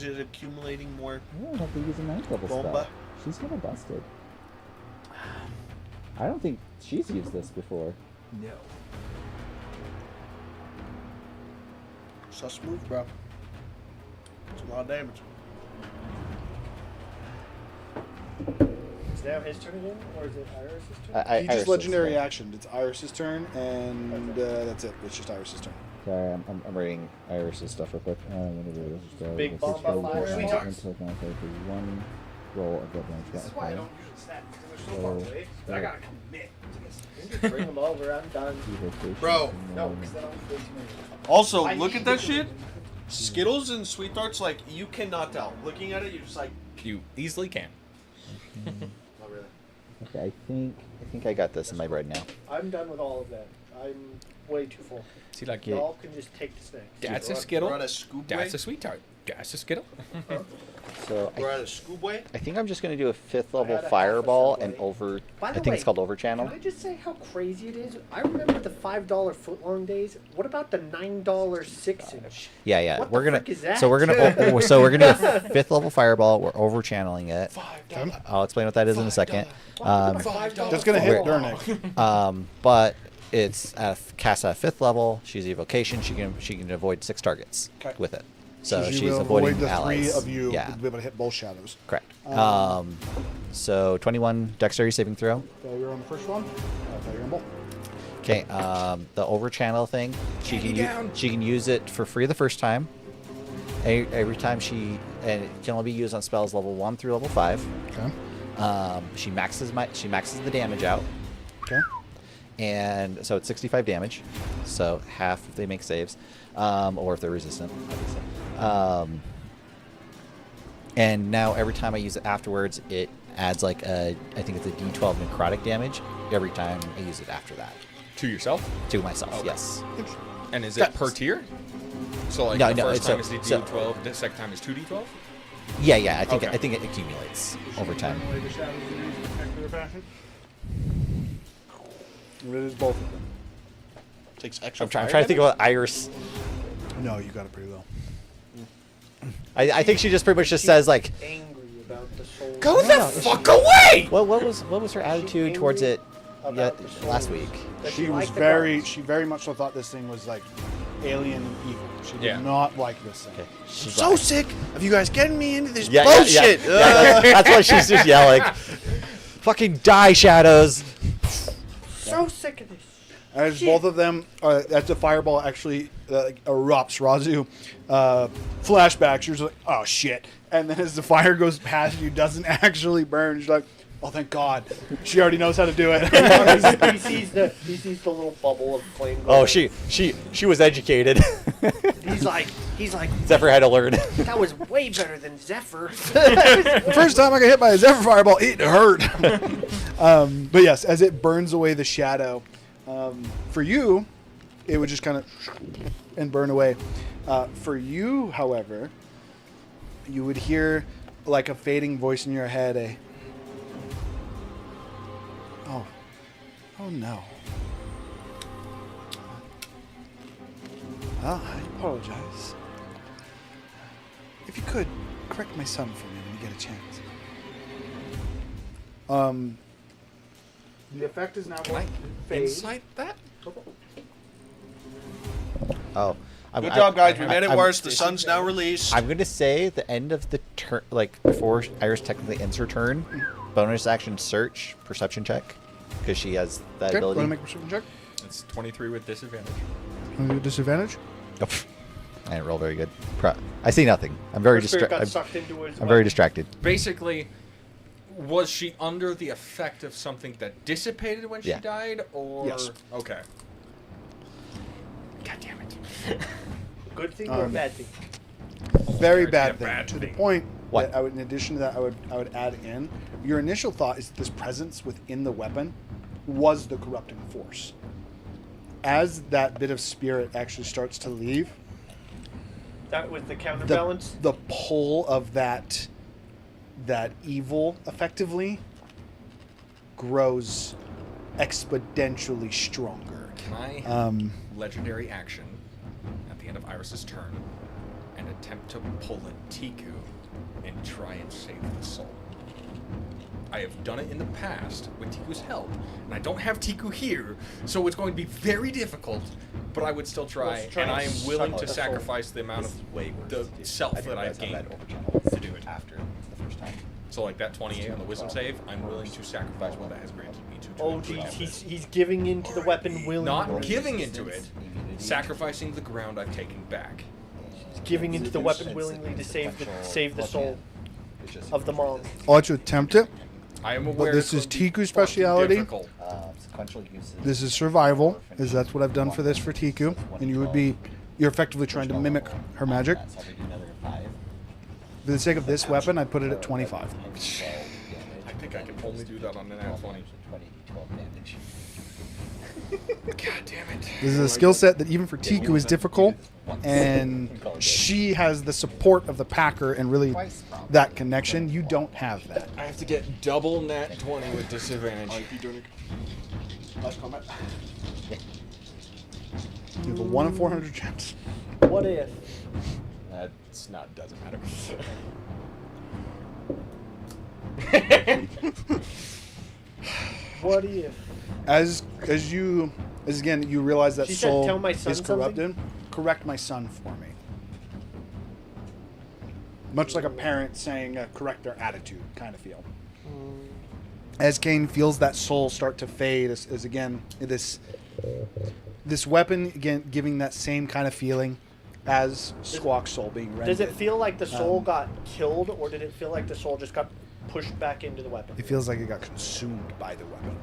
it accumulating more? I don't have to use a 9th level Bomba. spell. She's gonna bust it. I don't think she's used this before. No. Sus move, bro. It's a lot of damage. Is now his turn again, or is it Iris' turn? I He just Iris' legendary turn. action. It's Iris' turn, and that's it. It's just Iris' turn. Sorry, I'm reading Iris' stuff real quick. Big bomb by fire. Sweet Sweethearts. one roll of blood damage. This is why I don't use stats, because they're so far away. But I gotta commit to this. Just bring him over. I'm done. Bro. No, because then I'll way too many. Also, I look need at that to- shit. Skittles and Sweethearts, like, you cannot tell. Looking at it, you're just like, You easily can. oh, really? Okay, I think I got this in my brain now. I'm done with all of that. I'm way too full. See, like, Yeah. Y'all can just take the snacks. that's a We're Skittle. on a scoop That's way. a sweetheart. That's a Skittle. So We're at a scoop way. I think I'm just gonna do a 5th I level had a half fireball assembly. and over. By I the think it's way, called overchannel. Can I just say how crazy it is? I remember the $5 footlong days. What about the $9 6-inch? Yeah, yeah. What we're the gonna. frick is that? So we're gonna. So we're gonna do a 5th level fireball. We're overchanneling it. $5. I'll explain what that is in a second. $5 That's gonna hit footlong. Durnick. But it's cast at 5th level. She's evocation. She can avoid 6 targets Okay. with it. So she she's will avoiding avoid the allies. 3 of you. Yeah, To be able to hit both shadows. correct. So 21 dexterity saving throw. Failure on the first one. Failure on both. Okay. The overchannel thing. She can use it for free the first time. Every time and it can only be used on spells level 1 through level 5. Okay. She maxes the damage out. Okay. And so it's 65 damage, so half if they make saves, or if they're resistant, obviously. And now every time I use it afterwards, it adds like I think it's a D12 necrotic damage every time I use it after that To yourself? to myself. Okay. Yes. And is it per tier? So, like, No, the no, first it's time a- is the so- D12, the second time is 2D12? Yeah. I Okay. think it accumulates over time. The shadows in a spectacular fashion. It is both of them. Takes extra. I'm trying fire to think about Iris. No, you got it pretty well. I think she just pretty much just says like, Angry about the soul. Go the fuck away! what was her attitude towards it About the souls. last week? That She was liked the very, guns. she very much so thought this thing was like alien evil. She did Yeah. not like this thing. Okay. She's So like- sick of you guys getting me into this Yeah, bullshit. that's why she's just yelling. Fucking die, shadows. So sick of this. As Shit. both of them, as the fireball actually erupts, Razu flashbacks. You're just like, oh shit! And then as the fire goes past you, doesn't actually burn. She's like, oh thank God, she already knows how to do it. he sees the little bubble of flame. Oh, going. she was educated. He's like, Zephyr had to learn. that was way better than Zephyr. The first time I got hit by a Zephyr fireball, it hurt. But yes, as it burns away the shadow, for you, it would just kind of and burn away. For you, however, you would hear like a fading voice in your head, oh no. I apologize. If you could, correct my son for me when you get a chance. The effect is now Can I fade. insight that? Oh, Good job, guys. We made it worse. The sun's now released. I'm gonna say the end of the turn, like before Iris technically ends her turn, bonus action search perception check, because she has that Okay, ability. want to make a perception check? It's 23 with disadvantage. Disadvantage? Oh, pff. I didn't roll very good. I see nothing. I'm very Her spirit got distracted. sucked into his I'm very weapon. distracted. Basically, was she under the effect of something that dissipated when she Yeah. died, or Yes. Okay. God damn it. Good thing or bad thing? Very There's bad a thing. bad To the thing. point What? that in addition to that, I would add in, your initial thought is this presence within the weapon was the corrupting force. As that bit of spirit actually starts to leave, That was the the, counterbalance. the pull of that evil effectively grows exponentially stronger. Can I legendary action at the end of Iris's turn and attempt to pull a Tiku and try and save the soul? I have done it in the past with Tiku's help, and I don't have Tiku here, so it's going to be very difficult, but I would still try, Let's try and and I am willing suck to the soul. sacrifice the amount of the self that I've gained to do it. after the first time. So like that 28 on the wisdom save, I'm willing to sacrifice what that has granted me to. Oh, achieve geez, it. he's giving in to the weapon willingly. Not giving into it, sacrificing the ground I've taken back. He's giving into the weapon willingly to save the soul of the mom. I'll let you attempt it. I am aware this it's is gonna be Tiku's fucking speciality. difficult. Sequential uses. This is survival, is that's what I've done for this for Tiku, and you're effectively trying to mimic her magic. So I'll do another 5. For the sake of this weapon, I put it at 25. I think I can only do that on an at 20. 12 damage. God damn it. This is a skill set that even for Tiku is difficult, and she has the support of the Packer and really that connection. You don't have that. I have to get double nat 20 with disadvantage. Last combat. You have a 1 in 400 chance. What if? That's not, doesn't matter. What if? As again you realize that She said, soul "Tell my son is something?" corrupted. Correct my son for me. Much like a parent saying, correct their attitude, kind of feel. As Kane feels that soul start to fade, as again this weapon again giving that same kind of feeling as Squawk's soul being rendered. Does it feel like the soul got killed, or did it feel like the soul just got pushed back into the weapon? It feels like it got consumed by the weapon.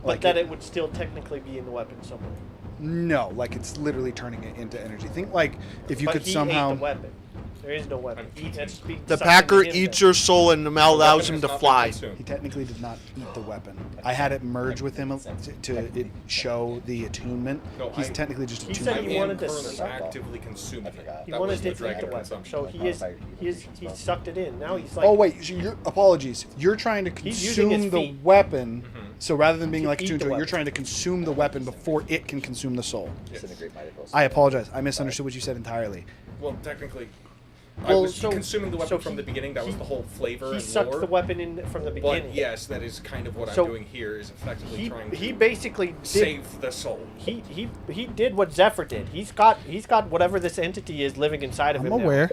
But that it would still technically be in the weapon somewhere. No, like it's literally turning it into energy. Think like if you But could he somehow. ate the weapon. There is no weapon. That's being The sucked Packer into him eats then. your soul and allows him to fly. He technically did not eat the weapon. I had it merge with him to show the attunement. No, He's technically just He attuned. said I he am wanted to currently suck. actively consuming it. He That wanted was to the eat dragon the weapon, consumption. so he sucked it in. Now he's like. Oh wait, so apologies. You're trying to He's using his consume the feet. weapon. So rather than being To like eat attuned the to it, you're weapon. trying to consume the weapon before it can consume the soul. Disintegrate particles. I apologize. I misunderstood what you said entirely. Well, technically, I Well, was so- consuming the weapon so from he- the beginning. That was he- the whole flavor He and sucked lore. the weapon in from the beginning. But yes, that is kind of what So I'm doing here. Is effectively trying to He basically did. save the soul. He did what Zephyr did. He's got whatever this entity is living inside of I'm him. now. aware.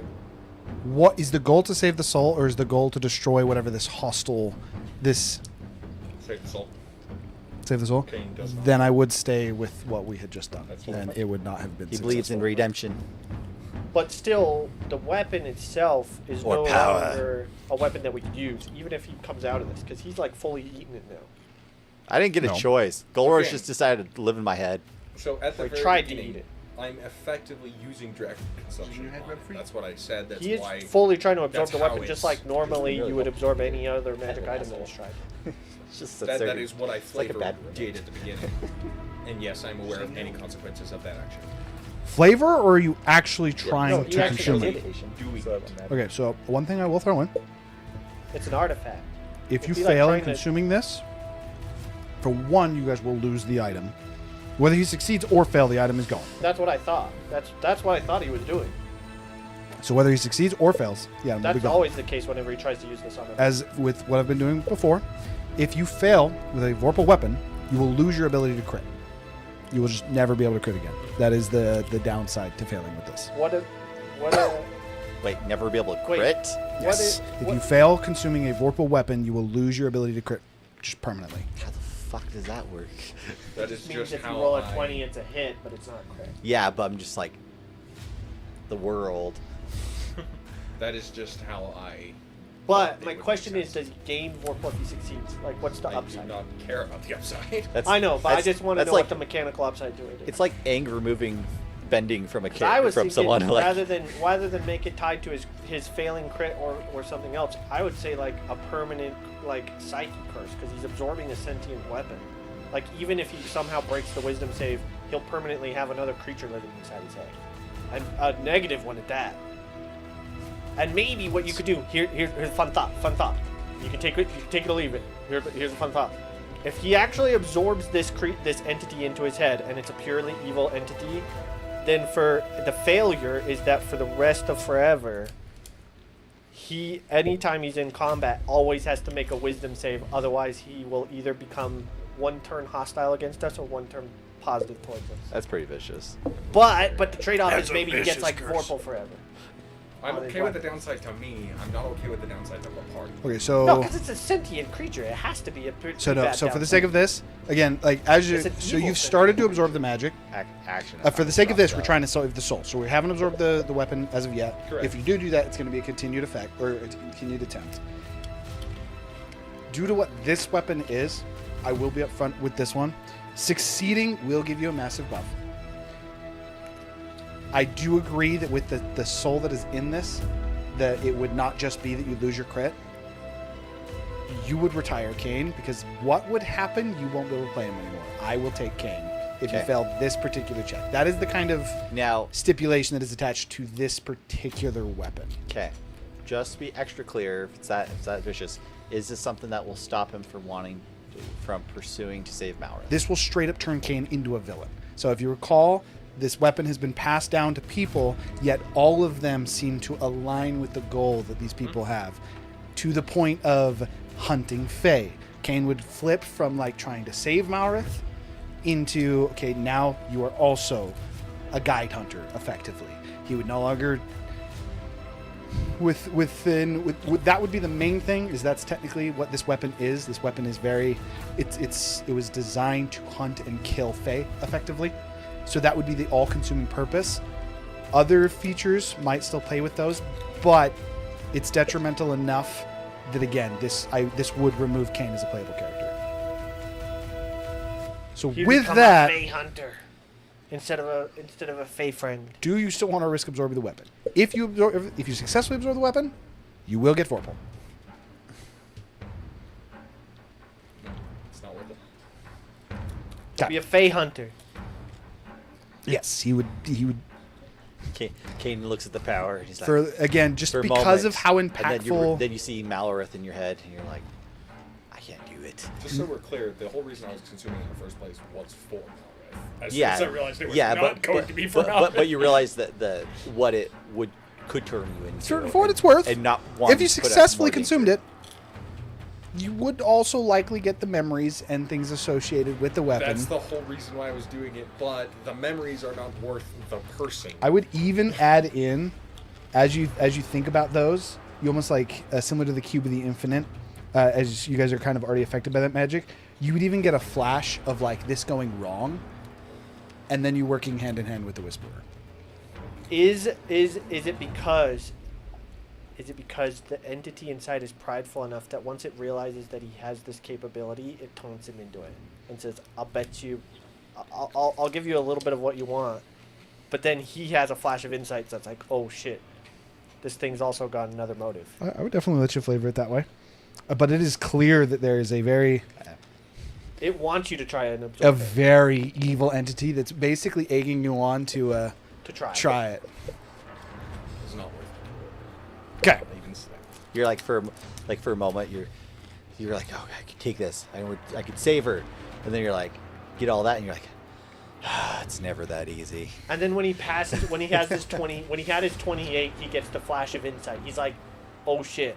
What is the goal to save the soul, or is the goal to destroy whatever this hostile, this Save the soul. save the soul? Kane does not. Then I would stay with what we had just done, That's and fine. it would not have been. He believes in successful. redemption. But still, the weapon itself is Or no power. longer a weapon that we could use, even if he comes out of this, because he's like fully eating it now. I didn't get No. a choice. Golrosh Okay. just decided to live in my head. So at the Or very tried to beginning, eat it. I'm effectively using dragon consumption. on it. That's what I said. That's He is why. fully trying to absorb that's the how weapon, just it's like normally really you would helpful. absorb any other magic item that is tried. It's just That is what I like a flavor bad did at the beginning. And yes, I'm aware of any consequences of that action. Flavor, or are you actually trying No, he to actually consume did it? it. Do we? Okay, so one thing I will throw in: It's an artifact. if you It'd be like fail in trying to- consuming this, for one, you guys will lose the item. Whether he succeeds or fail, the item is gone. That's what I thought. That's what I thought he was doing. So whether he succeeds or fails, the item will be That's gone. always the case whenever he tries to use this on him. As with what I've been doing before, if you fail with a Vorpal weapon, you will lose your ability to crit. You will just never be able to crit again. That is the downside to failing with this. What a Wait, never be able to Wait. crit? Yes. If you fail consuming a vorpal weapon, you will lose your ability to crit just permanently. How the fuck does that work? That is means just if you how roll a I- 20, it's a hit, but it's not a crit. Yeah, but I'm just like the world. That is just how I. But It my would question make is, sense. does he gain vorpal if he succeeds? Like, what's the I do upside? not care about the upside. That's, I know, but I that's- just want to that's know like, what the mechanical upside to it is. It's like anger moving, bending from a kid, I was from thinking someone like. rather than make it tied to his failing crit or something else, I would say like a permanent like psyche curse because he's absorbing a sentient weapon. Like even if he somehow breaks the wisdom save, he'll permanently have another creature living inside his head, and a negative one at that. And maybe what you could do here's a fun thought. You can take it or leave it. Here's a fun thought. If he actually absorbs this entity into his head and it's a purely evil entity, then for the failure is that for the rest of forever, he anytime he's in combat always has to make a wisdom save. Otherwise, he will either become one turn hostile against us or one turn positive towards us. That's pretty vicious. But the trade-off That's is a maybe he gets vicious like curse. vorpal forever. I'm on his okay with the weapon. downside to me. I'm not okay with the downside to the party. Okay, so No, because it's a sentient creature. It has to be a pretty so bad for the downside. sake of this, again, like as you It's an so evil you've thing. started to absorb the magic. Action. For the sake of this, we're trying to save the soul. So we haven't absorbed the weapon as of yet. Correct. If you do that, it's going to be a continued effect or a continued attempt. Due to what this weapon is, I will be upfront with this one. Succeeding will give you a massive buff. I do agree that with the soul that is in this, that it would not just be that you lose your crit. You would retire Kane because what would happen? You won't be able to play him anymore. I will take Kane if you Okay. fail this particular check. That is the kind of Now, stipulation that is attached to this particular weapon. okay, just to be extra clear, if it's that vicious, is this something that will stop him from pursuing to save Malra? This will straight up turn Kane into a villain. So if you recall, this weapon has been passed down to people, yet all of them seem to align with the goal that these people have, to the point of hunting Fae. Kane would flip from like trying to save Malrith into, okay, now you are also a guide hunter, effectively. He would no longer that would be the main thing, is that's technically what this weapon is. This weapon is very it was designed to hunt and kill Fae effectively. So that would be the all-consuming purpose. Other features might still play with those, but it's detrimental enough that again, this would remove Kane as a playable character. So He'd with become that, a Fey hunter instead of a Fey friend. do you still want to risk absorbing the weapon? If you successfully absorb the weapon, you will get Vorpal. It's not worth it. Okay. Be a Fey hunter. Yes, he would. Kane looks at the power and he's like, For again, just for a because moment, of how and impactful. then you see Malorith in your head and you're like, I can't do it. Just so we're clear, the whole reason I was consuming it in the first place was for Malrith. As Yeah, soon as I realized it was yeah, not going to be for but you realize that what it could turn you into. For what it's worth, and not want if you to put us successfully more consumed danger. it, you would also likely get the memories and things associated with the weapon. That's the whole reason why I was doing it, but the memories are not worth the person. I would even add in, as you think about those, you almost like similar to the Cube of the Infinite, as you guys are kind of already affected by that magic. You would even get a flash of like this going wrong, and then you working hand in hand with the Whisperer. Is it because the entity inside is prideful enough that once it realizes that he has this capability, it taunts him into it and says, "I'll bet you, I'll give you a little bit of what you want," but then he has a flash of insight that's like, "Oh shit, this thing's also got another motive." I would definitely let you flavor it that way, but it is clear that there is a very It wants you to try and absorb it, very evil entity that's basically egging you on to to try. try it. It's not worth Okay. it. Even say. You're like for a moment you're like, oh, I could take this. I could save her, and then you're like, get all that, and you're like, it's never that easy. And then when he passes, when he has his 20, when he had his 28, he gets the flash of insight. He's like, "Oh shit,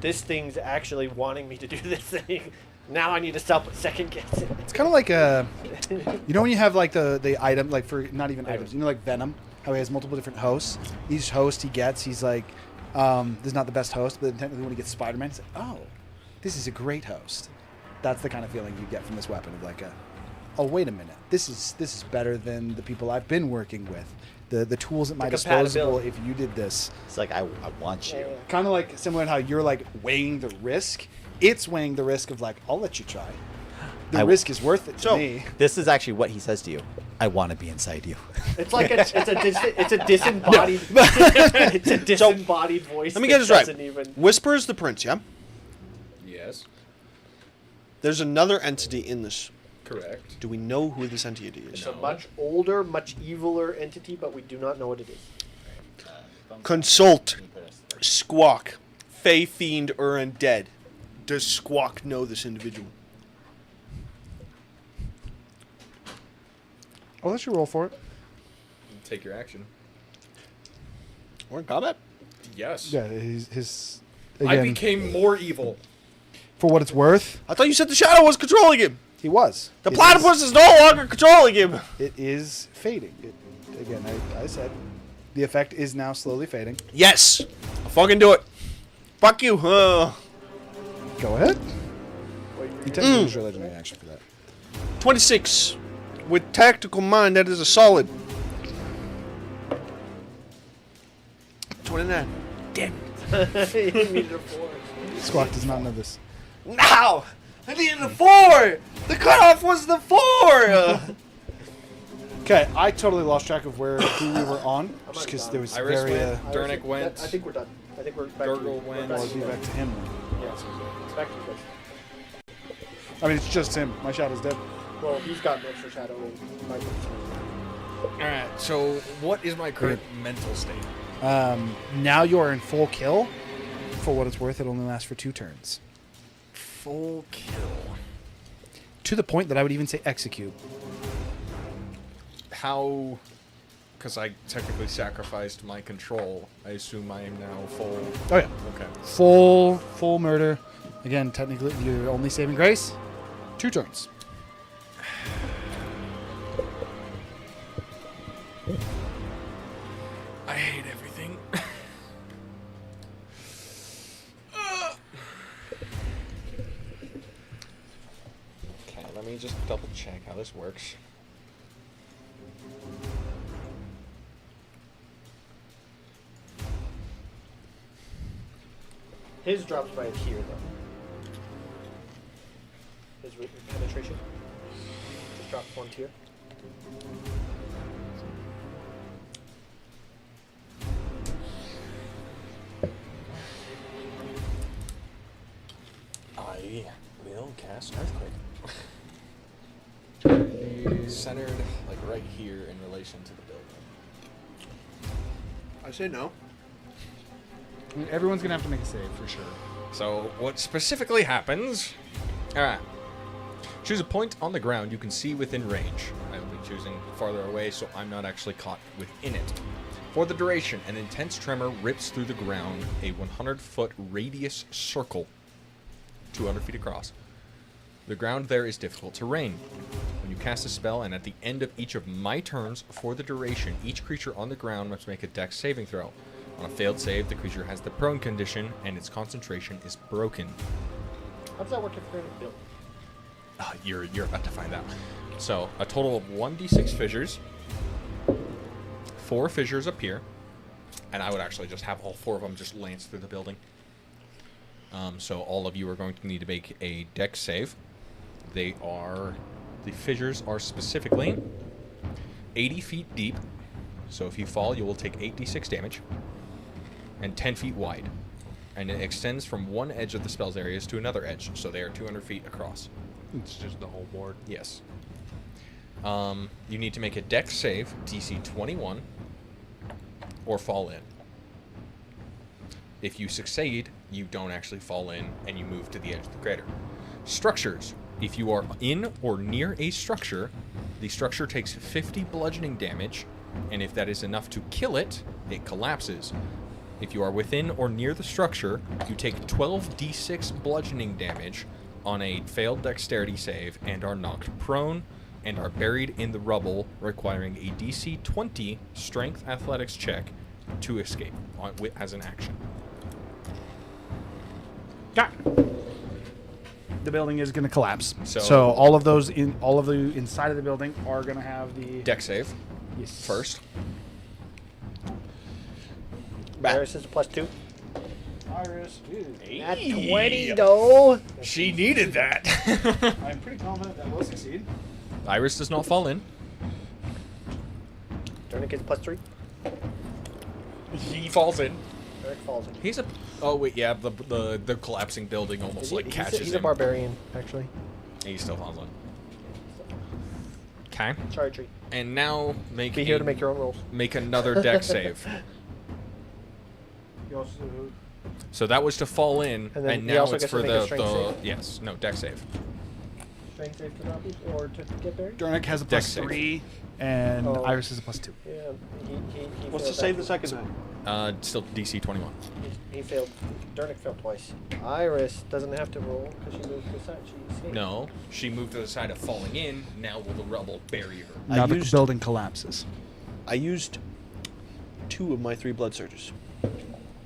this thing's actually wanting me to do this thing." Now I need to stop second guessing. It's kind of like you know when you have like the item, like for not even items, you know, like Venom, how he has multiple different hosts. Each host he gets, he's like, this is not the best host, but then technically when he gets Spider-Man, he's like, oh, this is a great host. That's the kind of feeling you get from this weapon of like oh, wait a minute, this is better than the people I've been working with. The tools at my disposal if you did this. It's like I want you. Kind of like similar to how you're like weighing the risk. It's weighing the risk of like, I'll let you try. The risk is worth it to me. This is actually what he says to you. I want to be inside you. It's like it's a disembodied it's a disembodied voice. Let me get this right. Even... Whisper is the prince, yeah? Yes. There's another entity in this. Correct. Do we know who this entity is? It's a much older, much eviler entity, but we do not know what it is. Consult. Squawk. Fey, fiend, or undead. Does Squawk know this individual? I'll let you roll for it. Take your action. We're in combat? Yes. Yeah, his I again, became more evil. for what it's worth, I thought you said the shadow was controlling him. he was. The It platypus is no longer controlling him. It is fading. Again, I said the effect is now slowly fading. Yes. I'll fucking do it. Fuck you. Go ahead. You technically use your legendary action for that. 26. With tactical mind, that is a solid. 29. Damn it. You needed a 4. Squawk does not know this. Now! I needed a 4! The cutoff was the 4! Okay, I totally lost track of who we were on, just because there was Iris very. went, Durnick went, I think we're done. I think we're back Gurgle to went. I'll be back to him. Then. Yeah, it's back to you guys. I mean, it's just him. My shadow's dead. Well, he's got an extra shadow. Alright, so what is my current mental state? Now you are in full kill. For what it's worth, it only lasts for 2 turns. Full kill. To the point that I would even say execute. How... Because I technically sacrificed my control, I assume I am now full... Oh yeah. Okay. Full murder. Again, technically, you're only saving grace. 2 turns. I hate everything. Okay, let me just double check how this works. His drops right here, though. His penetration just drops 1 tier. I will cast Earthquake. Centered, like right here in relation to the building. I say no. I mean, everyone's gonna have to make a save for sure. So, what specifically happens... Alright. Choose a point on the ground you can see within range. I will be choosing farther away, so I'm not actually caught within it. For the duration, an intense tremor rips through the ground, a 100-foot radius circle, 200 feet across. The ground there is difficult terrain. When you cast a spell, and at the end of each of my turns for the duration, each creature on the ground must make a dex saving throw. On a failed save, the creature has the prone condition, and its concentration is broken. How does that work if you're in a building? You're about to find out. So, a total of 1d6 fissures. 4 fissures appear. And I would actually just have all 4 of them just lance through the building. So all of you are going to need to make a dex save. The fissures are specifically 80 feet deep. So if you fall, you will take 8d6 damage. And 10 feet wide. And it extends from one edge of the spell's areas to another edge. So they are 200 feet across. It's just the whole board. Yes. You need to make a dex save, DC 21, or fall in. If you succeed, you don't actually fall in, and you move to the edge of the crater. Structures. If you are in or near a structure, the structure takes 50 bludgeoning damage, and if that is enough to kill it, it collapses. If you are within or near the structure, you take 12d6 bludgeoning damage on a failed dexterity save and are knocked prone and are buried in the rubble, requiring a DC 20 strength athletics check to escape as an action. Got it. The building is going to collapse. So- all of the inside of the building are going to have the Dex save yes. first. Iris is a +2. Iris. At 20 though. She needed that. I'm pretty confident that will succeed. Iris does not fall in. Dernick gets +3. He falls in. Dernick falls in. He's a. Oh wait, yeah. The collapsing building almost like catches He's him. a barbarian, actually. And he still falls in. Okay. Sorry, Tree. And now make Be here to make your own rolls. make another dex save. You also, So that was to fall in, And then and he now also it's gets to for make a the strength save. yes, no dex save. Strength save to not be, or to get buried? Dernick has a Dex save. +3, and Oh. Iris is a +2. Yeah, he What's failed to save that. the second time? Still DC 21. He failed. Dernick failed twice. Iris doesn't have to roll because she moved to the side. She escaped. No, she moved to the side of falling in. Now will the rubble bury her? Now the used- building collapses. I used 2 of my 3 blood surges.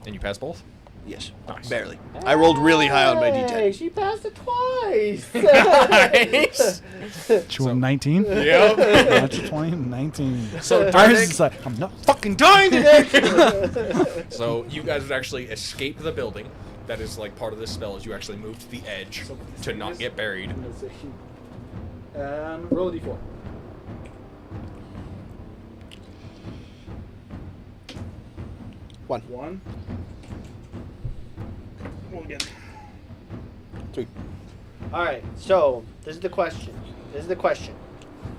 And you pass both. Yes. Nice. Barely. I rolled really high on my Hey, D10. she passed it twice. Nice. She rolled 19. Yep. That's 20, 19. So Iris Dernick, is like, I'm not fucking dying today. so you guys would actually escape the building. That is like part of this spell. Is you actually move to the edge to not get buried. Roll a d4. One. Roll again. 3. All right. So this is the question.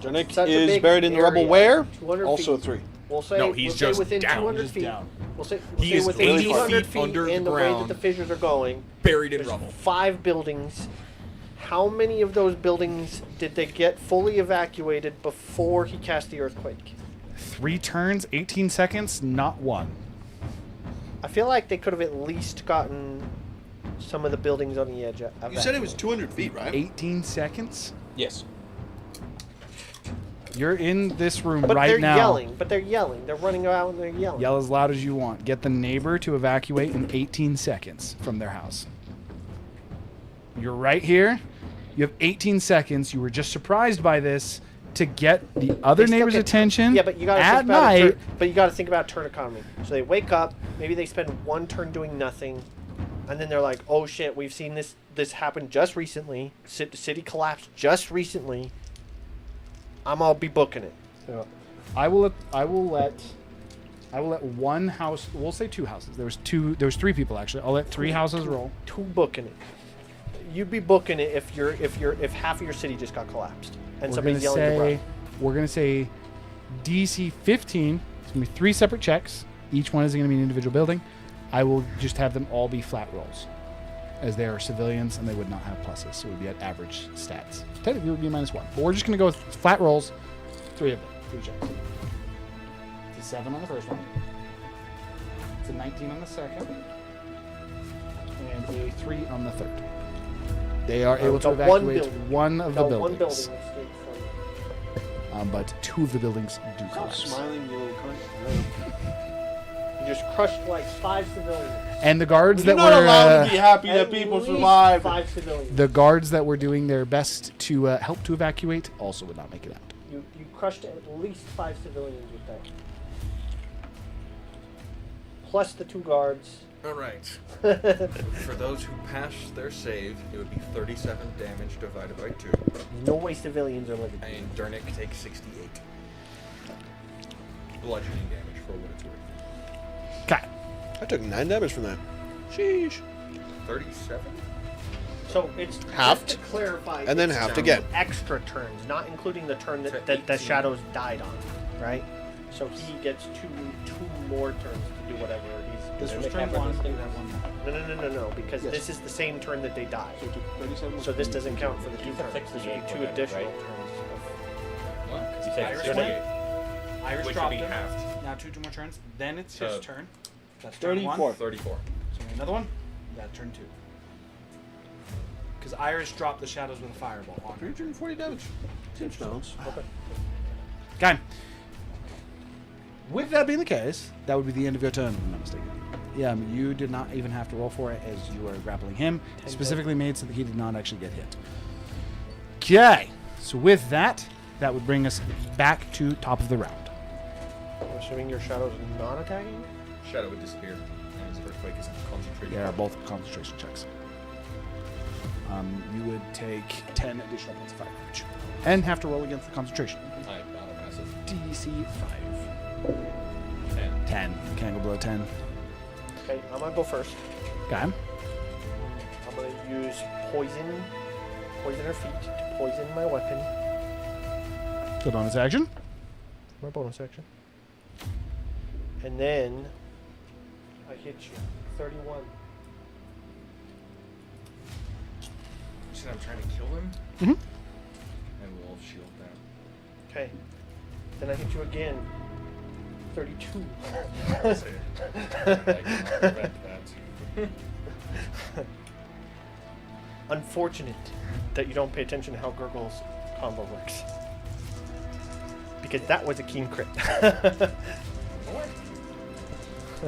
Dernick Such a is big buried in the rubble area, where? 200 Also feet. 3. We'll say No, he's we'll just say within down. 200 Just feet. down. We'll say He is within 80 200 feet feet under in the the way that ground. the fissures are going. Buried in There's rubble. 5 buildings. How many of those buildings did they get fully evacuated before he cast the earthquake? 3 turns, 18 seconds, not 1. I feel like they could have at least gotten some of the buildings on the edge. You said it was 200 feet, right? 18 seconds? Yes. You're in this room But right they're now. yelling. But they're yelling. They're running out and they're yelling. Yell as loud as you want. Get the neighbor to evacuate in 18 seconds from their house. You're right here. You have 18 seconds. You were just surprised by this to get the other They still neighbor's get- attention Yeah, but you got to at think about night. but you got to think about turn economy. So they wake up, maybe they spend 1 turn doing nothing, and then they're like, "Oh shit, we've seen this happen just recently. City collapsed just recently. I'll be booking it." So I will let one house. We'll say 2 houses. There was 3 people actually. I'll let 3 houses roll. 2 booking it. You'd be booking it if half of your city just got collapsed and We're somebody's gonna yelling to say run. we're gonna say DC 15. It's gonna be 3 separate checks. Each one is gonna be an individual building. I will just have them all be flat rolls, as they are civilians and they would not have pluses, so it would be at average stats. Technically, it would be -1, but we're just gonna go with flat rolls. 3 of them, 3 checks. It's a 7 on the first one. It's a 19 on the second, and a 3 on the third. They are able to got one evacuate building. one of the Got buildings. one building escaped from. But 2 of the buildings do Stop collapse. smiling, you little cunt. You just crushed like 5 civilians. And the guards You're that not were allowed to be happy At that people least survived. 5 civilians. the guards that were doing their best to help to evacuate also would not make it out. You crushed at least 5 civilians with that. Plus the 2 guards. All right. For those who pass their save, it would be 37 damage divided by 2. No way civilians are living. And Dernick takes 68. Bludgeoning damage for what it's worth. Okay. I took 9 damage from that. Sheesh. 37? So it's Halved, just to clarify. and then it's halved down. again. extra turns, not including the turn To that the 18. shadows died on, right? So he gets two more turns to do whatever he's. This doing. was They turn have 1. everything. You have 1 No, because Yes. this is the same turn that they died. So I took 37 So this doesn't count for the 2 He's a turns. fixed This would be eight 2 whatever, additional right? turns. What? You said Iris 38. Iris Which would dropped be him. halved. Now 2 more turns. Then it's So- his turn. That's turn 1. 34. 34. So another one. That's turn 2. Because does Iris drop the shadows with a fireball on her. 340 damage. Tombstones. Okay. Okay. With that being the case, that would be the end of your turn, if I'm not mistaken. Yeah, you did not even have to roll for it as you were grappling him. Specifically made so that he did not actually get hit. Okay. So with that, that would bring us back to top of the round. I'm assuming your shadow's not attacking? Shadow would disappear, and his earthquake is concentrated. They are both concentration checks. You would take 10 additional points of fire damage. And have to roll against the concentration. I battle passive. DC 5. 10. 10. Can't go below 10. Okay, I'm gonna go first. Okay. I'm gonna use poison her feet to poison my weapon. Good bonus action. My bonus action. And then I hit you. 31. You said I'm trying to kill him? Mm-hmm. And we'll shield that. Okay. Then I hit you again. 32. I'll say it. I can prevent that. Unfortunate that you don't pay attention to how Gurgle's combo works. Because that was a keen crit.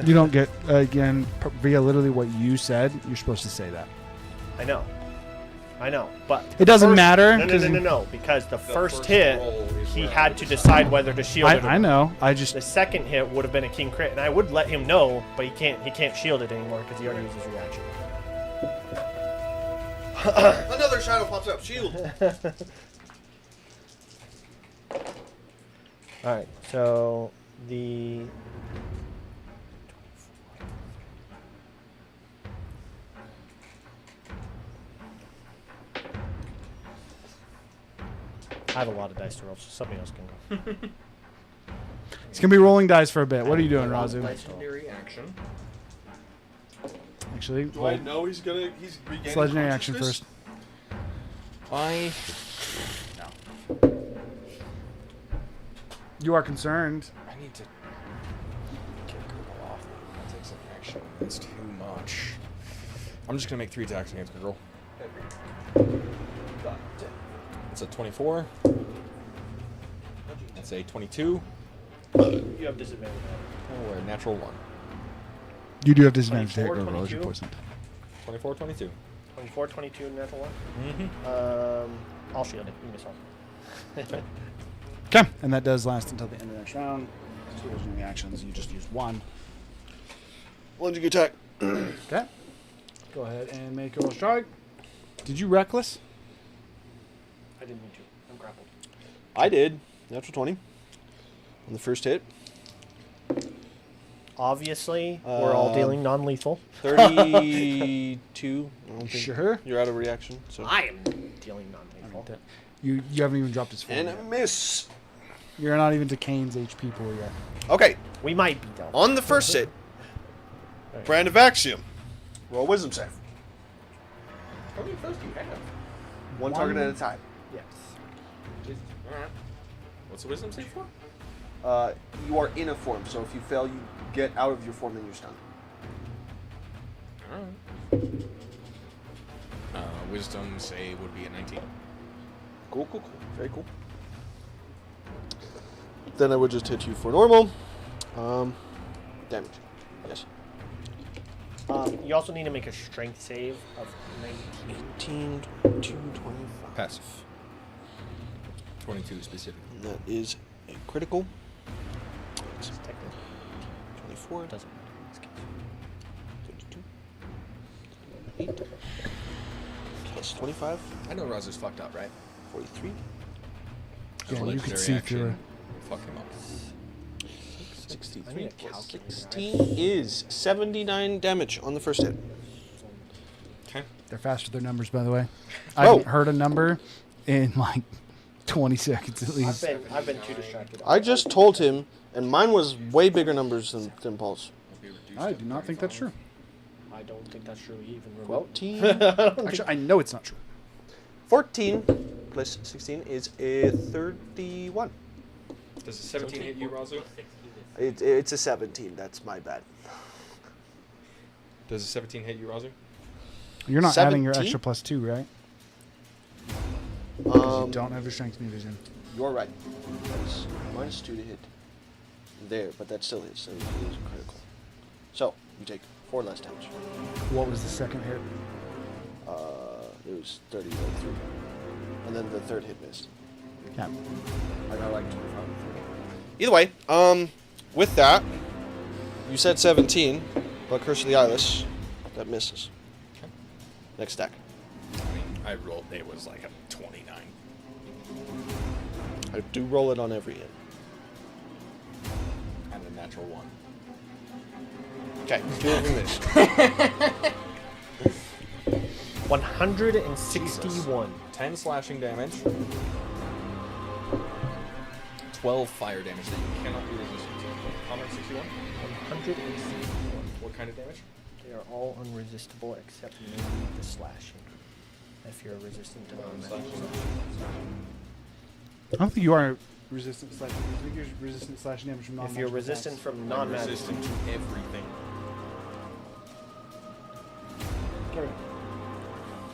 You don't get, again, via literally what you said, you're supposed to say that. I know, but It doesn't first- matter, No, 'cause because the first first hit, roll is he where I had would to decide. decide whether to shield it. Or I not. know. I just... The second hit would have been a king crit, and I would let him know, but he can't shield it anymore because he already used his reaction. Another shadow pops up. Shield. All right, so the I have a lot of dice to roll, so somebody else can go. It's going to be rolling dice for a bit. What are you doing, Razu? Legendary action. Actually, Do I know he's regaining it's legendary action consciousness? first. I You are concerned. I need to get Gurgle off. That takes an action. That's too much. I'm just gonna make 3 attacks against Gurgle. It's a 24. That's a 22. You have disadvantage. Oh, a natural 1. You do have disadvantage to hit 24, Gurgle as your 22. poisoned. 24, 22. 24, 22, natural one. Mm-hmm. I'll shield it. You miss all. Okay. And that does last until the end of the next round. 2 legendary actions. You just use 1. Lunging attack. Okay. Go ahead and make your roll strike. Did you reckless? I didn't mean to. I'm grappled. I did. Natural 20. On the first hit. Obviously, we're all dealing non-lethal. 32. I don't think Sure. You're out of reaction. So. I am dealing non-lethal. You haven't even dropped his form And a yet. miss. You're not even to Kane's HP pool yet. Okay. We might be though. On the first hit. Brand of Axiom. Roll a wisdom save. How many of those do you have? One target at a time. Yes. What's the wisdom save for? You are in a form, so if you fail, you get out of your form and you're stunned. Alright. Wisdom save would be a 19. Cool. Very cool. Then I would just hit you for normal. Damage. Yes. You also need to make a strength save of 19. 18, 22, 25. Passive. 22 specifically. And that is a critical. It's technically 24. doesn't matter in this case. 32. 8. Plus 25. I know Razu's fucked up, right? 43. Yeah, you can Legendary see action through it. will Fuck him up. 63 I need a plus calculator. 16 is 79 damage on the first hit. Okay. They're fast with their numbers, by the way. I haven't heard a number in like 20 seconds at least. I've been too distracted. I just told him, and mine was way bigger numbers than Paul's. I do not think that's true. I don't think that's true even remotely. 14. Actually, I know it's not true. 14 plus 16 is a 31. Does a 17 hit you, Razu? It's a 17. That's my bad. Does a 17 hit you, Razu? You're not adding your 17? extra +2, right? You don't have your strength and vision. You're right. That's -2 to hit there, but that still is. So it is critical. So you take 4 less damage. What was the second hit? It was 33. And then the third hit missed. Yeah. I got like 25. Either way, with that, you said 17, but Curse of the Eyeless, that misses. Next stack. I mean, I rolled. It was like a 29. I do roll it on every end. And a natural 1. Okay, 2 of them missed. 161. 10 slashing damage. 12 fire damage that you cannot be resistant to. Comment 61. 161. What kind of damage? They are all unresistible except maybe the slashing. If you're resistant to non-magic slashing. I don't think you are resistant to slashing. I think you're resistant to slashing damage from non-magic If you're resistant attacks. from I'm non-magic. resistant to everything. Carry.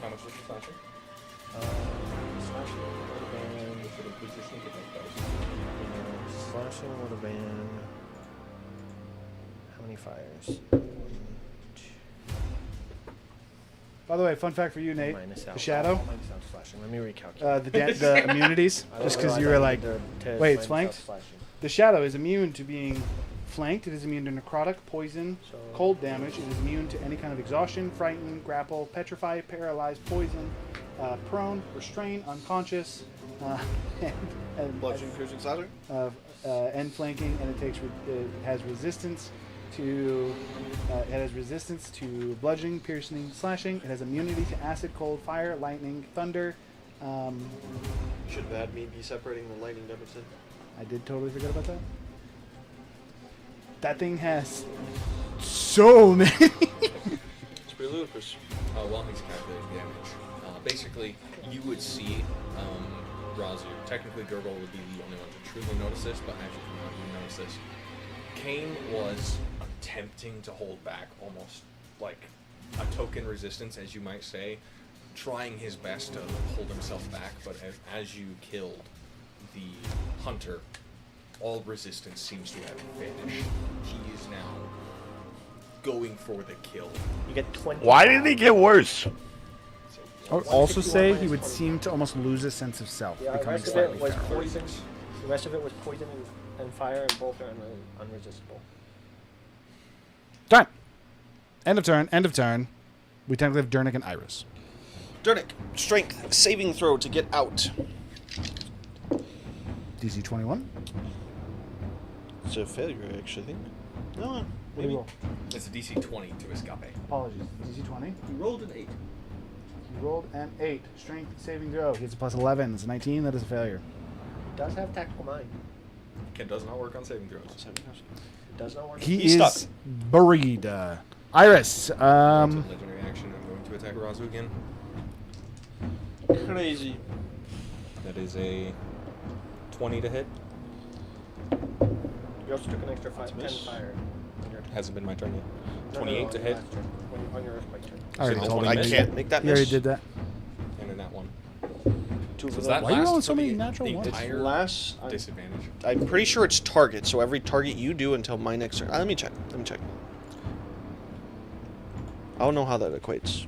How much was the slashing? Slashing would have been. If it includes your sneak attack dice. Slashing would have been. How many fires? 1, 2, By the way, fun fact for you, Nate. minus out. The shadow, Minus out slashing. Let me recalculate. the immunities, I just don't because realize you were I like, need to wait, it's minus out flanked? slashing. the shadow is immune to being flanked. It is immune to necrotic, poison, So- cold damage. It is immune to any kind of exhaustion, frighten, grapple, petrify, paralyze, poison, prone, restrain, unconscious, and Bludgeoning, piercing, slashing? and flanking, and it has resistance to bludgeoning, piercing, slashing. It has immunity to acid, cold, fire, lightning, thunder. Should that me be separating the lightning damage then? I did totally forget about that. That thing has so many. It's pretty ludicrous. While he's calculating damage, basically, you would see Razu. Technically, Gurgle would be the only one to truly notice this, but as you come out, you notice this. Kane was attempting to hold back, almost like a token resistance, as you might say, trying his best to hold himself back, but as you killed the hunter, all resistance seems to have vanished. He is now going for the kill. You get 20. Why did he get worse? I would also say he would seem to almost lose a sense of self, Yeah, the becoming rest of slightly it was feral. poison. The rest of it was poison and fire, and both are unresistible. Done. End of turn. End of turn. We technically have Durnick and Iris. Durnick, strength saving throw to get out. DC 21. It's a failure, I actually think. No, Maybe. It's a DC 20 to escape. Apologies. DC 20. He rolled an 8. He rolled an 8. Strength saving throw. He gets a plus 11. It's a 19. That is a failure. It does have tactical mind. Ken does not work on saving throws. It does not work. He He's is stuck. buried. Iris. It's a legendary action. I'm going to attack Razu again. Crazy. That is a 20 to hit. You also took an extra 10 miss. fire. On your Hasn't been my turn yet. no, 28 no, to on hit. your last turn, on your earthquake turn. I already So told this him. one I can't make that He miss. already did that. And in that one. 2 So for does that. that Why are you last rolling for so many the natural ones? entire Last, disadvantage? I'm pretty sure it's target, so every target you do until my next turn. Let me check. I don't know how that equates.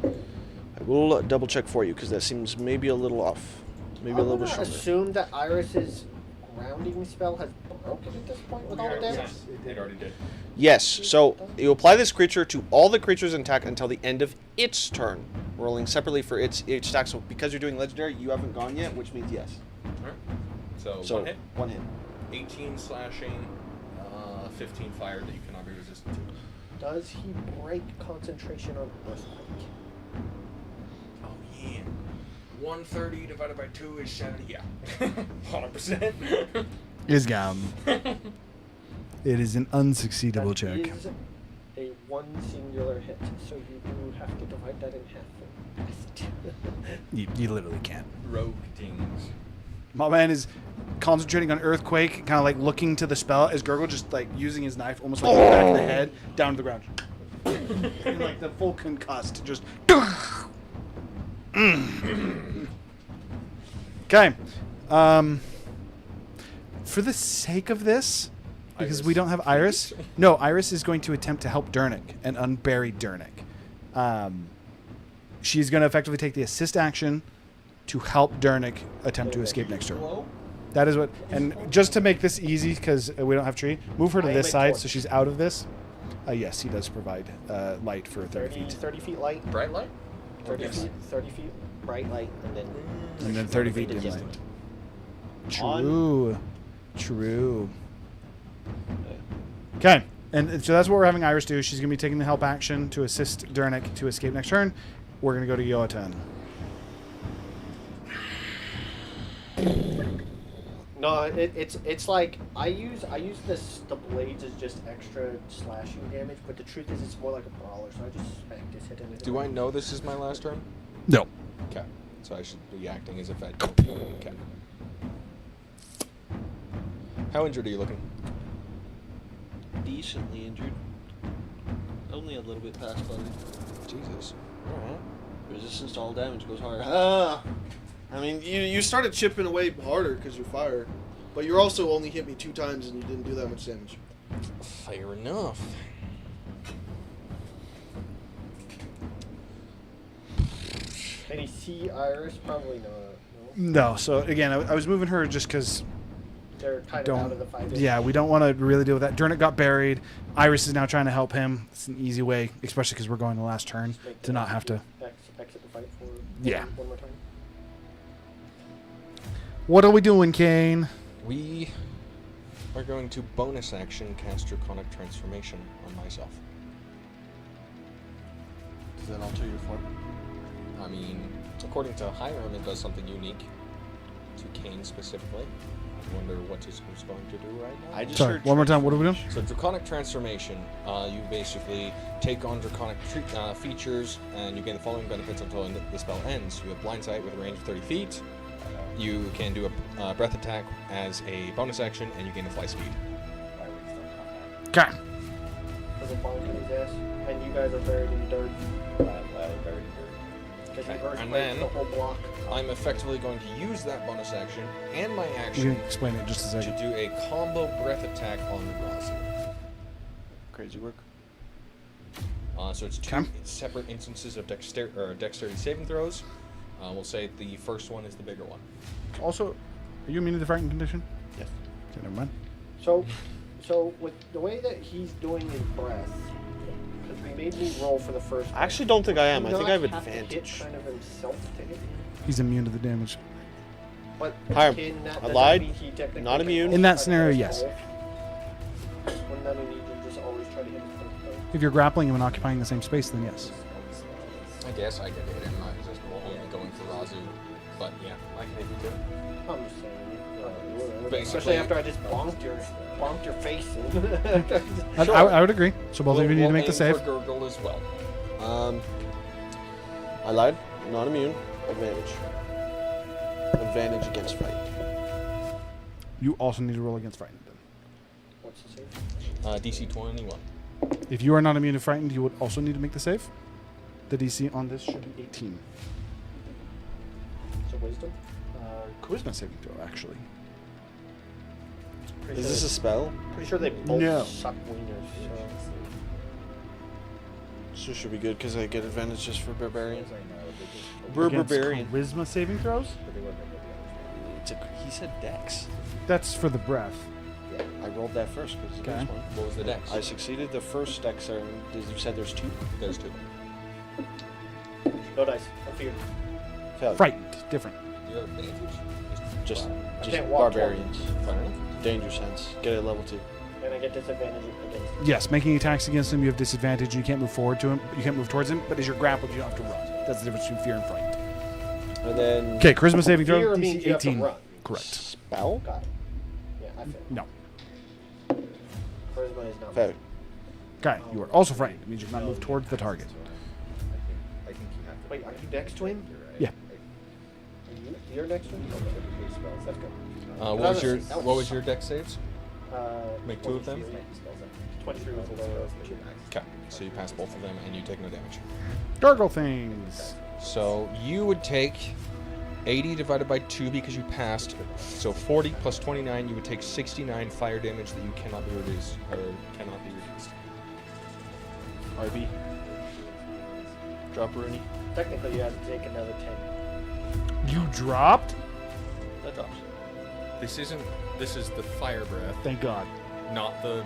I will double check for you because that seems maybe a little off. Maybe a little bit stronger. Assume that Iris's grounding spell has broken at this point with all the damage. It already did. Yes, so you apply this creature to all the creatures intact until the end of its turn, rolling separately for each stack. So because you're doing legendary, you haven't gone yet, which means yes. Alright. So, So 1 hit, 1 hit. 18 slashing, 15 fire that you cannot be resistant to. Does he break concentration on earthquake? Oh yeah. 130 divided by 2 is 70. Yeah. 100%. Is gone. It is an unsucceedable That check. is a one singular hit, so you do have to divide that in half. You literally can't. Rogue dings. My man is concentrating on earthquake, kind of like looking to the spell as Gurgle just like using his knife, almost like in the back of the head, down to the ground. And like the full concussed, just. Okay. For the sake of this, because we don't have Iris. No, Iris is going to attempt to help Dernick and unbury Dernick. She's going to effectively take the assist action to help Dernick attempt to escape next turn. That is what. And just to make this easy, because we don't have tree, move her to this side so she's out of this. Yes, he does provide light for 30 feet. 30 feet light. Bright light? 30 feet bright light, And then 30 feet dim light. True. True. Okay. And so that's what we're having Iris do. She's going to be taking the help action to assist Dernick to escape next turn. We're going to go to Yoatan. No, it's like I use the blades as just extra slashing damage, but the truth is it's more like a brawler, so I just smack this hit into. Do I know this is my last turn? No. Okay. So I should be acting as if I. Okay. How injured are you looking? Decently injured. Only a little bit past buddy. Jesus. Alright. Resistance to all damage goes hard. I mean, you started chipping away harder because you're fire, but you also only hit me 2 times and you didn't do that much damage. Fair enough. Can he see Iris? Probably not. No. So, again, I was moving her just because... They're kind of out of the fight. Yeah, we don't want to really deal with that. Dernick got buried. Iris is now trying to help him. It's an easy way, especially because we're going the last turn, to not have to... Exit the fight for Yeah. one more time. What are we doing, Kane? We are going to bonus action cast Draconic Transformation on myself. Does that alter your form? I mean, according to Hiram, it does something unique to Kane specifically. I wonder what he's going to do right now. I just Sorry, heard one more time. What are we doing? So Draconic Transformation, you basically take on Draconic features, and you gain the following benefits until the spell ends. You have Blind Sight with a range of 30 feet. You can do a breath attack as a bonus action, and you gain a fly speed. Okay. There's a bonk in his ass, and you guys are buried in dirt. Because he Okay, earthquaked and then- the whole block. I'm effectively going to use that bonus action and my You action can explain it in just a to second. do a combo breath attack on Razi. Crazy work. So it's 2 Okay. separate instances of dexterity saving throws. We'll say the first one is the bigger one. Also, are you immune to the frightened condition? Yes. Okay, never mind. So with the way that he's doing his breath, because he made me roll for the first. I actually don't think I am. I Does think he I have not to hit advantage. kind of himself to hit. He's immune to the damage. But Hiram, can that, I does that lied. mean he technically Not can immune. also In that try to scenario, hit yes. his wolf? Wouldn't that mean he can just always try to hit his wolf? If you're grappling him and occupying the same space, then yes. I guess I could hit him. I was just only going for Razu. But yeah, I can hit you too. I'm just saying. Whatever. Basically- Especially after I just bonked your face in. I would agree. So both of you need to make the aim save. for Gurgle as well. I lied. Not immune. Advantage. Advantage against fight. You also need to roll against frightened. Then. What's the save? DC 21. If you are not immune to frightened, you would also need to make the save. The DC on this should be 18. So wisdom. Charisma saving throw, actually. Pretty Is sure this a spell? Pretty sure they both No. suck wieners. So should be good because I get advantage just for barbarian. Against Barbarian. charisma saving throws? He said dex. That's for the breath. I rolled that first because Okay. this one. What was the dex? I succeeded the first dex. You said there's 2. There's 2. No dice. No fear. Failure. Frightened, different. You have advantage? Just can't walk barbarians. Fair enough. Danger sense. Get it level 2. And I get disadvantage against. Yes, making attacks against him, you have disadvantage. You can't move forward to him. You can't move towards him. But as you're grappled, you don't have to run. That's the difference between fear and frightened. And then Okay, charisma saving throw. Fear DC means you have to 18. run. Correct. spell. Got it. Yeah, I failed. No. Charisma is not. Failure. Okay, you are also frightened. It means you cannot move towards the target. Wait, are you next to him? Yeah. You're next to him? Okay. Let's go. What was your dex saves? Make 2 of them? 23 was the lower. Okay, so you pass both of them and you take no damage. Gargle things. So you would take 80 divided by 2 because you passed. So 40 plus 29, you would take 69 fire damage that you cannot be reduced. Or cannot be reduced. RB. Drop Rooney. Technically, you have to take another 10. You dropped? That drops. This is the fire breath, Thank God. not the.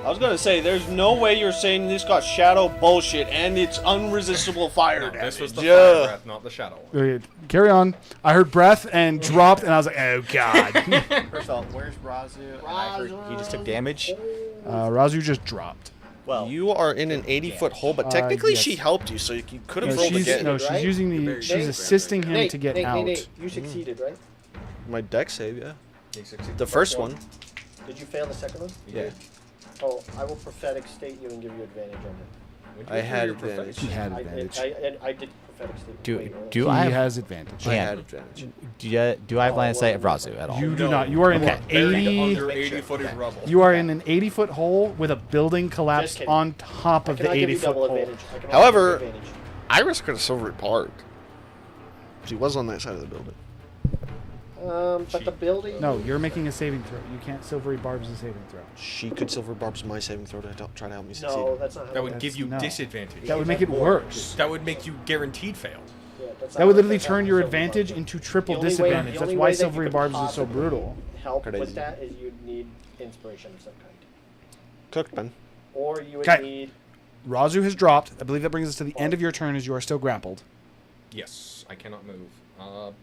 I was gonna say, there's no way you're saying this got shadow bullshit and it's unresistible fire No, damage. this was the Yeah. fire breath, not the shadow one. Okay, carry on. I heard breath and dropped, and I was like, oh, God. First off, where's Razu? And I heard he just took damage. Razu just dropped. Well, You are in an 80-foot hole, but technically yes. she helped you, so you could have No, rolled she's, again. no, she's right? using the. Very She's Nate, assisting him to get out. Nate, you succeeded, right? My deck save, yeah. You succeeded. The first one. Did you fail the second one? You did. Oh, I will prophetic state you and give you advantage on it. When'd you I get had your prophetic? advantage. He had advantage. I did prophetic state. Do- way earlier. do He I- has advantage. I Yeah. had advantage. do I have line of sight of Razu at all? You do No. not. You are in Okay. an Buried 80. under 80-foot of rubble. You are in an 80-foot hole with a building collapsed kidding. on top I of the cannot give you 80-foot double hole. advantage. I can only However- give you advantage. Iris could have silver parked. She was on that side of the building. But the building. No, you're making a saving throw. You can't silvery barbs a saving throw. She could silver barbs my saving throw to try to help me succeed. No, that's not how That would it give you no. disadvantage. That would make it worse. That would make you guaranteed fail. Yeah, that's That not would how- literally that's not turn how your silver advantage barbs into work. triple The only way- disadvantage. the That's only why way that you silvery could barbs is so possibly brutal. Help Crazy. with that is you'd need inspiration of some kind, Cooked, man. or you would 'Kay. need. Razu has dropped. I believe that brings us to the end of your turn as you are still grappled. Yes, I cannot move.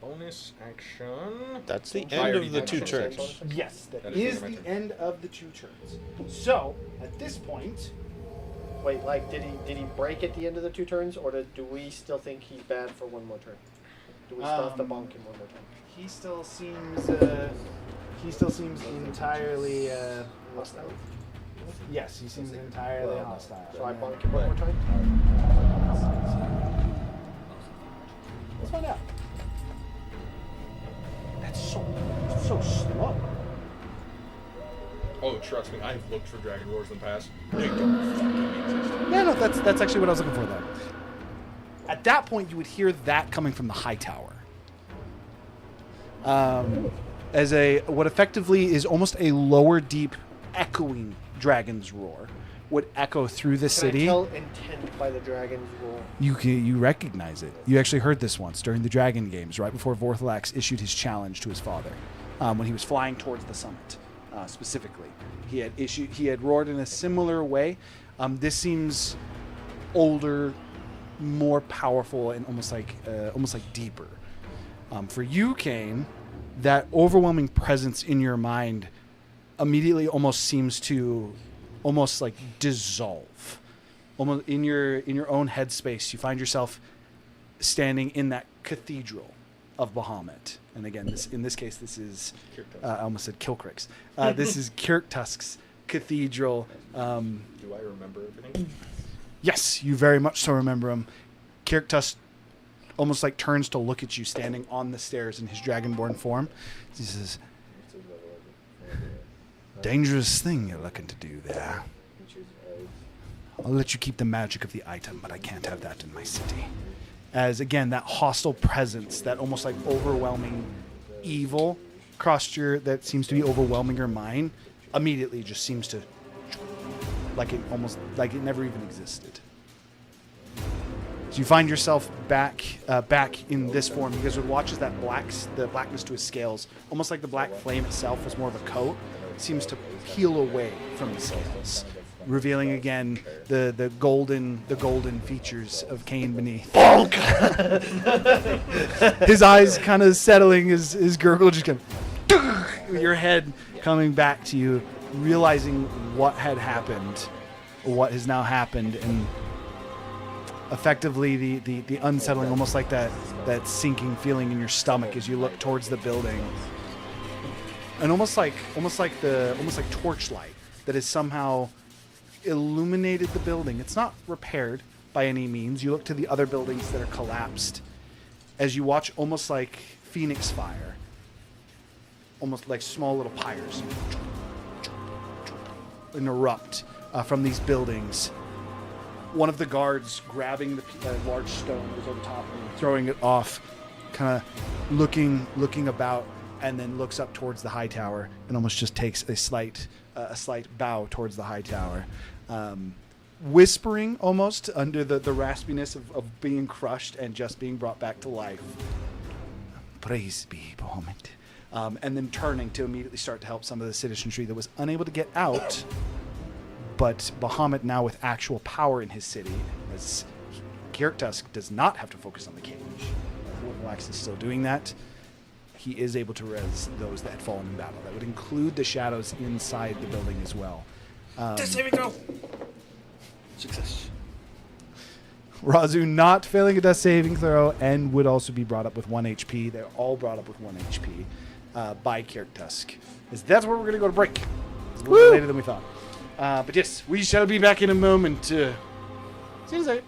Bonus action. That's the I end already of the did 2 bonus turns. action. Yes, That that is is my the turn. end of the 2 turns. So, at this point, Wait, like, did he break at the end of the 2 turns, or do we still think he's bad for one more turn? Do we still have to bonk him one more time? he still seems entirely Hostile. yes, he seems entirely hostile. So I bonk him one more time. Let's find out. That's so slow. Oh, trust me, I've looked for Dragon Wars in the past. They don't fucking exist. Yeah, no, that's actually what I was looking for though. At that point, you would hear that coming from the high tower. As what effectively is almost a lower deep echoing dragon's roar would echo through the Can city. I tell intent by the dragon's roar? You recognize it. You actually heard this once during the Dragon Games, right before Vorthalax issued his challenge to his father, when he was flying towards the summit. Specifically, he had roared in a similar way. This seems older, more powerful, and almost like deeper. For you, Kane, that overwhelming presence in your mind immediately almost seems to almost like dissolve. Almost in your own headspace, you find yourself standing in that cathedral of Bahamut. And again, in this case, this is I almost said Kilcrick's. This is Kirktusk's cathedral. Do I remember everything? Yes, you very much so remember him. Kirktusk almost like turns to look at you standing on the stairs in his dragonborn form. He says, "Dangerous thing you're looking to do there. I'll let you keep the magic of the item, but I can't have that in my city." As again, that hostile presence, that almost like overwhelming evil that seems to be overwhelming your mind, immediately just seems to like it never even existed. So you find yourself back in this form. You guys would watch as the blackness to his scales, almost like the black flame itself was more of a coat, seems to peel away from the scales, revealing again the golden features of Cain beneath. His eyes kind of settling, his gurgle just kind of your head coming back to you, realizing what had happened, what has now happened, and effectively the unsettling, almost like that sinking feeling in your stomach as you look towards the building, and almost like torchlight that has somehow illuminated the building. It's not repaired by any means. You look to the other buildings that are collapsed as you watch, almost like Phoenix fire, almost like small little pyres erupt from these buildings. One of the guards grabbing the large stone that was over top and throwing it off kind of looking about, and then looks up towards the high tower and almost just takes a slight bow towards the high tower, whispering almost under the raspiness of being crushed and just being brought back to life. Praise be Bahamut. And then turning to immediately start to help some of the citizenry that was unable to get out, but Bahamut now with actual power in his city, as Kirtusk does not have to focus on the cage. Wax is still doing that. He is able to res those that had fallen in battle. That would include the shadows inside the building as well. Saving throw. Success. Razu not failing a death saving throw and would also be brought up with 1 HP. They're all brought up with 1 HP by Kirtusk. That's where we're going to go to break. It's a little bit later than we thought. But yes, we shall be back in a moment. See you later.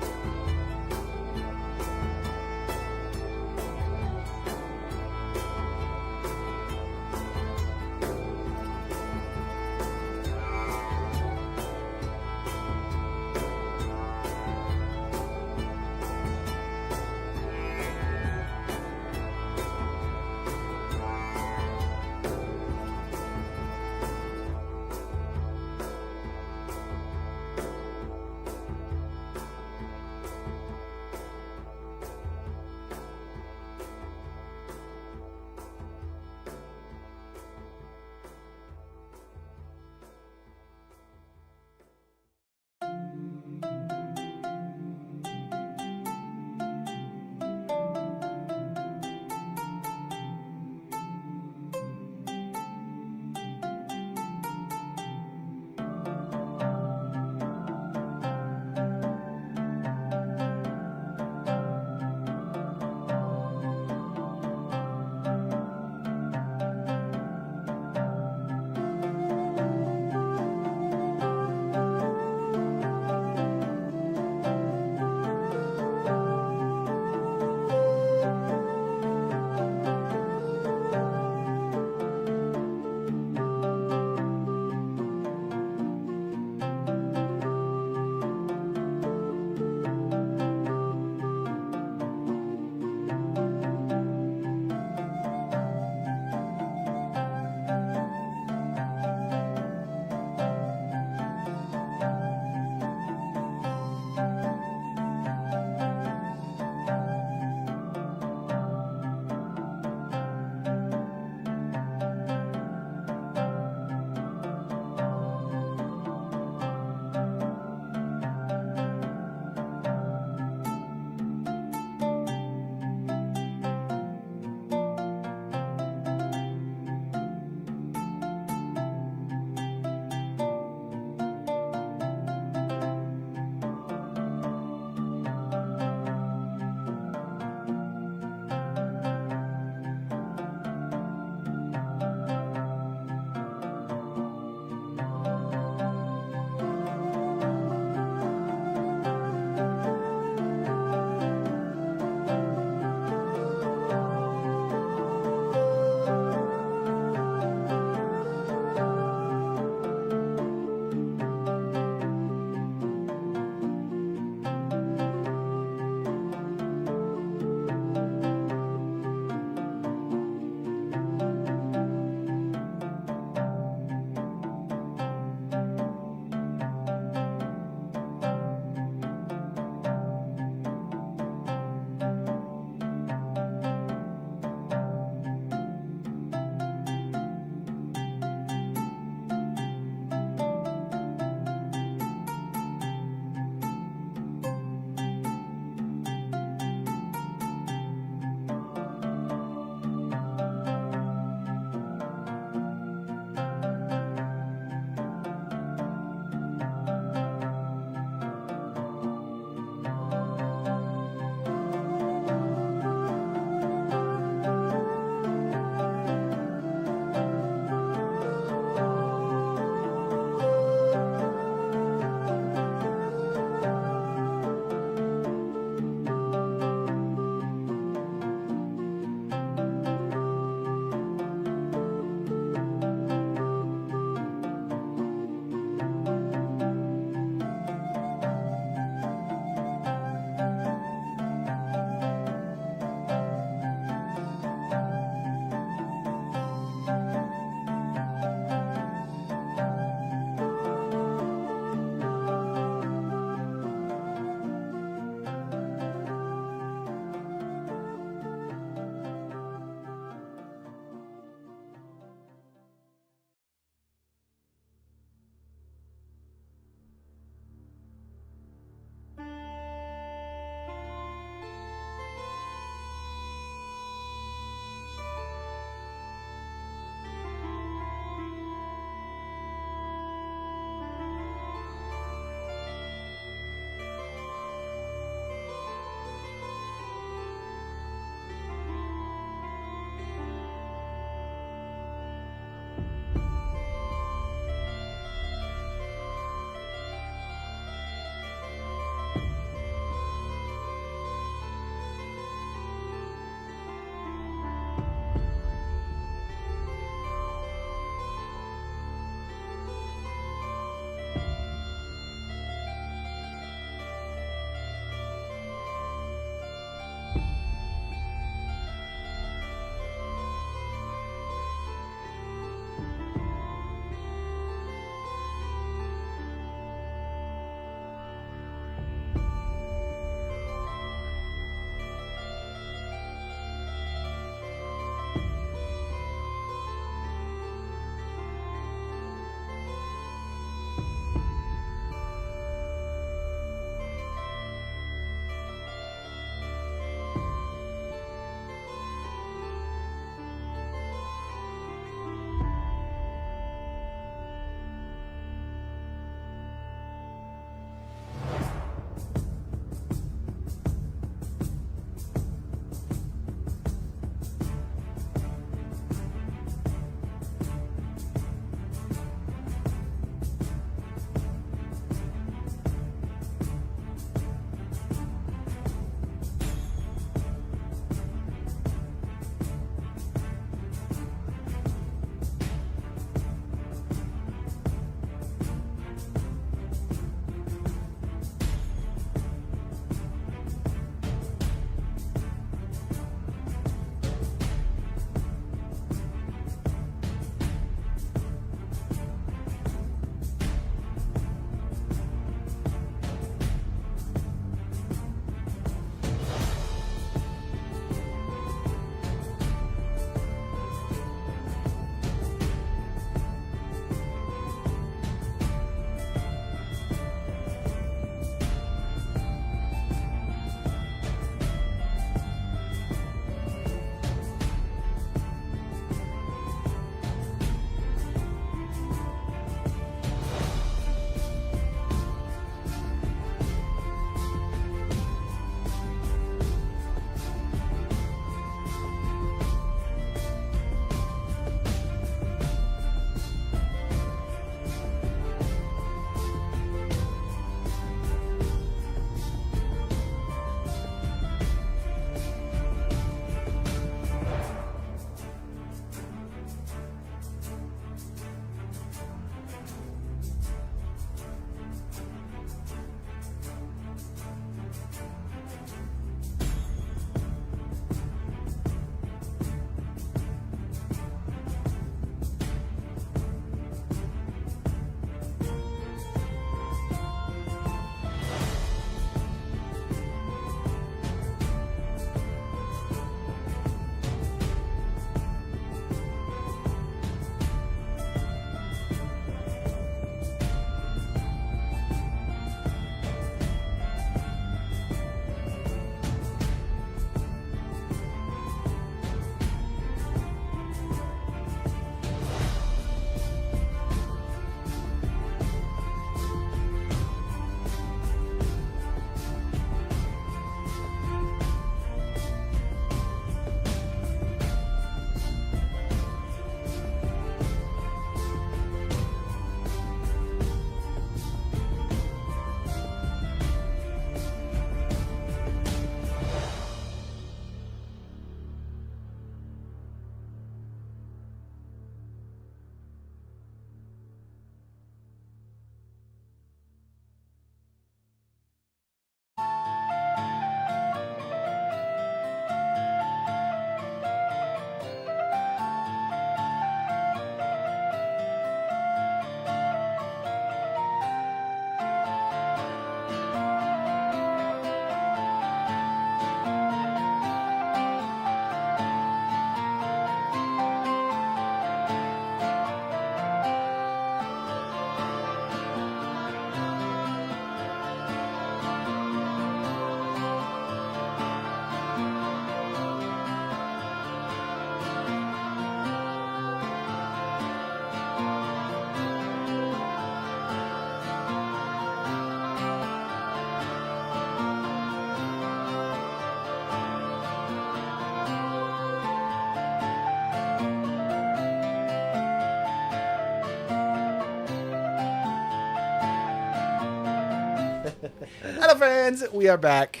Hello, friends. We are back.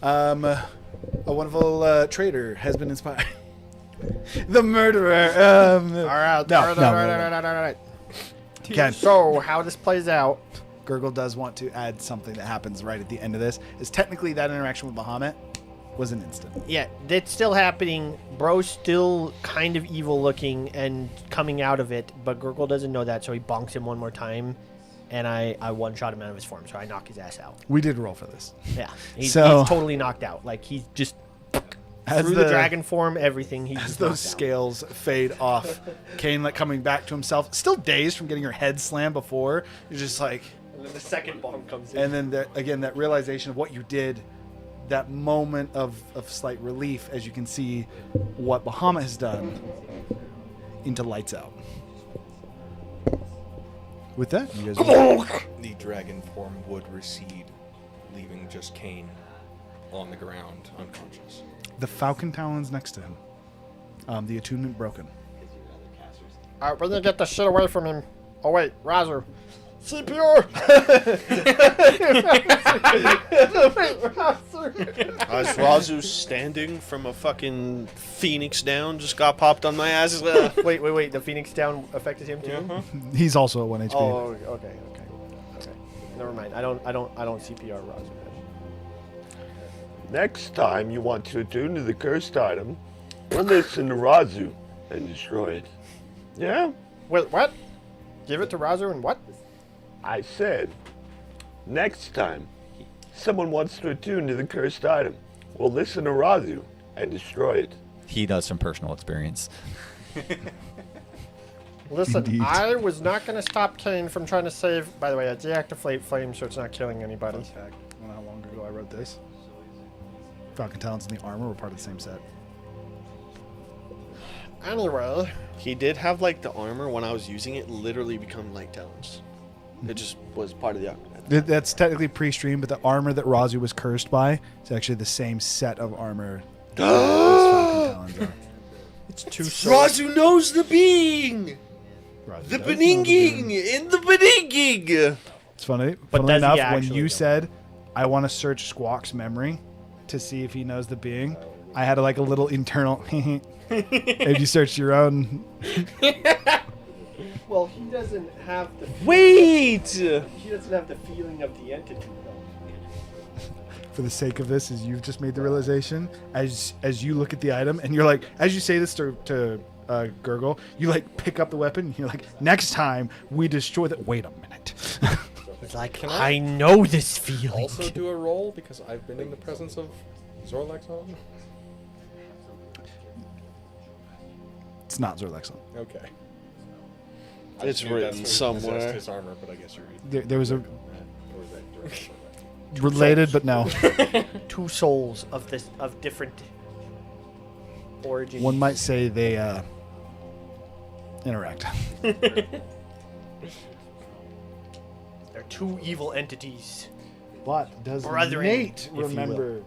A wonderful trader has been inspired. The murderer. All right. No, all right, no, all right, no, all right, all right, all right. Okay. So, how this plays out. Gurgle does want to add something that happens right at the end of this. Is technically that interaction with Bahamut was an instant. Yeah, that's still happening. Bro's still kind of evil looking and coming out of it, but Gurgle doesn't know that, so he bonks him one more time, and I one-shot him out of his form, so I knock his ass out. We did roll for this. Yeah, he's So- totally knocked out. Like, he's just As through the dragon form, everything. He's As just those knocked out. scales fade off, Kane like coming back to himself, still dazed from getting her head slammed before. You're just like, And then the second bonk comes in. and then again that realization of what you did, that moment of slight relief as you can see what Bahamut has done into lights out. With that, you guys The dragon form would recede, leaving just Kane on the ground, unconscious. the falcon talons next to him. The attunement broken. All right, we're gonna get the shit away from him. Oh wait, Razu. CPR! As Razu standing from a fucking phoenix down just got popped on my ass. wait. The Phoenix down affected him too. He's also at 1 HP. Oh, okay. Never mind. I don't CPR Razu. Next time you want to attune to the cursed item, listen to Razu and destroy it. Yeah? Wait, what? Give it to Razu and what? I said, next time someone wants to attune to the cursed item, we'll listen to Razu and destroy it. He does from personal experience. Listen, Indeed. I was not going to stop Kane from trying to save. By the way, I deactivate flame so it's not killing anybody. I don't know how long ago I wrote this. Falcon talons and the armor were part of the same set. Anyway, He did have like the armor when I was using it literally become light talons. It just was part of the armor. That's technically pre-stream, but the armor that Razu was cursed by is actually the same set of armor as Falcon talons are. it's too souls. Razu knows the being! Razu The does know the beninging! being. In the beninging! It's funny. But Funnily does he enough, when actually you know? said, I want to search Squawk's memory to see if he knows the being, I had like a little internal, if you search your own. Well, he doesn't have the. Wait! He doesn't have the feeling of the entity, though. For the sake of this, is you've just made the realization as you look at the item and you're like, as you say this to Gurgle, you like pick up the weapon and you're like, next time we destroy that. Wait a minute. It's like, Can I know this feeling. Also do a roll because I've been in the presence of Zorlaxon. It's not Zorlaxon. Okay. It's I knew written that's where he somewhere. possessed his armor, but I guess you're There was a or is that direct? related, but no. Two souls of this of different origins. One might say they interact. They're two evil entities. But does Brethren, Nate if you will. remember?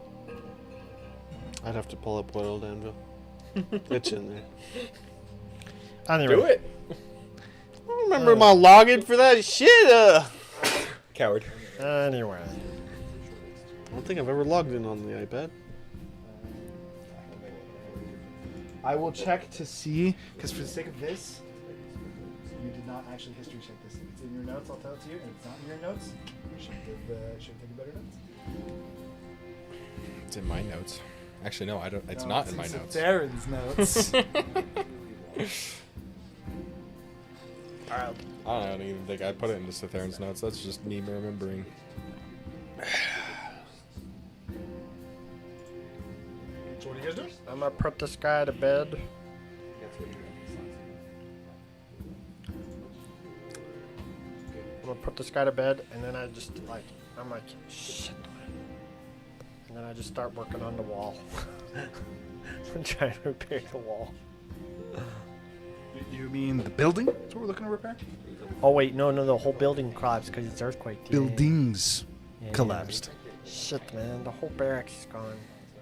I'd have to pull up Boiled Anvil. It's in there. Anyway, Do it, I don't remember my login for that shit. coward. Anyway. I don't think I've ever logged in on the iPad. I will check to see, because for the sake of this, you did not actually history check this. It's in your notes, I'll tell it to you, and if it's not in your notes, you should take better notes. It's in my notes. Actually, no, I don't. It's not in my notes. Theron's notes. I don't even think I put it into Theron's notes. That's just me remembering. So what do you guys do? I'm gonna put this guy to bed. I'm gonna put this guy to bed, and then I just I'm like, shit. And then I just start working on the wall. I'm trying to repair the wall. You mean the building? That's what we're looking to repair? Oh wait, no, the whole building collapsed because it's earthquake. Yeah. Buildings Yeah. collapsed. Shit, man, the whole barracks is gone.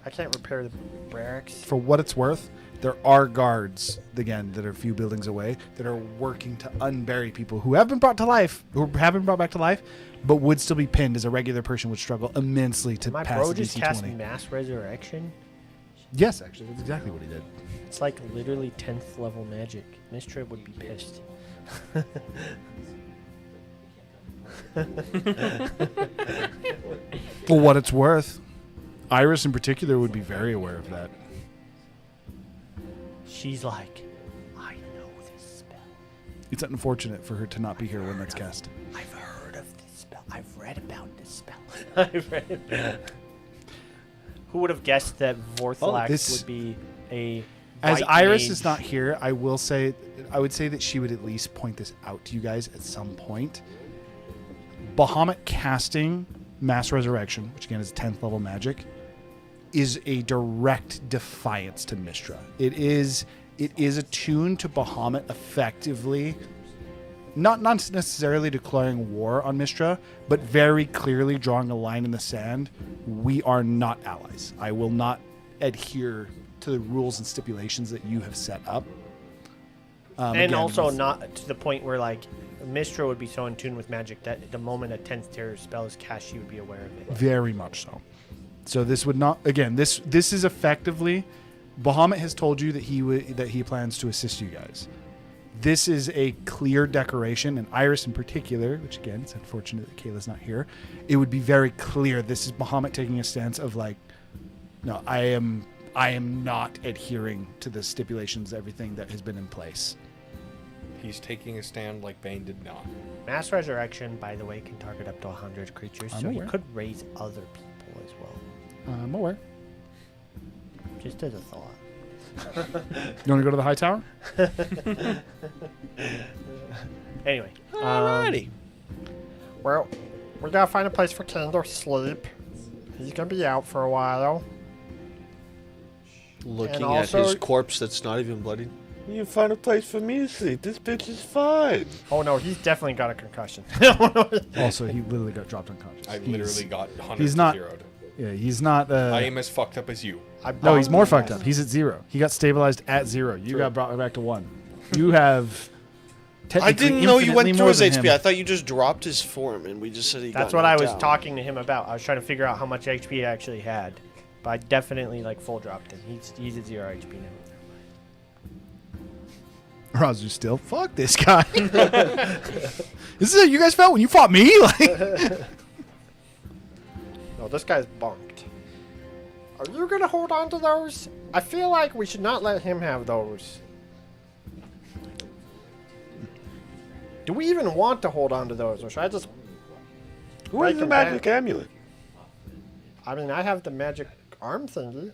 I can't repair the barracks. For what it's worth, There are guards, again, that are a few buildings away that are working to unbury people who have been brought to life, who have been brought back to life, but would still be pinned, as a regular person would struggle immensely to My pass bro the just DC cast 20. mass resurrection. Yes, actually, that's exactly what he did. It's like literally 10th level magic. Mistra would be pissed. For what it's worth, Iris in particular would be very aware of that. She's like, I know this spell. It's unfortunate for her to not be here when that's cast. I've heard of this spell. I've read about this spell. I've read. Who would have guessed that Vorthalax this- would be a As white Iris mage? is not here, I would say that she would at least point this out to you guys at some point. Bahamut casting Mass Resurrection, which again is 10th level magic, is a direct defiance to Mistra. It is attuned to Bahamut effectively, not necessarily declaring war on Mistra, but very clearly drawing a line in the sand. We are not allies. I will not adhere to the rules and stipulations that you have set up. And again, also it's- not to the point where like Mistra would be so in tune with magic that the moment a 10th terror spell is cast, she would be aware of it. Very much so. So this would not, again, this is effectively, Bahamut has told you that he plans to assist you guys. This is a clear declaration, and Iris in particular, which again, it's unfortunate that Kayla's not here, it would be very clear this is Bahamut taking a stance of like, no, I am not adhering to the stipulations, everything that has been in place. He's taking a stand like Bane did not. Mass Resurrection, by the way, can target up to 100 creatures, I'm so aware. he could raise other people as well. I'm aware. Just as a thought. You want to go to the high tower? Anyway. Alrighty. Well, we gotta find a place for Kane to sleep. He's gonna be out for a while. Looking And at his also- corpse that's not even bloodied. You find a place for me to sleep. This bitch is fine. Oh no, he's definitely got a concussion. Also, he literally got dropped unconscious. I literally got 100 he's not- zeroed. Yeah, he's not. I am as fucked up as you. No, he's more fucked up. He's at 0. He got stabilized at 0. You got brought back to 1. You have. I didn't know you went infinitely through more his than HP. him. I thought you just dropped his form, and we just said he That's got what I knocked was out. talking to him about. I was trying to figure out how much HP he actually had. But I definitely like full dropped him. He's at 0 HP now. Razu still. Fuck this guy. This is how you guys felt when you fought me? Like, No, this guy's bunked. Are you gonna hold on to those? I feel like we should not let him have those. Do we even want to hold on to those, or should I just? Who break has the them magic back? amulet? I mean, I have the magic arm thingy.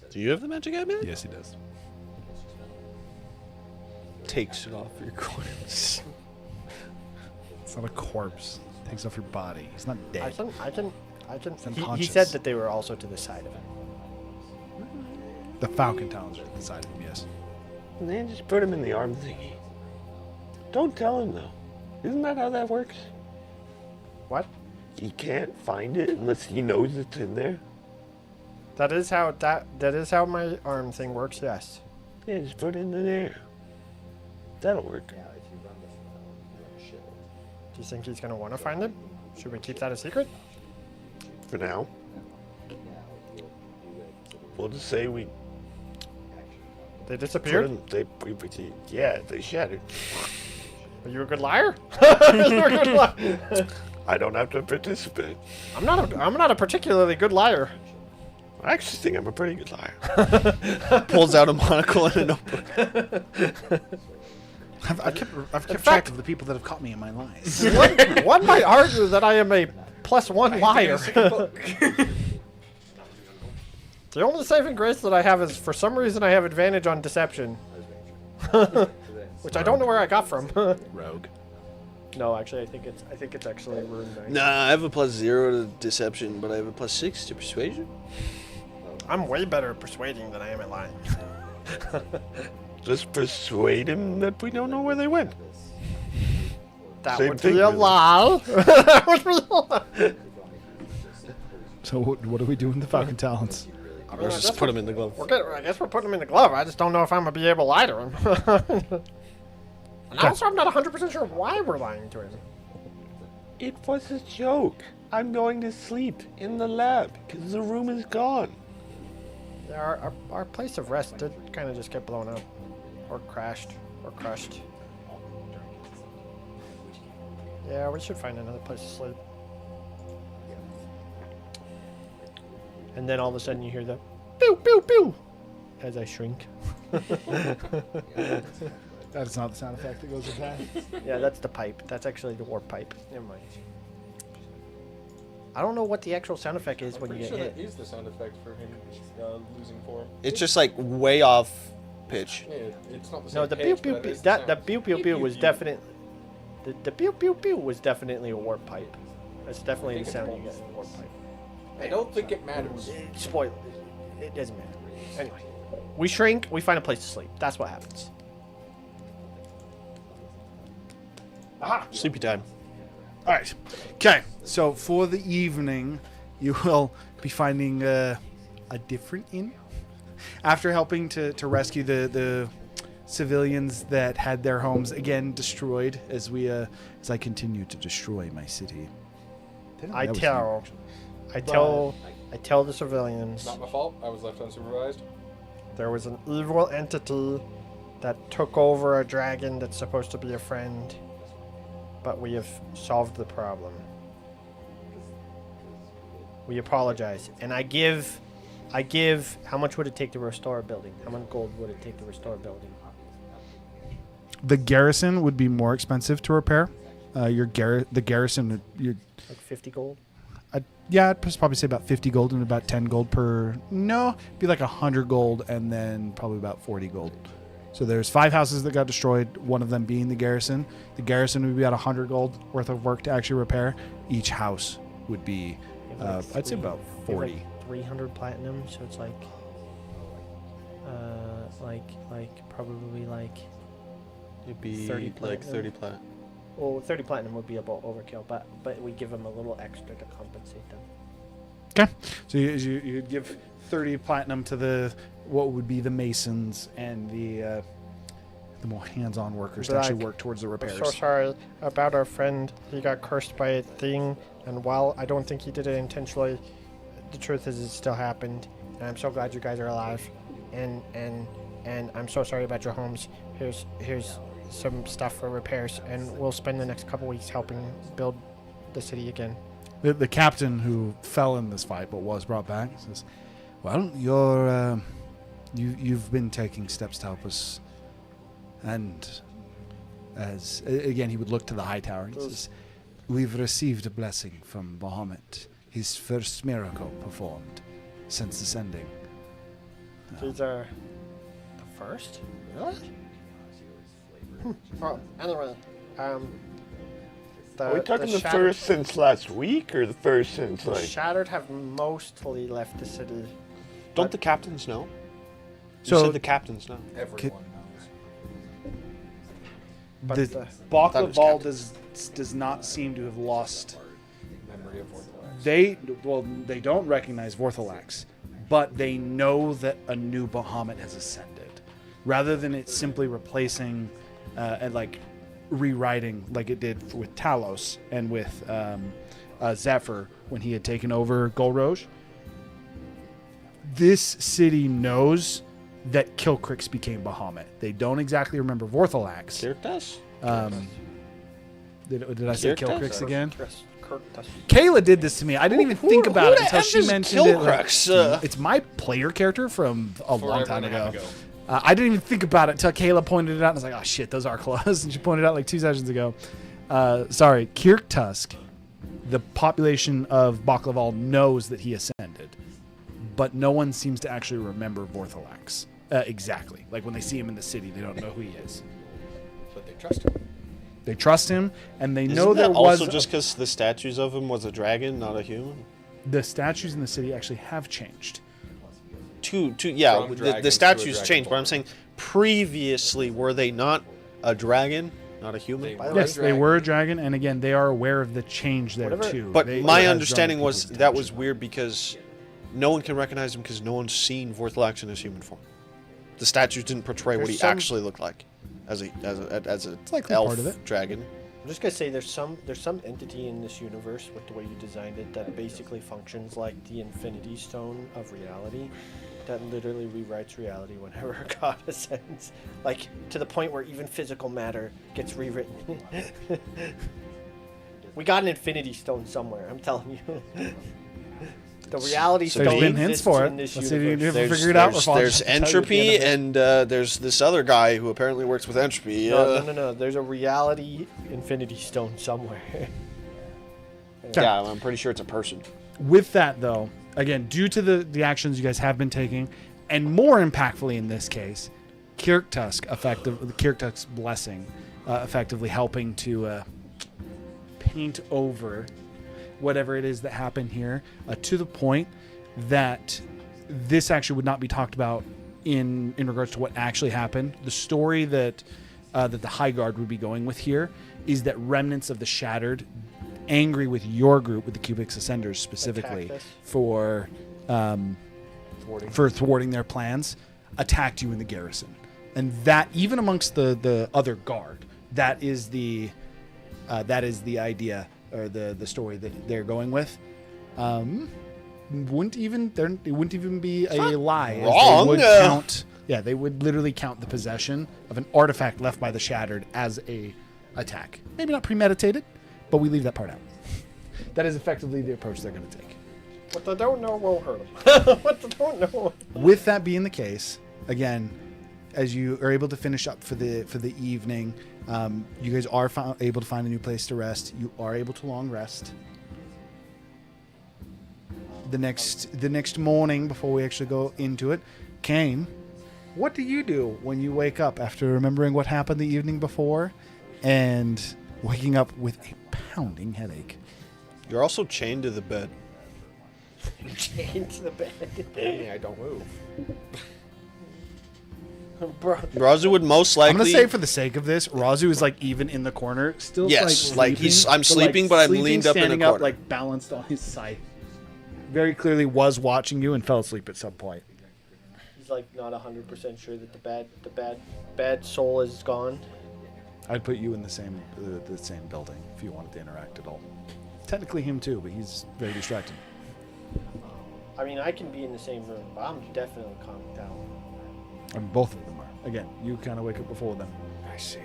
Do you have the magic amulet? yes, he does. Takes it off your corpse. It's not a corpse. It takes off your body. He's not I dead. can. He unconscious. said that they were also to the side of him. The Falcon Talons are at the side of him, yes. And then just put him in the arm thingy. Don't tell him though. Isn't that how that works? What? He can't find it unless he knows it's in there. That is how my arm thing works. Yes. Yeah, just put it in there. That'll work. Do you think he's gonna want to find it? Should we keep that a secret? For now. We'll just say we They put disappeared. him. They shattered. Are you a good liar? You're a good liar. I don't have to participate. I'm not a particularly good liar. I actually think I'm a pretty good liar. Pulls out a monocle and a notebook. I've kept fact- track of the people that have caught me in my lies. One might argue that I am a +1 liar. The only saving grace that I have is, for some reason, I have advantage on deception, which I don't know where I got from. Rogue. No, actually, I think it's actually rune 9. Nah, I have a +0 to deception, but I have a +6 to persuasion. I'm way better at persuading than I am at lying. Just persuade him that we don't know where they went. That Same would thing, be a really. lie. That would be a lie. So what do we do in the Falcon Talons? I Or just put him in the glove. I guess we're putting him in the glove. I just don't know if I'm gonna be able to lie to him. And also, I'm not 100% sure why we're lying to him. It was a joke. I'm going to sleep in the lab because the room is gone. Yeah, our place of rest did kind of just get blown up, or crashed, or crushed. Yeah, we should find another place to sleep. And then all of a sudden you hear the pew pew pew as I shrink. That's not the sound effect that goes with that. Yeah, that's the pipe. That's actually the warp pipe. Never mind. I don't know what the actual sound effect is when you get hit. That is the sound effect for him losing form. It's just like way off pitch. Yeah, it's not the same No, the pew pew pew. The pew pew pew was definitely the pew pew pew was definitely a warp pipe. That's definitely the sound you get in a warp pipe. I don't think it matters. Spoiler. It doesn't matter. Anyway, we shrink. We find a place to sleep. That's what happens. Aha! Sleepy time. All right. Okay. So for the evening, you will be finding a different inn. After helping to rescue the civilians that had their homes again destroyed, as I continue to destroy my city. I tell the civilians Not my fault. I was left unsupervised. there was an evil entity that took over a dragon that's supposed to be a friend, but we have solved the problem. We apologize, and I give. How much would it take to restore a building? How much gold would it take to restore a building? The garrison would be more expensive to repair. The garrison, Like 50 gold. yeah, I'd probably say about 50 gold and about 10 gold per. No, it'd be like 100 gold and then probably about 40 gold. So there's 5 houses that got destroyed, one of them being the garrison. The garrison would be about 100 gold worth of work to actually repair. Each house would be, I'd say about 40. Like 300 platinum, so it's probably like. It'd be 30 like platinum. 30 plat. Well, 30 platinum would be about overkill, but we give them a little extra to compensate them. Okay. So you'd give 30 platinum to what would be the masons and the more hands-on workers to actually work towards the repairs. I'm so sorry about our friend. He got cursed by a thing, and while I don't think he did it intentionally, the truth is it still happened. And I'm so glad you guys are alive. And I'm so sorry about your homes. Here's some stuff for repairs, and we'll spend the next couple weeks helping build the city again. The captain who fell in this fight but was brought back says, "Well, you've been taking steps to help us, and as again he would look to the high tower. He says, we've received a blessing from Bahamut, his first miracle performed since ascending." These are the first? Really? Well, anyway, Are we talking the first since last week or the first since The like? Shattered have mostly left the city. Don't the captains know? So- You said the captains know. Everyone knows. But The the- Baklaval does not seem to have lost. Memory of Orthodox. They don't recognize Vorthalax, but they know that a new Bahamut has ascended, rather than it simply replacing and like rewriting like it did with Talos and with Zephyr when he had taken over Golroge. This city knows that Kilkrix became Bahamut. They don't exactly remember Vorthalax. Kirktas? Did I say Kirktas? Kilkrix again? Kirktas. Kayla did this to me. I didn't even think about it until she mentioned it. Kilkrix? It's my player character from a long time Forever and a half ago. I didn't even think about it until Kayla pointed it out, and I was like, "Oh shit, those are claws." And she pointed it out like 2 sessions ago. Sorry, Kirktusk. The population of Baklaval knows that he ascended, but no one seems to actually remember Vorthalax exactly. Like when they see him in the city, they don't know who he is. But they trust him. They trust him, and they Isn't know there that was also just because the statues of him was a dragon, not a human? the statues in the city actually have changed. Yeah, From the dragon to a statues dragon changed, but I'm form. saying previously, were they not a dragon, not a human? They were Yes, a they were a dragon, and again, they are aware of the change there Whatever- too. But They- my as understanding dragon was people's that was attention. weird because No one can recognize him because no one's seen Vorthalax in his human form. The statues didn't portray what There's he some- actually looked like as a likely elf part of it. dragon. I'm just gonna say there's some entity in this universe with the way you designed it that basically functions like the Infinity Stone of reality, that literally rewrites reality whenever a god ascends, like to the point where even physical matter gets rewritten. We got an Infinity Stone somewhere. I'm telling you. The reality So stone there's been hints exists for in it. this Let's see if you universe. can figure it out. Rafal. There's I'll tell you at the end entropy, of it. and there's this other guy who apparently works with entropy. No. There's a reality Infinity Stone somewhere. Yeah, I'm pretty sure it's a person. With that, though, again, due to the actions you guys have been taking, and more impactfully in this case, Kirktusk's blessing, effectively helping to paint over whatever it is that happened here, to the point that this actually would not be talked about in regards to what actually happened. The story that the High Guard would be going with here is that remnants of the Shattered, angry with your group, with the Cubix Ascenders specifically, Attacked us. for thwarting their plans, attacked you in the garrison. And that, even amongst the other guard, that is the idea, or the story that they're going with. It wouldn't even be a lie. as wrong. They would count. Yeah, they would literally count the possession of an artifact left by the Shattered as a attack. Maybe not premeditated, but we leave that part out. That is effectively the approach they're going to take. What they don't know won't hurt them. What they don't know. With that being the case, again, as you are able to finish up for the evening, you guys are able to find a new place to rest. You are able to long rest. The next morning, before we actually go into it, Kane, what do you do when you wake up after remembering what happened the evening before and waking up with a pounding headache? You're also chained to the bed. Chained to the bed. I don't move. Bro. Razu would most likely. I'm gonna say, for the sake of this, Razu is like even in the corner, still. Yes, like I'm sleeping, but I'm sleeping, leaned up in a standing corner. up, like balanced on his side. Very clearly was watching you and fell asleep at some point. He's like not 100% sure that the bad soul is gone. I'd put you in the same building if you wanted to interact at all. Technically him too, but he's very distracted. I mean, I can be in the same room, but I'm definitely calmed down. I mean, both of them are. Again, you kind of wake up before them. I see.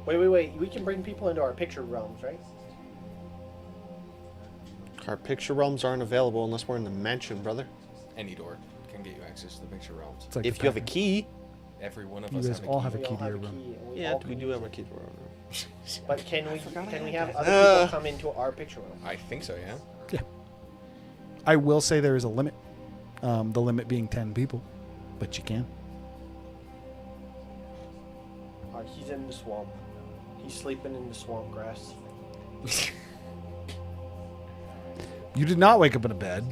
Wait. We can bring people into our picture realms, right? Our picture realms aren't available unless we're in the mansion, brother. Any door can get you access to the picture realms. It's like If the you have a pattern. key. Every one of You us guys have all a key. have a We key all to have your a room. key, and Yeah, all we can do use have a it. key to our room. But can we have other people come into our picture room? I think so, yeah. Yeah. I will say there is a limit. The limit being 10 people, but you can. He's in the swamp. He's sleeping in the swamp grass. You did not wake up in a bed.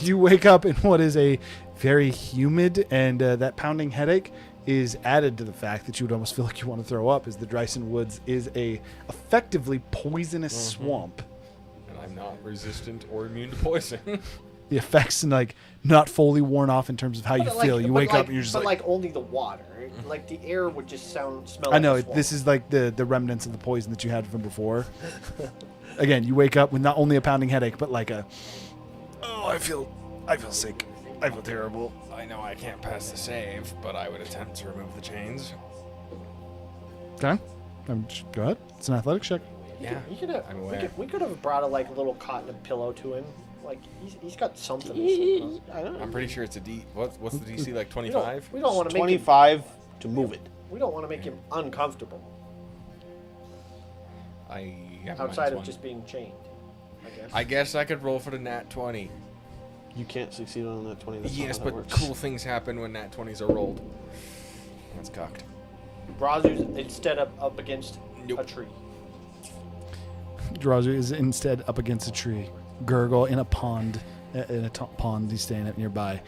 You wake up in what is a very humid, and that pounding headache is added to the fact that you would almost feel like you want to throw up, as the Dryson Woods is a effectively poisonous swamp. And I'm not resistant or immune to poison. The effects like not fully worn off in terms of how you feel. You wake up and you're just but like, only the water. Like the air would just smell. I know like the this swamp. is like the remnants of the poison that you had from before. Again, you wake up with not only a pounding headache, but like I feel sick. I feel terrible. I know I can't pass the save, but I would attempt to remove the chains. Okay, go ahead. It's an athletics check. Yeah, We could have. I'm aware. We could have brought a little cotton pillow to him. Like he's got something. I don't know. I'm pretty sure it's a D. What's the DC, like We 25? don't want to make him. 25 to move it. We don't want to make him uncomfortable I have outside of -1. just being chained. I guess. I guess I could roll for the nat 20. You can't succeed on that 20. That's not Yes, how but that works. cool things happen when nat 20s are rolled. That's cocked. Razu's instead up against Nope. a tree. Drazu is instead up against a tree. Gurgle in a pond. Pond he's staying at nearby.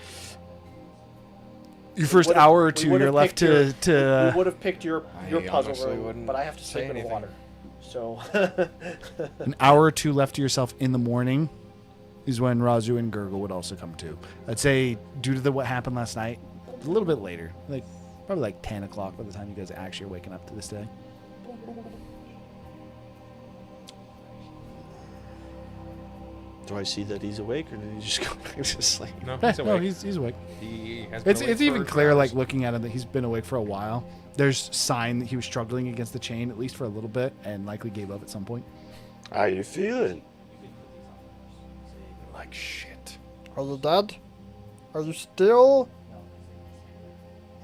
Your first Would've- hour or we two, would've you're left picked to. We would have picked your I puzzle honestly room, wouldn't but I have to say sleep in the anything. water. So An hour or two left to yourself in the morning. is when Razu and Gurgle would also come to. I'd say due to what happened last night, a little bit later, like probably like 10 o'clock by the time you guys actually are waking up to this day. Do I see that he's awake, or did he just go back to sleep? No, Eh, he's awake. no, he's awake. He has been It's awake even for clear, hours. like looking at him, that he's been awake for a while. There's sign that he was struggling against the chain, at least for a little bit, and likely gave up at some point. How you feeling? Like shit. Are you dead? Are you still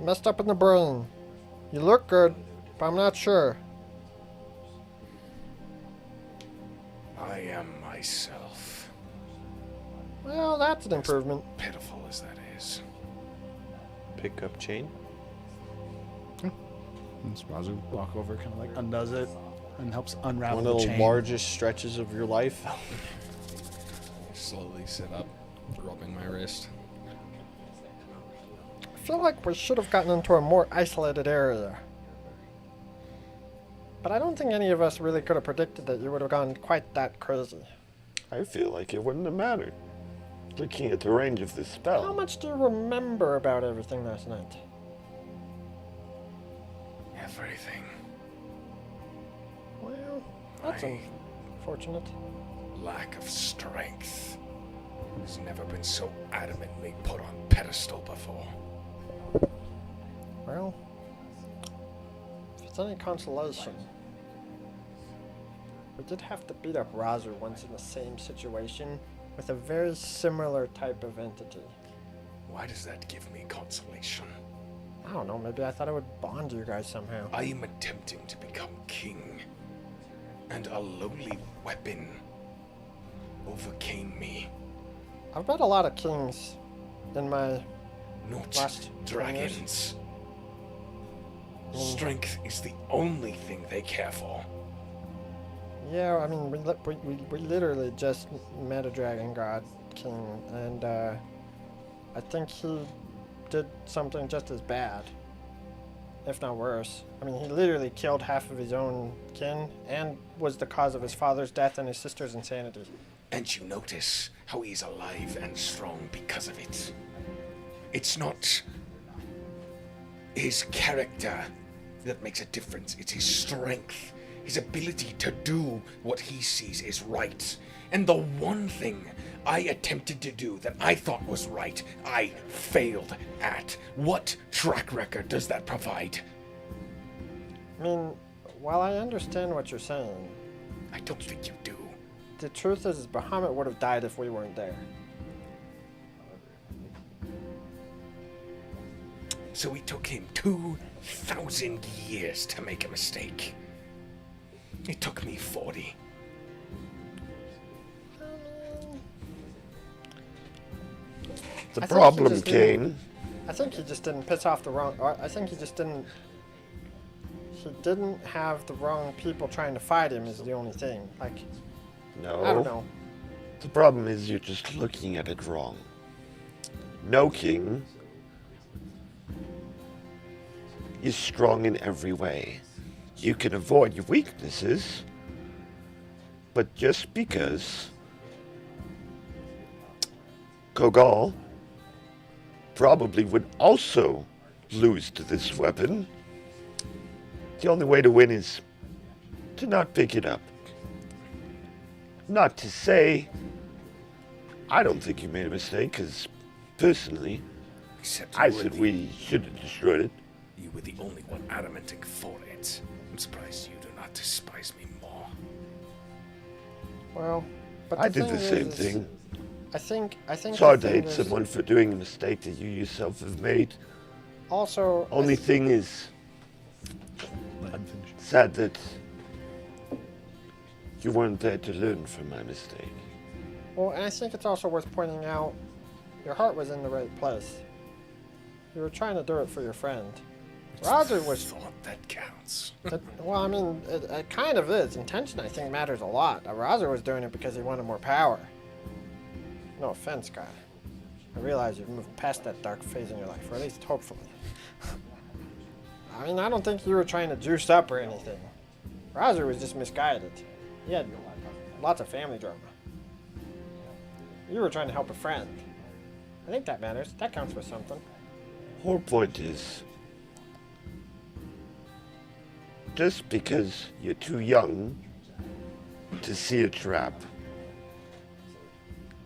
messed up in the brain? You look good, but I'm not sure. I am myself. Well, that's an improvement. Pitiful as that is. Pick up chain. And Razu walk over, kind of like undoes it, and helps unravel One the of the chain. largest stretches of your life. Slowly sit up, rubbing my wrist. I feel like we should have gotten into a more isolated area. But I don't think any of us really could have predicted that you would have gone quite that crazy. I feel like it wouldn't have mattered. Looking at the range of the spell. How much do you remember about everything last night? Everything. Well, that's My unfortunate. lack of strength has never been so adamantly put on pedestal before. Well, if it's any consolation, we did have to beat up Razu once in the same situation with a very similar type of entity. Why does that give me consolation? I don't know, maybe I thought it would bond you guys somehow. I am attempting to become king, and a lowly weapon overcame me. I've met a lot of kings in my Not last 20 years. dragons. Mm. Strength is the only thing they care for. Yeah, I mean, we literally just met a dragon god king, and I think he did something just as bad, if not worse. I mean, he literally killed half of his own kin and was the cause of his father's death and his sister's insanity. And you notice how he's alive and strong because of it. It's not his character that makes a difference, it's his strength, his ability to do what he sees is right. And the one thing I attempted to do that I thought was right, I failed at. What track record does that provide? I mean, while I understand what you're saying, I don't think you do. the truth is Bahamut would have died if we weren't there. So it took him 2,000 years to make a mistake. It took me 40. The I think he problem, just didn't- Kane, I think he just didn't piss off the wrong. Or I think he just didn't. He didn't have the wrong people trying to fight him. Is the only thing. Like, no. I don't know. The problem is you're just looking at it wrong. No king is strong in every way. You can avoid your weaknesses, but just because Kogal probably would also lose to this weapon, the only way to win is to not pick it up. Not to say I don't think you made a mistake, because personally, Except I you were said the- we should have destroyed it. You were the only one adamenting for it. I'm surprised you do not despise me more. Well, but I the did the thing same is- thing. I think. It's hard the to thing hate is someone for doing a mistake that you yourself have made. Also, Only thing is, Let him finish. sad that you weren't there to learn from my mistake. well, and I think it's also worth pointing out, your heart was in the right place. You were trying to do it for your friend. Razu was. Thought that counts. Well, I mean, it kind of is. Intention, I think, matters a lot. Razu was doing it because he wanted more power. No offense, guy. I realize you've moved past that dark phase in your life, or at least hopefully. I mean, I don't think you were trying to juice up or anything. Razu was just misguided. He had lots of family drama. You were trying to help a friend. I think that matters. That counts for something. Whole point is, just because you're too young to see a trap,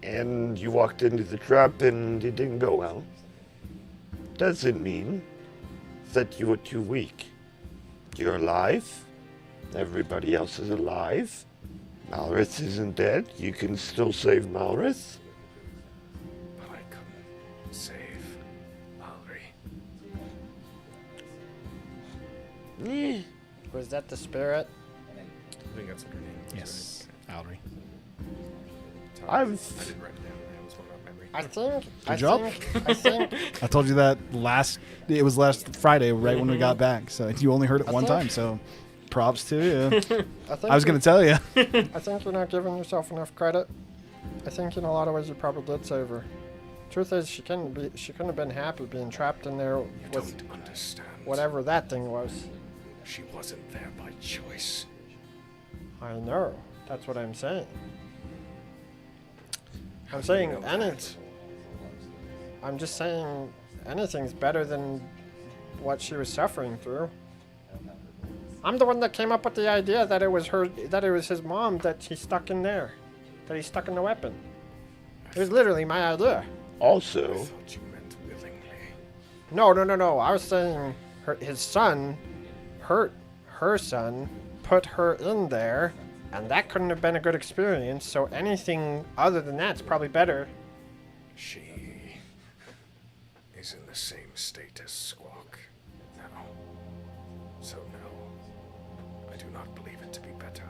and you walked into the trap and it didn't go well, doesn't mean that you were too weak. You're alive. Everybody else is alive. Malrith isn't dead. You can still save Malrith. But I couldn't save Mallory. Was that the spirit? I think that's what her name is. Yes, Alry. Right? I've- I didn't write it down. That was one of my memory. I think. Good job. I think. I told you that it was last Friday, right when we got back. So you only heard it one time. So props to you. I was going to tell you. I think you're not giving yourself enough credit. I think in a lot of ways you probably did save her. Truth is, she couldn't have been happy being trapped in there You with don't understand. whatever that thing was. She wasn't there by choice. I know. That's what I'm saying. I'm saying You know any. that. I'm just saying anything's better than what she was suffering through. I'm the one that came up with the idea that it was his mom that he stuck in there, that he stuck in the weapon. It was literally my idea. I Also, thought you meant willingly. No. I was saying his son hurt her son, put her in there, and that couldn't have been a good experience. So anything other than that's probably better. She is in the same state as Squawk now. So no, I do not believe it to be better.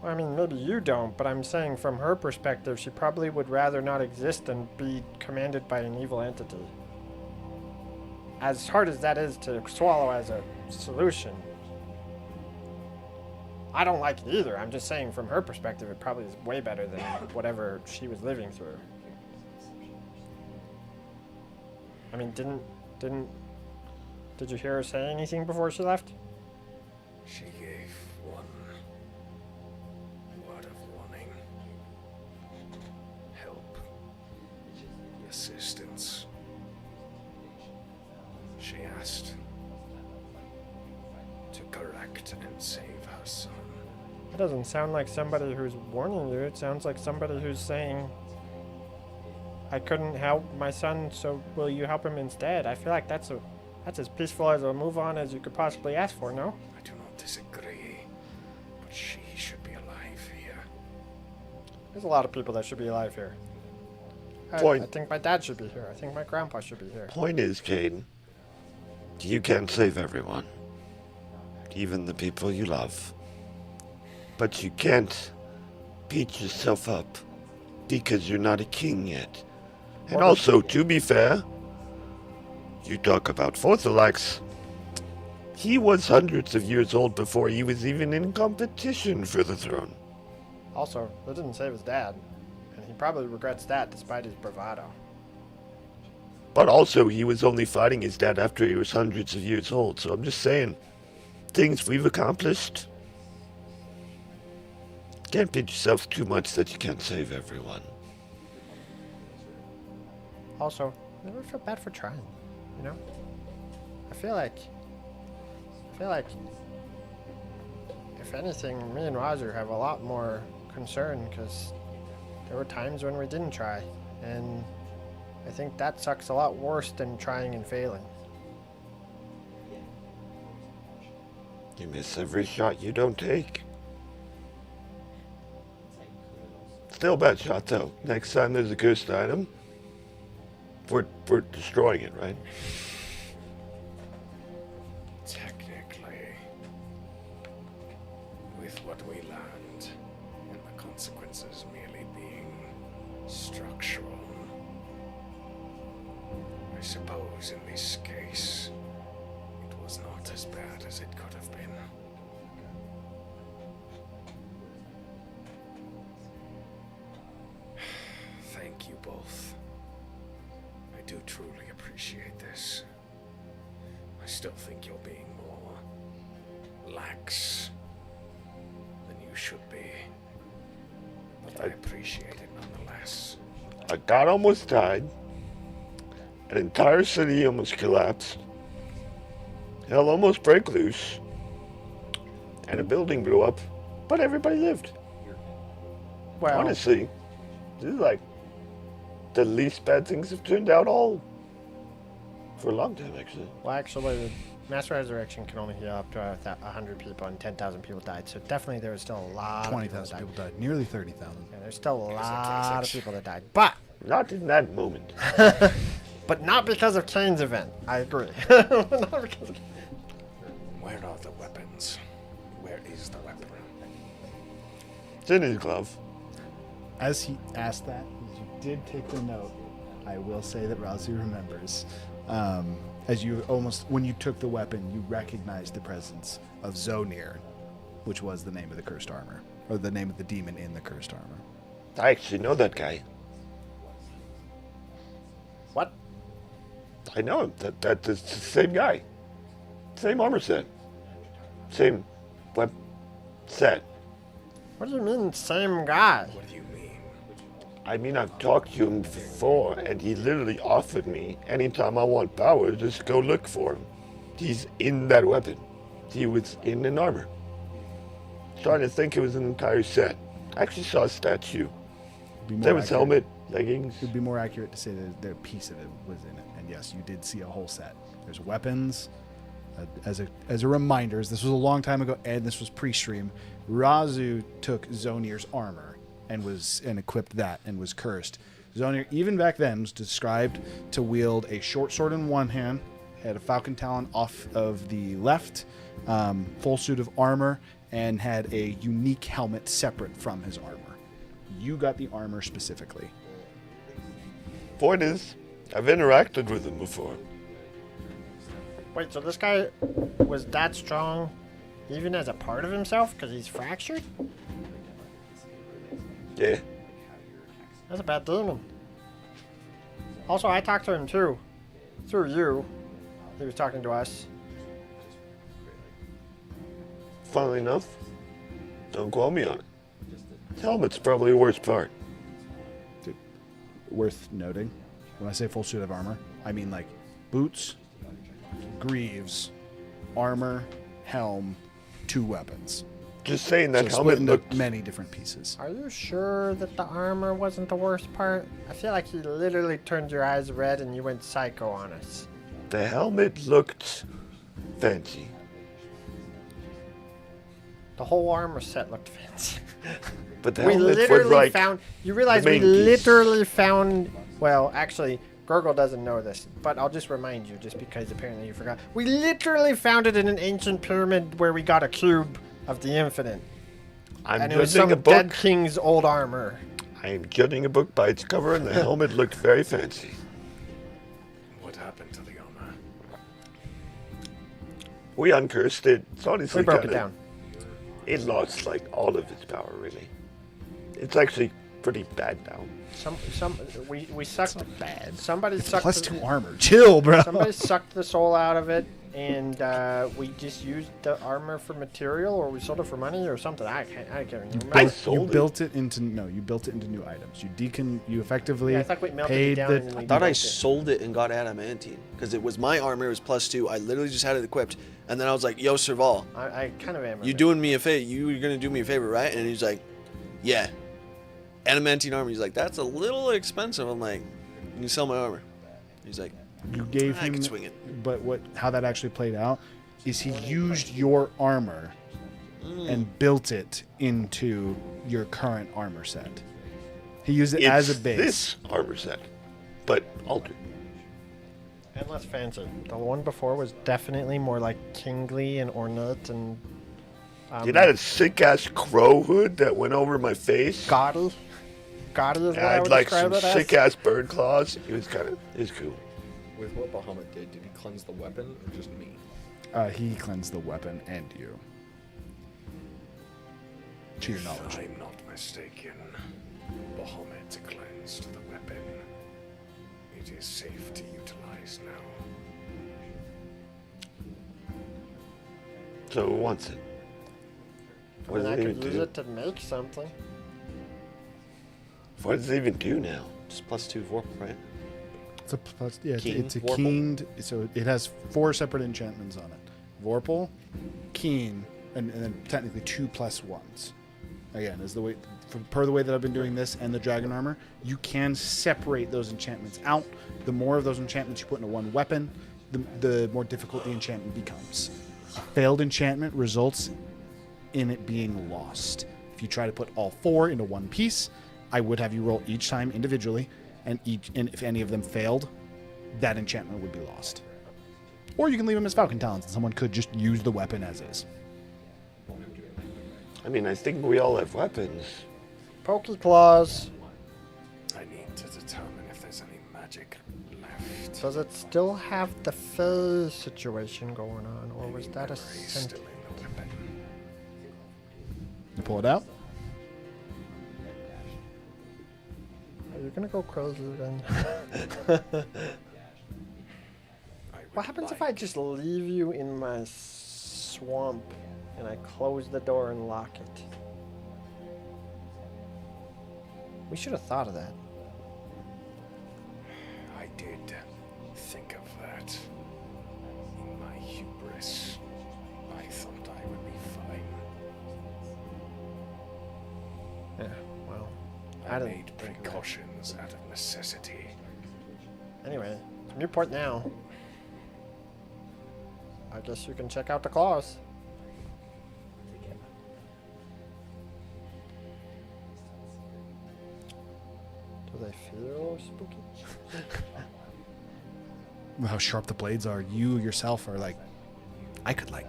I mean, maybe you don't, but I'm saying from her perspective, she probably would rather not exist than be commanded by an evil entity. As hard as that is to swallow as a solution, I don't like it either. I'm just saying from her perspective, it probably is way better than whatever she was living through. I mean, did you hear her say anything before she left? She gave one word of warning. Help. Assistance. She asked to correct and save her son. It doesn't sound like somebody who's warning you. It sounds like somebody who's saying, I couldn't help my son, so will you help him instead? I feel like that's as peaceful as a move on as you could possibly ask for, no? I do not disagree, but she should be alive here. There's a lot of people that should be alive here. I Point. think my dad should be here. I think my grandpa should be here. point is, Caden, you can't save everyone, even the people you love. But you can't beat yourself up because you're not a king yet. And also, to be fair, you talk about Forthalax. He was hundreds of years old before he was even in competition for the throne. Also, that didn't save his dad, and he probably regrets that despite his bravado. But also, he was only fighting his dad after he was hundreds of years old. So I'm just saying, things we've accomplished. Can't beat yourself too much that you can't save everyone. Also, never feel bad for trying, you know? I feel like if anything, me and Roger have a lot more concern because there were times when we didn't try, and I think that sucks a lot worse than trying and failing. You miss every shot you don't take. Still a bad shot though. Next time there's a cursed item, we're destroying it, right? Technically, with what we learned and the consequences merely being structural, I suppose in this case, it was not as bad as it could have been. Thank you both. I do truly appreciate this. I still think you're being more lax than you should be, but I appreciate it nonetheless. A god almost died. An entire city almost collapsed. Hell almost broke loose. And a building blew up. But everybody lived. Well, Honestly, this is like the least bad things have turned out all for a long time, actually. well, actually, Mass Resurrection can only heal up to 100 people, and 10,000 people died. So definitely there was still a lot of people that 20,000 died. people died. Nearly 30,000. Yeah, there's still a lot of people that died. But Not in that moment. not because of Kane's event. I agree. Not because of... Where are the weapons? Where is the weapon? It's in his glove. As he asked that, as you did take the note, I will say that Razu remembers. As you almost, when you took the weapon, you recognized the presence of Zonir, which was the name of the cursed armor, or the name of the demon in the cursed armor. I actually know that guy. What? I know him. That's the same guy. Same armor set. Same web set. What do you mean, same guy? What do you mean? I mean, I've talked to him before, and he literally offered me anytime I want power, just go look for him. He's in that weapon. He was in an armor. Starting to think it was an entire set. I actually saw a statue. Be more There was accurate- helmet, leggings. It would be more accurate to say that a piece of it was in it. And yes, you did see a whole set. There's weapons. As a reminder, this was a long time ago, and this was pre-stream. Razu took Zonir's armor and equipped that and was cursed. Zonir, even back then, was described to wield a short sword in one hand, had a falcon talon off of the left, full suit of armor, and had a unique helmet separate from his armor. You got the armor specifically. Point is, I've interacted with him before. Wait, so this guy was that strong even as a part of himself because he's fractured? Yeah. That's a bad demon. Also, I talked to him too. Through you. He was talking to us. Funnily enough, don't quote me on it. Helmet's probably the worst part. Worth noting, when I say full suit of armor, I mean like boots, greaves, armor, helm, 2 weapons. Just saying that So helmet split into looked... many different pieces. Are you sure that the armor wasn't the worst part? I feel like he literally turned your eyes red and you went psycho on us. The helmet looked fancy. The whole armor set looked fancy. But the We helmet was literally like... found. You realize we main piece. literally found. Well, actually, Gurgle doesn't know this, but I'll just remind you, just because apparently you forgot. We literally found it in an ancient pyramid where we got a cube of the infinite, I'm and it was judging some a book. dead king's old armor. I'm judging a book by its cover, and the helmet looked very fancy. What happened to the armor? We uncursed it. It's honestly We broke it kinda- down. It lost like all of its power, really. It's actually pretty bad now. We sucked. Bad. Somebody sucked. Plus the- 2 armor. Chill, bro. Somebody sucked the soul out of it, and we just used the armor for material, or we sold it for money, or something. I can't remember. I You sold it. built it into you built it into new items. You effectively Yeah, I thought we melted it paid down and then we I thought I built it. sold it and got adamantine because it was my armor. It was +2. I literally just had it equipped, and then I was like, "Yo, Serval, I kind of am. you doing me a favor? You're gonna do me a favor, right?" And he's like, "Yeah." Adamantine armor. He's like, "That's a little expensive." I'm like, "Can you sell my armor?" He's like, you gave I him can swing it. But how that actually played out is he used your armor and built it into your current armor set. He used it as a It's base. this armor set, but altered. And less fancy. The one before was definitely more like kingly and ornate and. It had a sick-ass crow hood that went over my face. Gaudy. Gaudy is what It I had would like describe some it as. sick-ass bird claws. It was cool. With what Bahamut did he cleanse the weapon or just me? He cleansed the weapon and you. To your knowledge. If I'm not mistaken, Bahamut cleansed the weapon. It is safe to utilize now. So who wants it? What And does I it could even use do? it to make something. What does it even do now? Just +2 Vorpal, right? It's a plus, yeah, Keen it's a Vorpal? keened, so it has 4 separate enchantments on it. Vorpal, Keen, and then technically 2 +1s. Again, is the way per the way that I've been doing this and the dragon armor, you can separate those enchantments out. The more of those enchantments you put into one weapon, the more difficult the enchantment becomes. A failed enchantment results in it being lost. If you try to put all 4 into one piece, I would have you roll each time individually, and if any of them failed, that enchantment would be lost. Or you can leave them as Falcon Talons, and someone could just use the weapon as is. I mean, I think we all have weapons. Pokey claws. I need to determine if there's any magic left. Does it still have the Fey situation going on, or was that a Memory's still in the weapon. You pull it out. Are you gonna go crazy then? What happens if I just leave you in my swamp and I close the door and lock it? We should have thought of that. I did think of that. In my hubris, I thought I would be fine. Yeah, well, I didn't made think of that. precautions out of necessity. Anyway, it's Newport now. I guess you can check out the claws. Do they feel spooky? How sharp the blades are. You yourself are like, I could like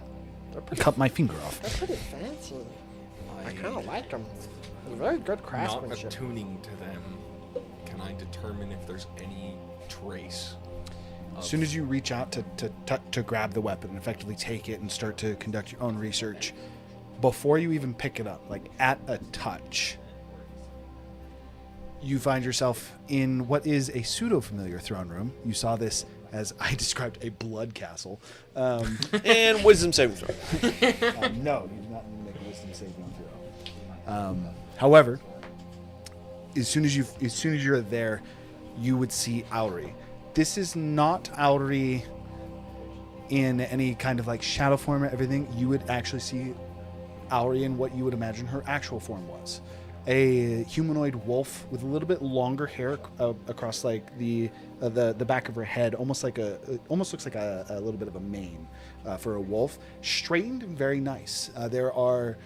They're pretty, cut my finger off. they're pretty fancy. I kind of like them. They're very good Not craftsmanship. attuning to them, can I determine if there's any trace? As soon as you reach out to grab the weapon and effectively take it and start to conduct your own research, before you even pick it up, like at a touch, you find yourself in what is a pseudo-familiar throne room. You saw this as I described a blood castle. And wisdom saving throw. No, you do not need to make a wisdom saving throw. However, as soon as you're there, you would see Auri. This is not Auri in any kind of like shadow form or everything. You would actually see Auri in what you would imagine her actual form was. A humanoid wolf with a little bit longer hair across like the back of her head, almost looks like a little bit of a mane for a wolf. Straightened and very nice. There are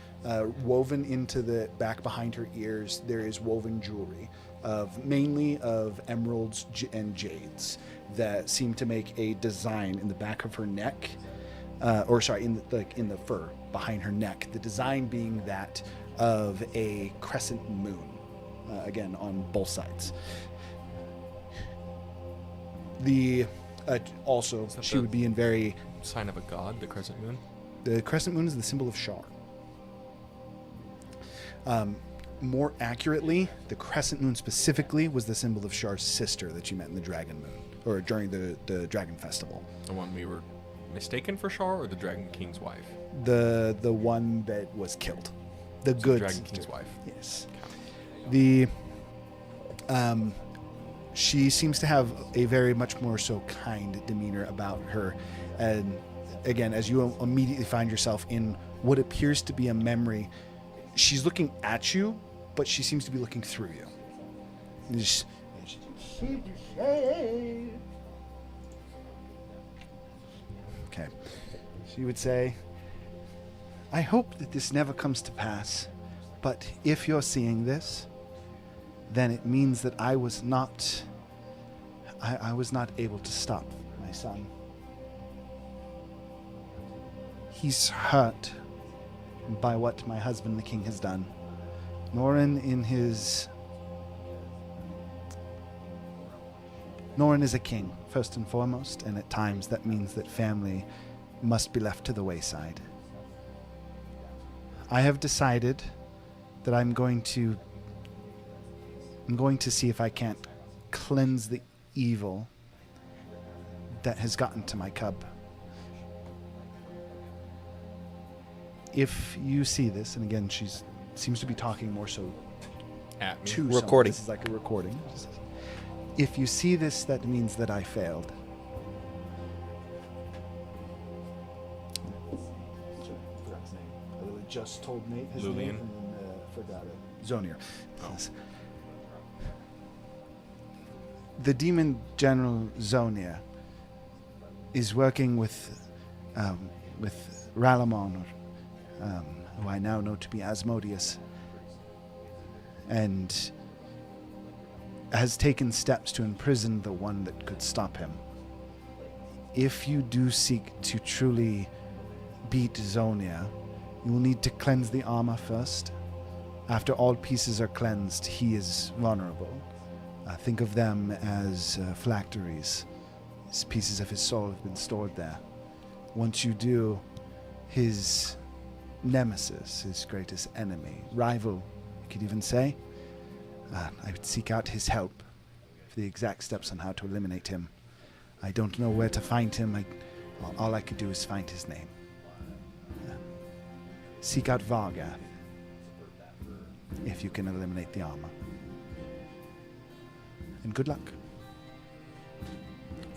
woven into the back behind her ears. There is woven jewelry mainly of emeralds and jades that seem to make a design in the back of her neck, in the fur behind her neck. The design being that of a crescent moon, again on both sides. She would be in very. Sign of a god, the crescent moon? The crescent moon is the symbol of Shar. More accurately, the crescent moon specifically was the symbol of Shar's sister that you met in the Dragon Moon, or during the Dragon Festival. The one we were mistaken for Shar, or the Dragon King's wife? The one that was killed. The good Dragon sister. King's wife. Yes. The she seems to have a very much more so kind demeanor about her, and again, as you immediately find yourself in what appears to be a memory, she's looking at you, but she seems to be looking through you. Okay. She would say, I hope that this never comes to pass, but if you're seeing this, then it means that I was not able to stop my son. He's hurt by what my husband, the king, has done. Norin is a king, first and foremost, and at times that means that family must be left to the wayside. I have decided that I'm going to see if I can't cleanse the evil that has gotten to my cub. If you see this, and again, she seems to be talking more so At me. to someone. Recording. This is like a recording. If you see this, that means that I failed. Forgot his name. I literally just told Nate his Lulian. name and then forgot it. Zonir. Yes. The demon general Zonir is working with Ralamon, who I now know to be Asmodeus, and has taken steps to imprison the one that could stop him. If you do seek to truly beat Zonia, you will need to cleanse the armor first. After all pieces are cleansed, he is vulnerable. Think of them as phylacteries. Pieces of his soul have been stored there. Once you do, his nemesis, his greatest enemy, rival, you could even say, I would seek out his help for the exact steps on how to eliminate him. I don't know where to find him. All I could do is find his name. Seek out Varga, if you can eliminate the armor. And good luck.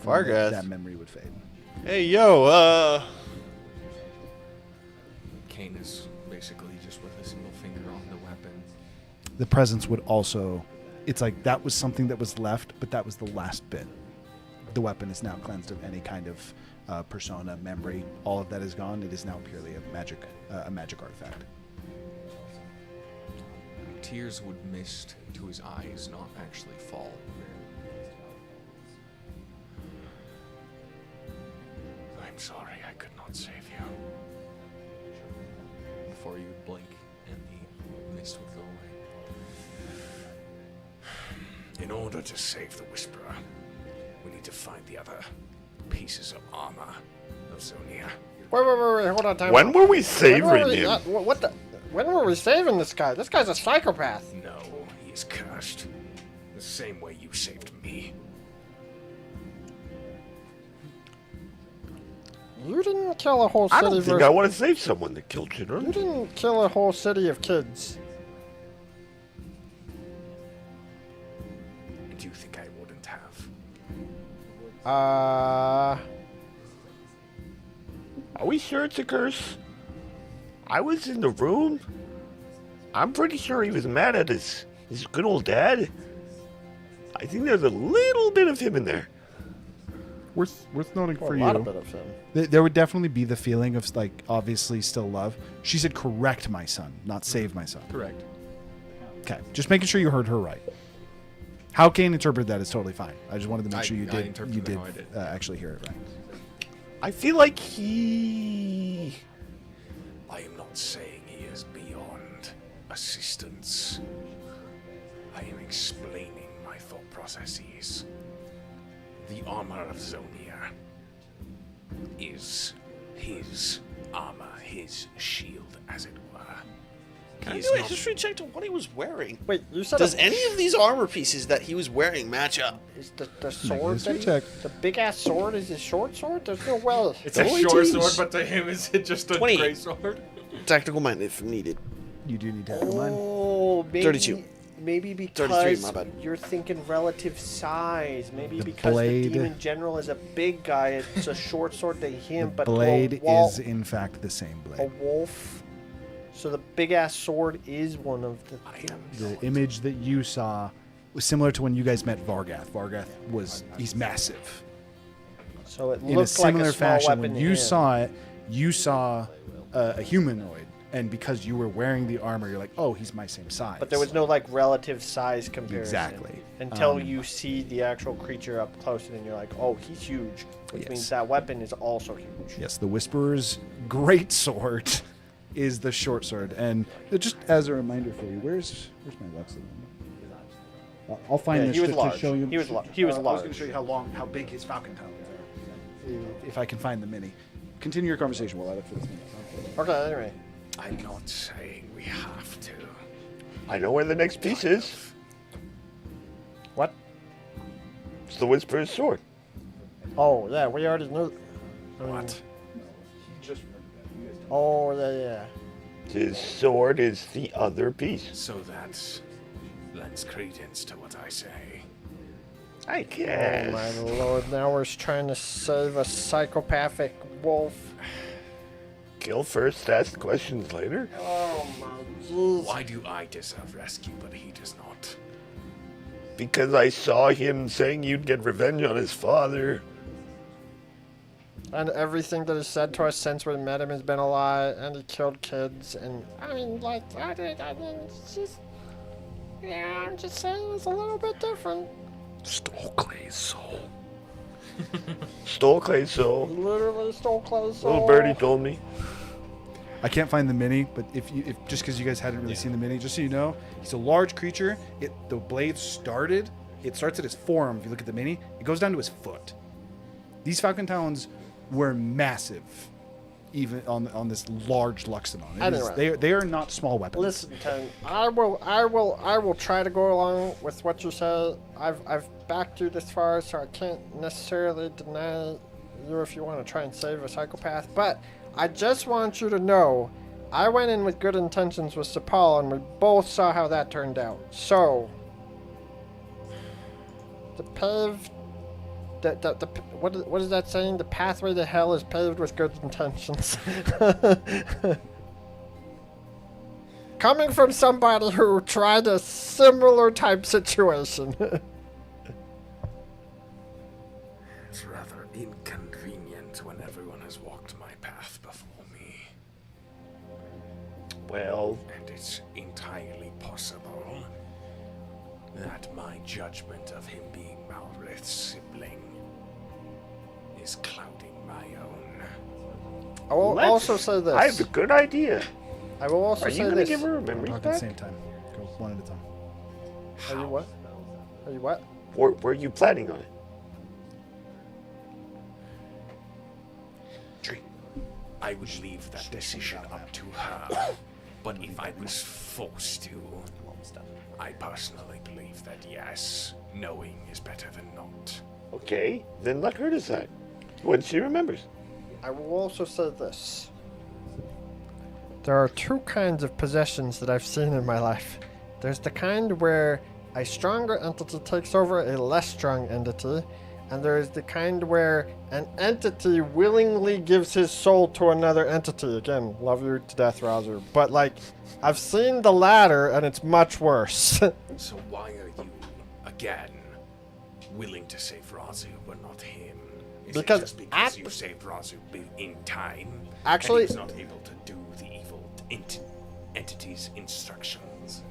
Vargas. That memory would fade. Hey, yo, Kane is basically just with a single finger on the weapon. The presence would also... It's like that was something that was left, but that was the last bit. The weapon is now cleansed of any kind of persona, memory. All of that is gone. It is now purely a magic artifact. Tears would mist to his eyes, not actually fall. I'm sorry I could not save you. Before you would blink, and the mist would go away. In order to save the Whisperer, we need to find the other pieces of armor of Zonia. Wait, hold on, time When out. were we When savoring were we- him? what the? When were we saving this guy? This guy's a psychopath. No, he is cursed. The same way you saved me. You didn't kill a whole I city. don't think I want to save someone that killed You children. didn't kill a whole city of kids. Do you think I wouldn't have? Are we sure it's a curse? I was in the room. I'm pretty sure he was mad at his good old dad. I think there's a little bit of him in there. Worth noting Well, for a lot of you. bit of him. There would definitely be the feeling of, like, obviously still love. She said correct my son, not save my son. Correct. Okay, just making sure you heard her right. How Kane interpreted that is totally fine. I just wanted to make sure I you did interpreted how I did. actually hear it right. I feel like he... I am not saying he is beyond assistance. I am explaining my thought processes. The armor of Zonia is his armor, his shield, as it were. can I He do is a not- history check to what he was wearing? Wait, you said Does any of these armor pieces that he was wearing match up? is the sword history that he, check. the big ass sword is his short sword? There's no way. It's Only a short teens. sword, but to him, is it just a 20. gray sword? Tactical mind if needed. You do need to have in mind. Oh, maybe 32. Maybe 33, because my bad. you're thinking relative size. Maybe The because blade- the demon general is a big guy, it's a short sword to him. The But blade a is in fact the same a blade. wolf. So the big ass sword is one of the. The image that you saw was similar to when you guys met Vargath. He's massive. So it In a looks like similar a small fashion, weapon when to you him. saw it, you saw a humanoid, and because you were wearing the armor, you're like, oh, he's my same size. But there was no like relative size comparison. Exactly. Until you see the actual creature up close, and then you're like, oh, he's huge, which Yes. means that weapon is also huge. Yes, the Whisperer's great sword is the short sword, and just as a reminder for you, where's my Lexington? I'll find Yeah, this he was to large. show you. He was he was I was large. going to show you how big his falcon talons are, if I can find the mini. Continue your conversation while I look for this mini. Okay, anyway. I'm not saying we have to. I know where the next piece is. What? It's the Whisperer's sword. Oh, yeah, we already knew. What? Oh, yeah. His sword is the other piece. So that lends credence to what I say. I Oh guess. my lord! Now we're trying to save a psychopathic wolf. Kill first, ask questions later. Oh my jeez! Why do I deserve rescue, but he does not? Because I saw him saying you'd get revenge on his father. And everything that is said to us since we met him has been a lie, and he killed kids. And I mean, like, I mean, it's just, yeah, I'm just saying it's a little bit different. Stole Clay's soul. Stole Clay's He soul. literally stole Clay's soul. Little birdie told me. I can't find the mini, but if just because you guys hadn't really seen the mini, just so you know, he's a large creature. The blade it starts at his forearm. If you look at the mini, it goes down to his foot. These Falcon Talons were massive, even on this large Luxodon. Anyway. They are not small weapons. Listen, Ken, I will try to go along with what you say. I've backed you this far, so I can't necessarily deny you if you want to try and save a psychopath. But I just want you to know, I went in with good intentions with Sapal, and we both saw how that turned out. So, the paved, what is that saying? The pathway to hell is paved with good intentions. Coming from somebody who tried a similar type situation. It's rather inconvenient when everyone has walked my path before me. Well, And it's entirely possible that my judgment of him being Malrith's sibling is clouding my own. I will let's- also say this. I have a good idea. I will also Are say you going to this. give her a memory Talk at the back? same time. Go one at a time. Are you what? Are you what? Or were you planning on it? I would leave that decision up to her. But if I was forced to, I personally believe that yes, knowing is better than not. Okay, then let her decide. When she remembers. I will also say this. There are two kinds of possessions that I've seen in my life. There's the kind where a stronger entity takes over a less strong entity, and there is the kind where an entity willingly gives his soul to another entity. Again, love you to death, Razu. But, like, I've seen the latter, and it's much worse. So why are you, again, willing to save Razu but not him? Is Because it just because at- you saved Razu in time? Actually- and he was not able to do the evil entity's instructions.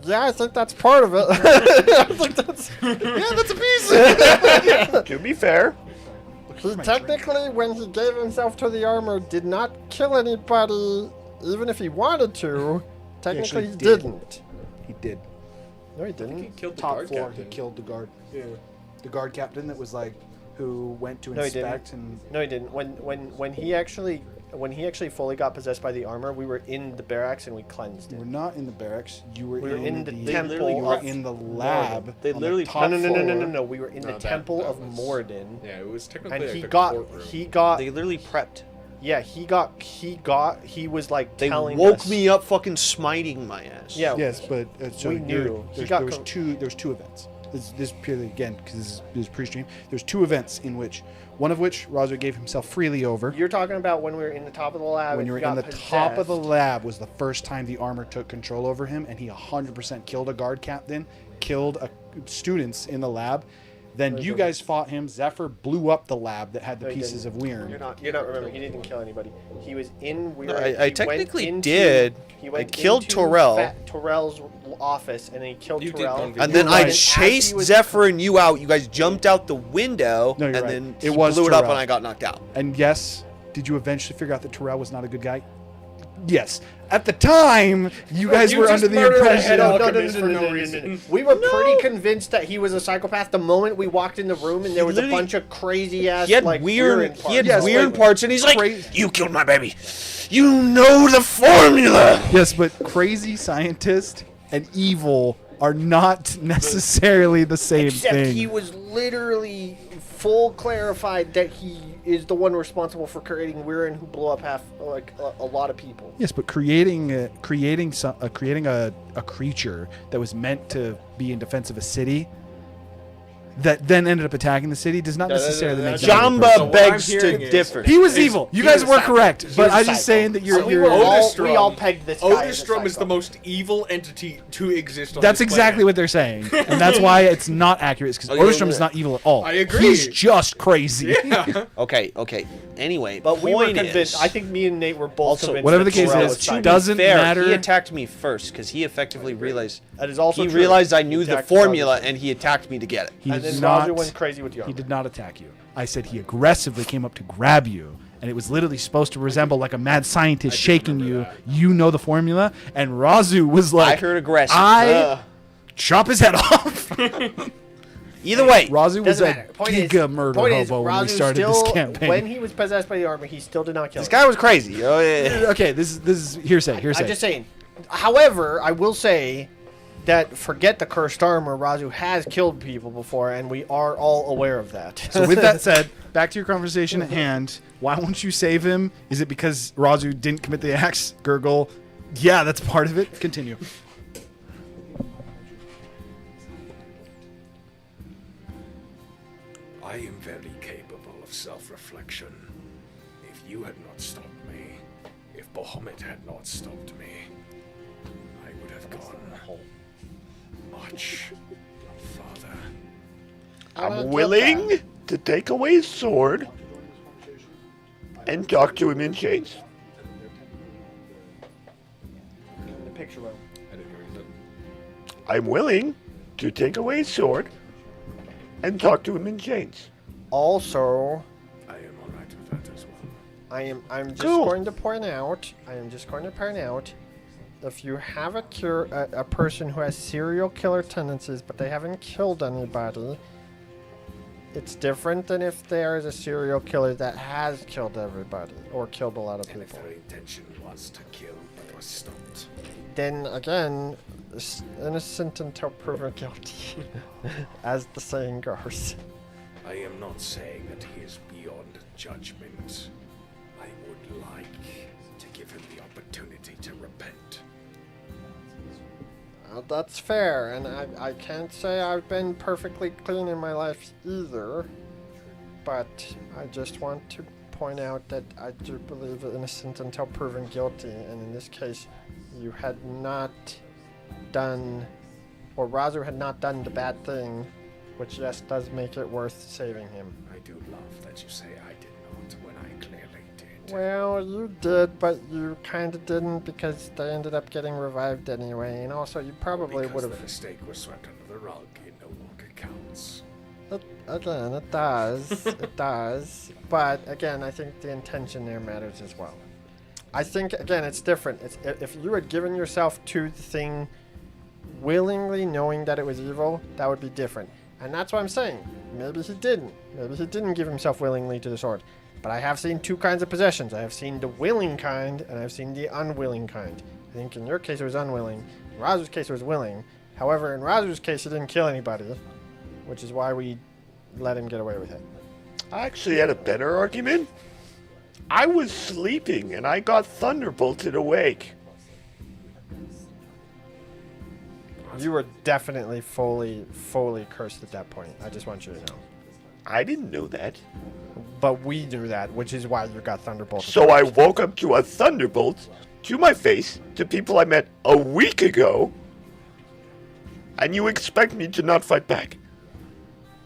Yeah, I think that's part of it. I think that's... Yeah, that's a piece. To be fair, He technically, when he gave himself to the armor, did not kill anybody, even if he wanted to. Technically, he actually did. didn't. He did. No, he didn't. He killed the Top guard floor, captain. he killed the guard. Yeah. The guard captain that was like, who went to No, he didn't. inspect and. No, he didn't. When he actually fully got possessed by the armor, we were in the barracks and we cleansed You were it. not in the barracks. You were, We were in the the temple. You were of- in the lab. They on literally- the top No. floor. We were in the No, temple that of was- Morden. Yeah, it was technically And like he the got, courtroom. They literally prepped. he was like They telling woke us. me up fucking smiting my ass. Yeah. Yes, but so We you're- knew. He There got was co- two events. This purely again because this is pre-stream. There's two events in which one of which Razo gave himself freely over. You're talking about when we were in the top of the lab. When and you were he in got the top of the possessed. lab was the first time the armor took control over him, and he 100% killed a guard captain, killed students in the lab. Then you guys fought him. Zephyr blew up the lab that had the No, he pieces didn't. of Weird. You're not remembering. He didn't kill anybody. He was in Weird. No, he I went technically into- did. He I went killed into Terrell. Terrell's office, and then he killed You did Terrell. one And then You're I right. chased As he was- Zephyr and you out. You guys jumped out the window, No, you're and right. then It he was blew it up, Terrell. and I got knocked out. And yes, did you eventually figure out that Terrell was not a good guy? Yes. At the time, you guys You were just under the murdered a impression. head No, alchemist for no reason. We were pretty convinced that he was a psychopath the moment we walked in the room, and there was a literally- bunch of crazy ass He had like weird, parts. he had Yes, weird like- parts, and he's like, Crazy. you killed my baby. You know the formula. Yes, but crazy scientist and evil are not necessarily the same Except thing. he was literally full clarified that he is the one responsible for creating Weirin, who blew up a lot of people. Yes, but creating a creature that was meant to be in defense of a city that then ended up attacking the city does not necessarily make them a good person. Jamba So what begs I'm to hearing is- differ. He was Is- evil. You he guys was were psycho. correct, He but was I'm just psycho. saying that you're. So we all Odistrom- pegged this guy as a Odistrom is psycho. the most evil entity to exist on That's this exactly planet. what they're saying, and that's why it's not accurate. Because Okay, Odistrom yeah. is not evil at all. I agree. He's just crazy. Yeah. Okay. Anyway, But we were point convinced. is- I think me and Nate were both Also, convinced. whatever that the case Terrell is, was to psycho. be doesn't fair, matter. He attacked me first because he effectively realized That is also he true. realized I knew He the attacked formula Roger. and he attacked me to get it. He And did then not. Roger went crazy with the He armor. did not attack you. I said he aggressively came up to grab you, and it was literally supposed to resemble like a mad scientist shaking you. You know the formula, and Razu was like, I heard aggressive. I chop his head off. Either way, Razu was Doesn't a matter. Point giga murder point is, hobo when we Razu started still, this campaign. When he was possessed by the armor, he still did not kill this him. guy was crazy. Oh yeah. Okay, this is hearsay. I'm just saying. However, I will say that forget the cursed armor, Razu has killed people before, and we are all aware of that. So with that said, back to your conversation at hand. Why won't you save him? Is it because Razu didn't commit the acts? Gurgle. Yeah, that's part of it. Continue. I am very capable of self-reflection. If you had not stopped me, if Bahamut had not stopped me, I would have gone much farther. I'm willing to take away his sword and talk to him in chains. The picture room. I didn't hear you. I'm willing to take away his sword and talk to him in chains. Also, I am alright with that as well. I'm just Cool. going to point out. If you have a person who has serial killer tendencies, but they haven't killed anybody, it's different than if there is a serial killer that has killed everybody or killed a lot of And if people. their intention was to kill but was stopped, Then again, innocent until proven guilty, as the saying goes. I am not saying that he is beyond judgment. I would like to give him the opportunity to repent. That's fair, and I can't say I've been perfectly clean in my life either, but I just want to point out that I do believe innocent until proven guilty, and in this case, you had not done, or Razu had not done the bad thing, which yes, does make it worth saving him. I do love that you say I did not when I clearly did. Well, you did, but you kind of didn't because they ended up getting revived anyway, and also you probably Because would have. the mistake was swept under the rug, it no longer counts. Again, it does. It does. But again, I think the intention there matters as well. I think, again, it's different. If you had given yourself to the thing willingly knowing that it was evil, that would be different. And that's what I'm saying. Maybe he didn't. Maybe he didn't give himself willingly to the sword. But I have seen two kinds of possessions. I have seen the willing kind, and I've seen the unwilling kind. I think in your case it was unwilling. In Razu's case it was willing. However, in Razu's case he didn't kill anybody, which is why we let him get away with it. I actually had a better argument. I was sleeping and I got thunderbolted awake. You were definitely fully cursed at that point. I just want you to know. I didn't know that. But we knew that, which is why you got thunderbolted. So I woke up to a thunderbolt to my face to people I met a week ago. And you expect me to not fight back?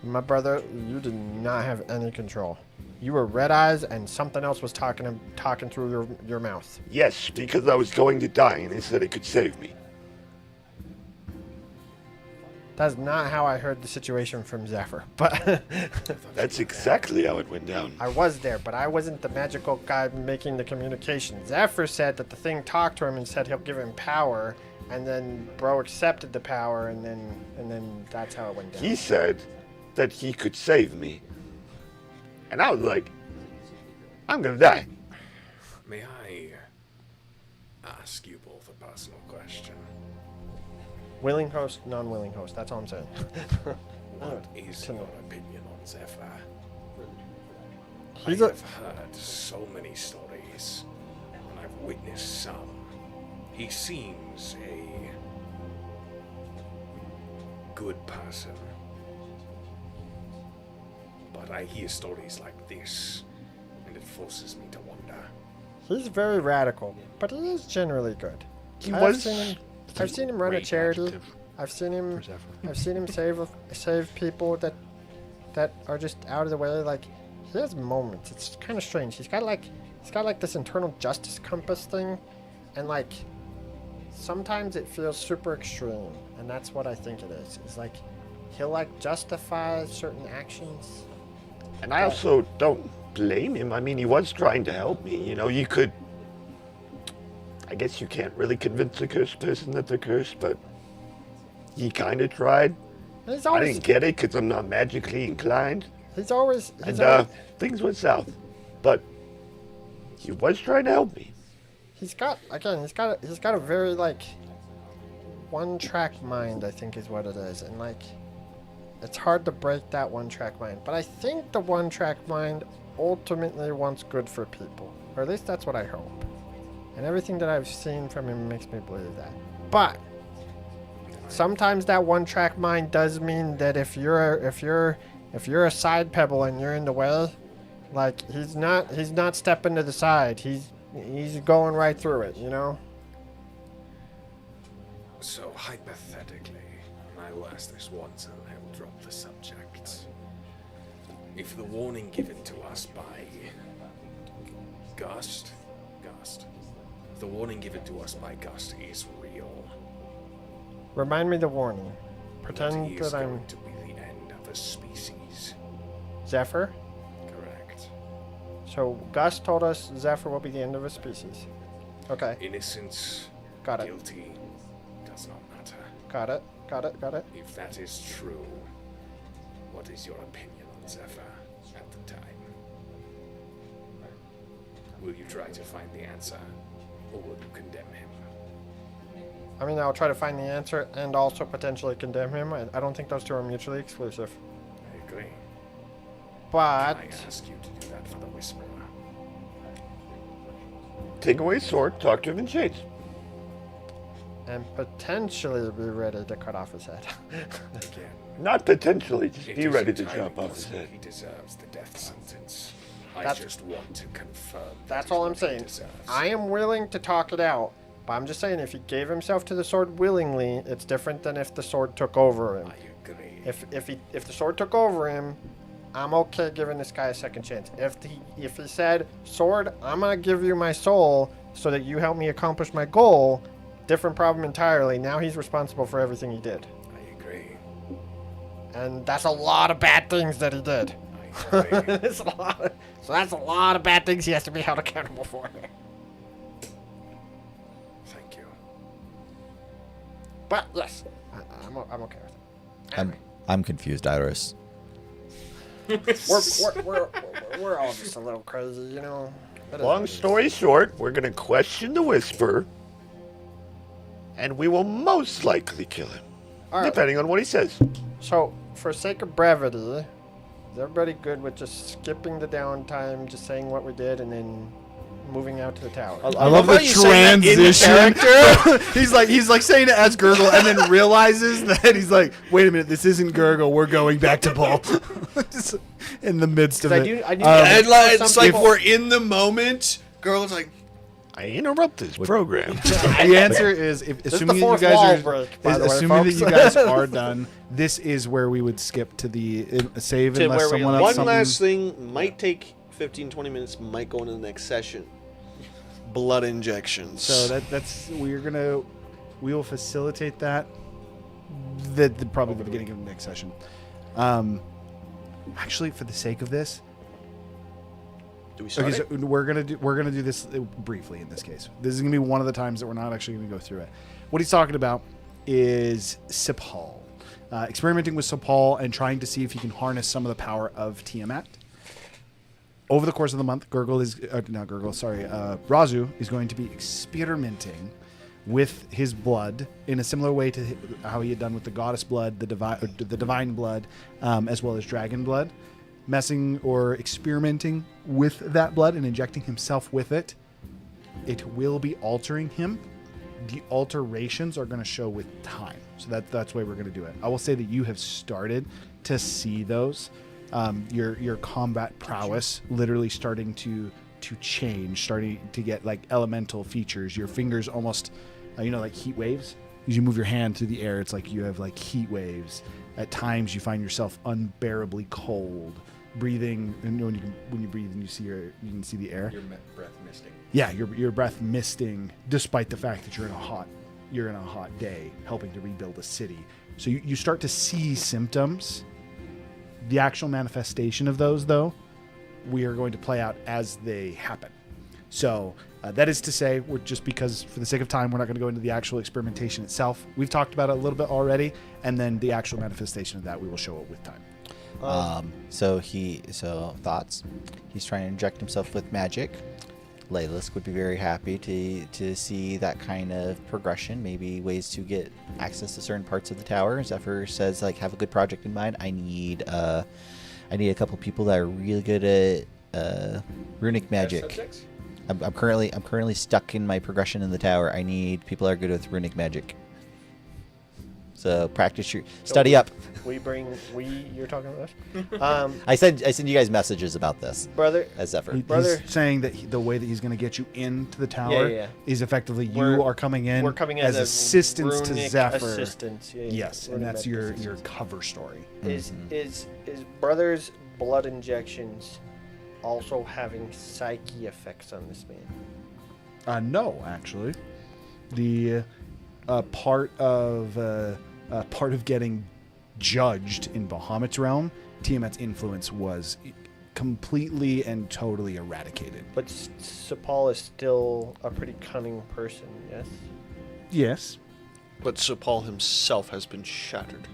My brother, you did not have any control. You were red eyes, and something else was talking through your mouth. Yes, because I was going to die and they said it could save me. That's not how I heard the situation from Zephyr. But That's exactly how it went down. I was there, but I wasn't the magical guy making the communication. Zephyr said that the thing talked to him and said he'll give him power, and then Bro accepted the power, and then that's how it went down. He said that he could save me. And I was like, I'm gonna die. May I ask you both a personal question? Willing host, non-willing host. That's all I'm saying. What is your opinion on Zephyr? He's I a- have heard so many stories, and I've witnessed some. He seems a good person. but I hear stories like this, and it forces me to wonder. He's very radical, but he is generally good. He I've was seen him run a Great charity. adjective I've seen him. for Zephyr. I've seen him save people that are just out of the way. Like, he has moments. It's kind of strange. He's got like this internal justice compass thing, and like sometimes it feels super extreme, and that's what I think it is. It's like he'll like justify certain actions. And I also don't blame him. I mean, he was trying to help me. You know, you could. I guess you can't really convince a cursed person that they're cursed, but he kind of tried. He's I always didn't get it because I'm not magically inclined. he's always And things went south. But he was trying to help me. he's got a very like one-track mind, I think is what it is, and like it's hard to break that one-track mind. But I think the one-track mind ultimately wants good for people, or at least that's what I hope. And everything that I've seen from him makes me believe that. But sometimes that one-track mind does mean that if you're a side pebble and you're in the way, like he's not stepping to the side. He's going right through it, you know? So, hypothetically, and I will ask this once and I will drop the subject. If the warning given to us by Gust, if the warning given to us by Gust is real, Remind me the warning. that Pretend he is that I'm going to be the end of a species. Zephyr. Correct. So Gus told us Zephyr will be the end of a species. Okay, Innocence, got it. guilty, does not matter. Got it. If that is true, what is your opinion on Zephyr at the time? Will you try to find the answer, or will you condemn him? I mean, I'll try to find the answer and also potentially condemn him. I don't think those two are mutually exclusive. I agree. But Can I ask you to do that for the Whisperer? Take away his sword, talk to him in chains. and potentially be ready to cut off his head. Again, Not potentially, just it be is ready to entirely chop off his possible head. he deserves the death sentence. I That's- just want to confirm. That's that is all I'm what he saying. deserves. I am willing to talk it out, but I'm just saying if he gave himself to the sword willingly, it's different than if the sword took over him. I agree. If the sword took over him, I'm okay giving this guy a second chance. If he said, "Sword, I'm gonna give you my soul so that you help me accomplish my goal," different problem entirely. Now he's responsible for everything he did, I agree. and that's a lot of bad things that he did. I agree. It's a lot. So that's a lot of bad things he has to be held accountable for. Thank you. But yes, I'm okay with it. I'm confused, Iris. We're all just a little crazy, you know. It is what Long it is. story short, we're going to question the Whisper, and we will most likely kill him, All right. depending on what he says. So, for sake of brevity, is everybody good with just skipping the downtime, just saying what we did, and then moving out to the tower? I love the transition. he's like saying it as Gurgle, and then realizes that he's like, wait a minute, this isn't Gurgle. We're going back to Paul. Just in the midst of I it. do It's some like people- we're in the moment. Girl's like, I interrupt this program. The answer is, assuming the that you fourth guys wall are, break, by the way, assuming that folks. you guys are done, this is where we would skip to the save To unless where we someone are. else one something. last thing might take 15, 20 minutes, might go into the next session. Blood injections. So we will facilitate that. Probably the beginning of the next session. Actually, for the sake of this, do we start okay, it? so we're gonna do this briefly in this case. This is gonna be one of the times that we're not actually gonna go through it. What he's talking about is Sipal, experimenting with Sipal and trying to see if he can harness some of the power of Tiamat. Over the course of the month, Razu is going to be experimenting with his blood in a similar way to how he had done with the goddess blood, the divine blood, as well as dragon blood, messing or experimenting with that blood and injecting himself with it. It will be altering him. The alterations are going to show with time. So that's the way we're going to do it. I will say that you have started to see those. your combat prowess literally starting to change, starting to get like elemental features. Your fingers almost, like heat waves. As you move your hand through the air, it's like you have like heat waves. At times, you find yourself unbearably cold. Breathing, and when you breathe and you can see the air. Your breath misting. Yeah, your breath misting, despite the fact that you're in a hot day, helping to rebuild a city. So you start to see symptoms. The actual manifestation of those, though, we are going to play out as they happen. So that is to say, we're just because for the sake of time, we're not going to go into the actual experimentation itself. We've talked about it a little bit already, and then the actual manifestation of that we will show it with time. So thoughts. He's trying to inject himself with magic. Laylisk would be very happy to see that kind of progression, maybe ways to get access to certain parts of the tower. Zephyr says, like, have a good project in mind. I need a couple people that are really good at runic magic. I'm currently stuck in my progression in the tower. I need people that are good with runic magic. So practice study up. You're talking about us? I send you guys messages about this. Brother. As Zephyr. He's saying that the way that he's going to get you into the tower is effectively you are coming in, we're coming as assistants to runic Zephyr. Assistants. Yes, and that's your cover story. Is Brother's blood injections also having psyche effects on this man? No, actually. The part of getting judged in Bahamut's realm, Tiamat's influence was completely and totally eradicated. But Sepal is still a pretty cunning person, yes? Yes. But Sepal himself has been shattered.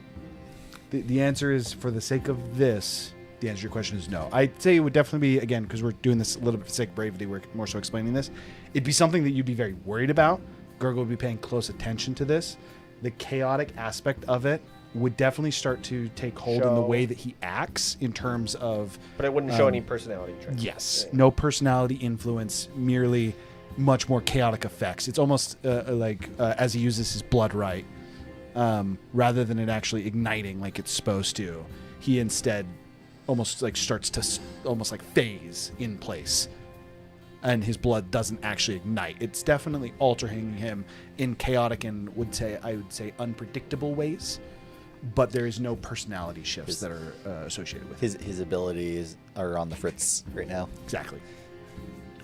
The answer is, for the sake of this, the answer to your question is no. I'd say it would definitely be, again, because we're doing this a little bit for the sake of brevity, we're more so explaining this, it'd be something that you'd be very worried about. Gurgle would be paying close attention to this. The chaotic aspect of it would definitely start to take hold in the way that he acts in terms of... But it wouldn't show any personality traits. Yes. No personality influence, merely much more chaotic effects. It's almost like as he uses his blood right, rather than it actually igniting like it's supposed to, he instead almost like starts to almost like phase in place. And his blood doesn't actually ignite. It's definitely altering him in chaotic and I would say unpredictable ways. But there is no personality shifts that are associated with it. His abilities are on the fritz right now. Exactly.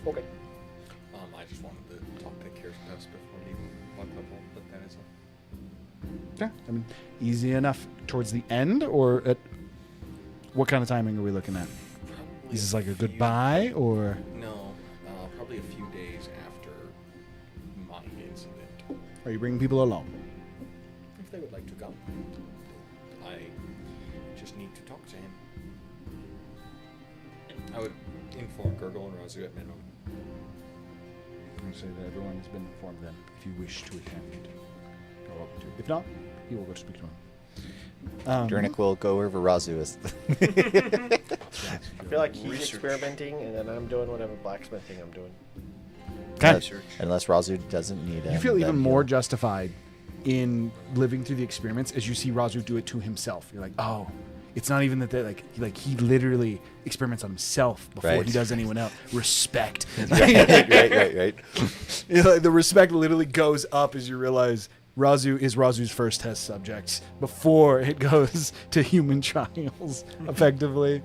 Okay. I just wanted to talk to Kirsten before we walked up, but that is all. Yeah, I mean, easy enough towards the end, or at what kind of timing are we looking at? Probably Is this like a goodbye, or? No, probably a few days after my incident. Are you bringing people along? If they would like to come. I just need to talk to him. I would inform Gurgle and Razu at minimum. I'll say that everyone has been informed then. If you wish to attend, you're welcome to. If not, he will go speak to him. Durnik will go wherever Razu is. I feel like he's experimenting, and then I'm doing whatever blacksmithing I'm doing. Unless Razu doesn't need it. You feel even more justified in living through the experiments as you see Razu do it to himself. You're like, oh, it's not even that they he literally experiments on himself before he does anyone else. Respect. right. The respect literally goes up as you realize Razu is Razu's first test subject before it goes to human trials, effectively.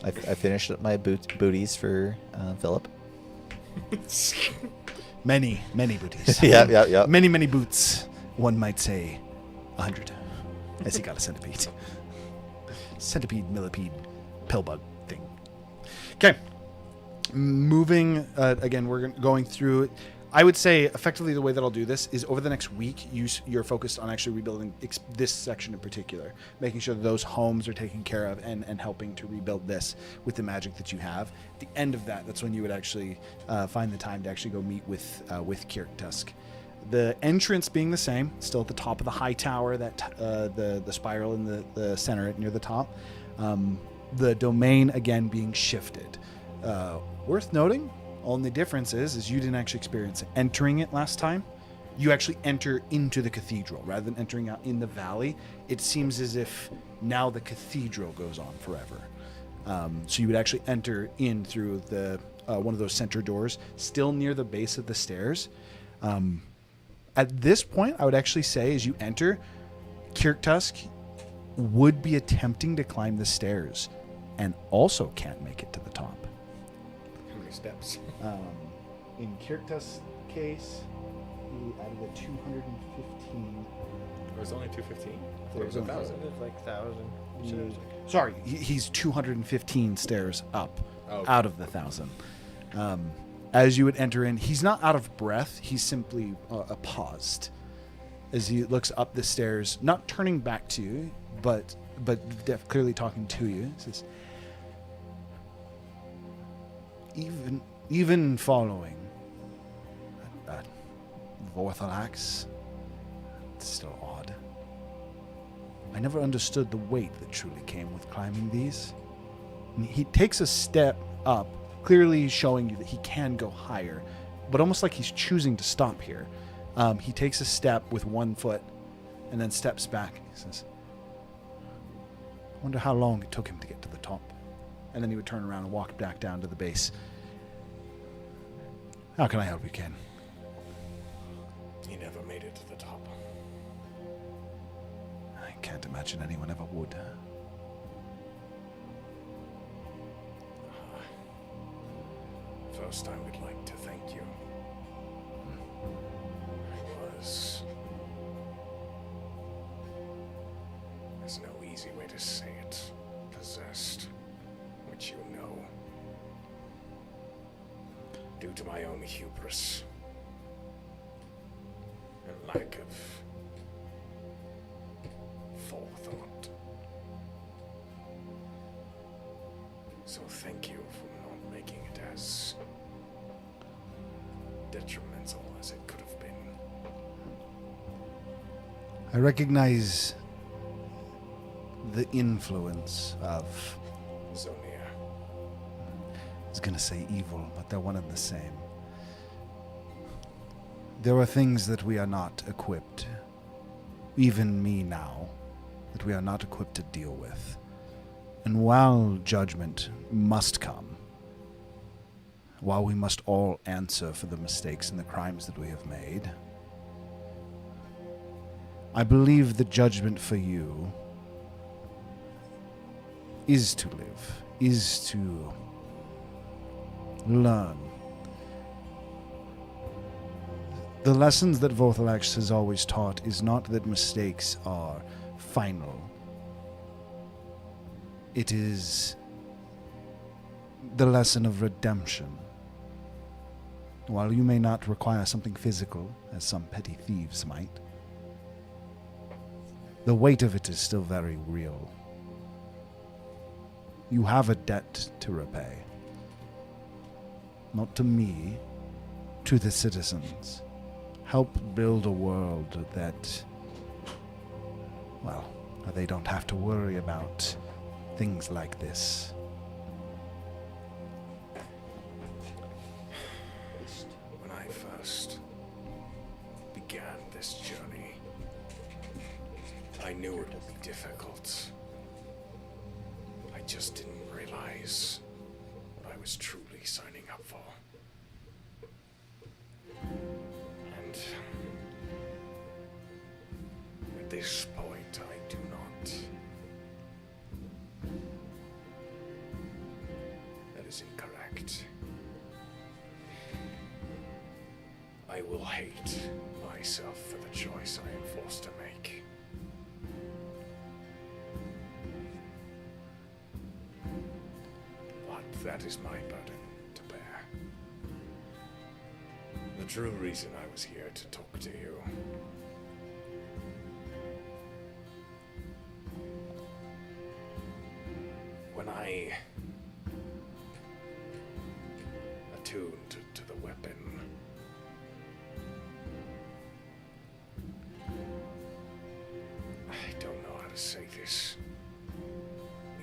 I finished up my booties for Philip. Many booties. Yeah. Many boots. One might say 100. As he got a centipede. Centipede, millipede, pillbug thing. Okay. Moving, again, we're going through it. I would say effectively the way that I'll do this is over the next week, you're focused on actually rebuilding this section in particular, making sure that those homes are taken care of and helping to rebuild this with the magic that you have. At the end of that's when you would actually find the time to actually go meet with Kirk Tusk. The entrance being the same, still at the top of the high tower, that the spiral in the center near the top. The domain again being shifted. Worth noting. Only difference is you didn't actually experience entering it last time. you actually enter into the cathedral rather than entering out in the valley. It seems as if now the cathedral goes on forever. So you would actually enter in through the one of those center doors, still near the base of the stairs. At this point, I would actually say, as you enter, Kirktusk would be attempting to climb the stairs and also can't make it to the top. How many steps? In Kirktusk's case, he added a 215. It was only 215. There was 1,000. It's like 1,000. Sorry, he's 215 stairs up Oh. out of the 1,000. As you would enter in, he's not out of breath. He's simply paused as he looks up the stairs, not turning back to you, but clearly talking to you. He says, even following Vorthalax, it's still odd. I never understood the weight that truly came with climbing these. And he takes a step up, clearly showing you that he can go higher, but almost like he's choosing to stop here. He takes a step with one foot and then steps back. He says, I wonder how long it took him to get to the top. And then he would turn around and walk back down to the base. How can I help you, Ken? He never made it to the top. I can't imagine anyone ever would. First, I would like to thank you. I was... There's no easy way to say it. Possessed. Which you know. Due to my own hubris. And lack of... forethought. So thank you for not making it as detrimental as it could have been. I recognize the influence of, Zonia. I was going to say evil, but they're one and the same. There are things that we are not equipped, even me now, that we are not equipped to deal with. And while judgment must come, while we must all answer for the mistakes and the crimes that we have made, I believe the judgment for you is to live, is to learn. The lessons that Vorthalax has always taught is not that mistakes are final. It is the lesson of redemption. While you may not require something physical, as some petty thieves might, the weight of it is still very real. You have a debt to repay. Not to me, to the citizens. Help build a world that, well, they don't have to worry about things like this. When I first began this journey, I knew it would be difficult. I just didn't realize what I was truly signing up for. And at this point, I do not. That is incorrect. I will hate myself for the choice I am forced to make. But that is my burden to bear. The true reason I was here to talk to you. When I attuned to the weapon, I don't know how to say this.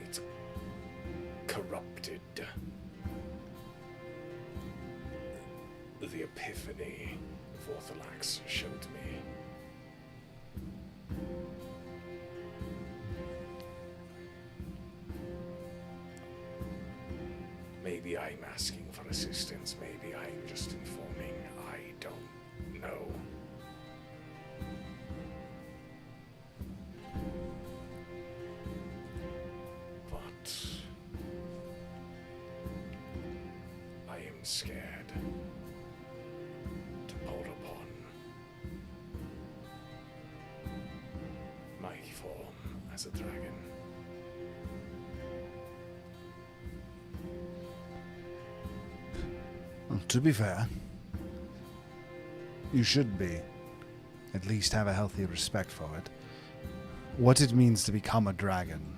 It's corrupted the epiphany Vorthalax showed me. Maybe I'm asking for assistance, maybe I'm just informing, I don't know. But I am scared to pull upon my form as a dragon. Well, to be fair, you should be. At least have a healthy respect for it. What it means to become a dragon.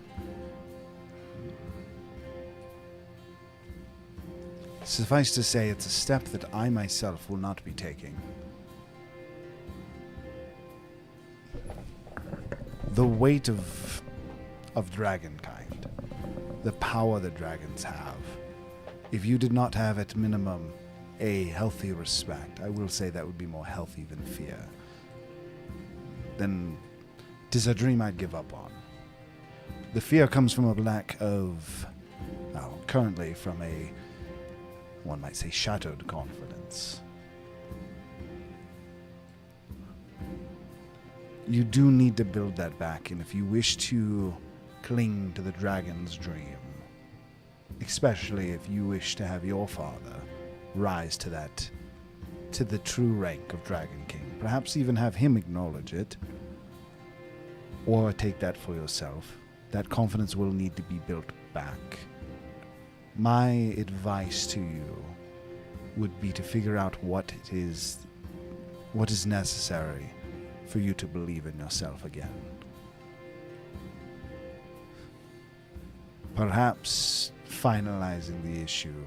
Suffice to say, it's a step that I myself will not be taking. The weight of dragonkind, the power that dragons have. If you did not have at minimum a healthy respect, I will say that would be more healthy than fear, then 'tis a dream I'd give up on. The fear comes from a lack of, well, currently from a, one might say, shattered confidence. You do need to build that back, and if you wish to cling to the dragon's dream, especially if you wish to have your father rise to that, to the true rank of Dragon King, perhaps even have him acknowledge it, or take that for yourself, that confidence will need to be built back. My advice to you would be to figure out what is necessary for you to believe in yourself again. Perhaps finalizing the issue.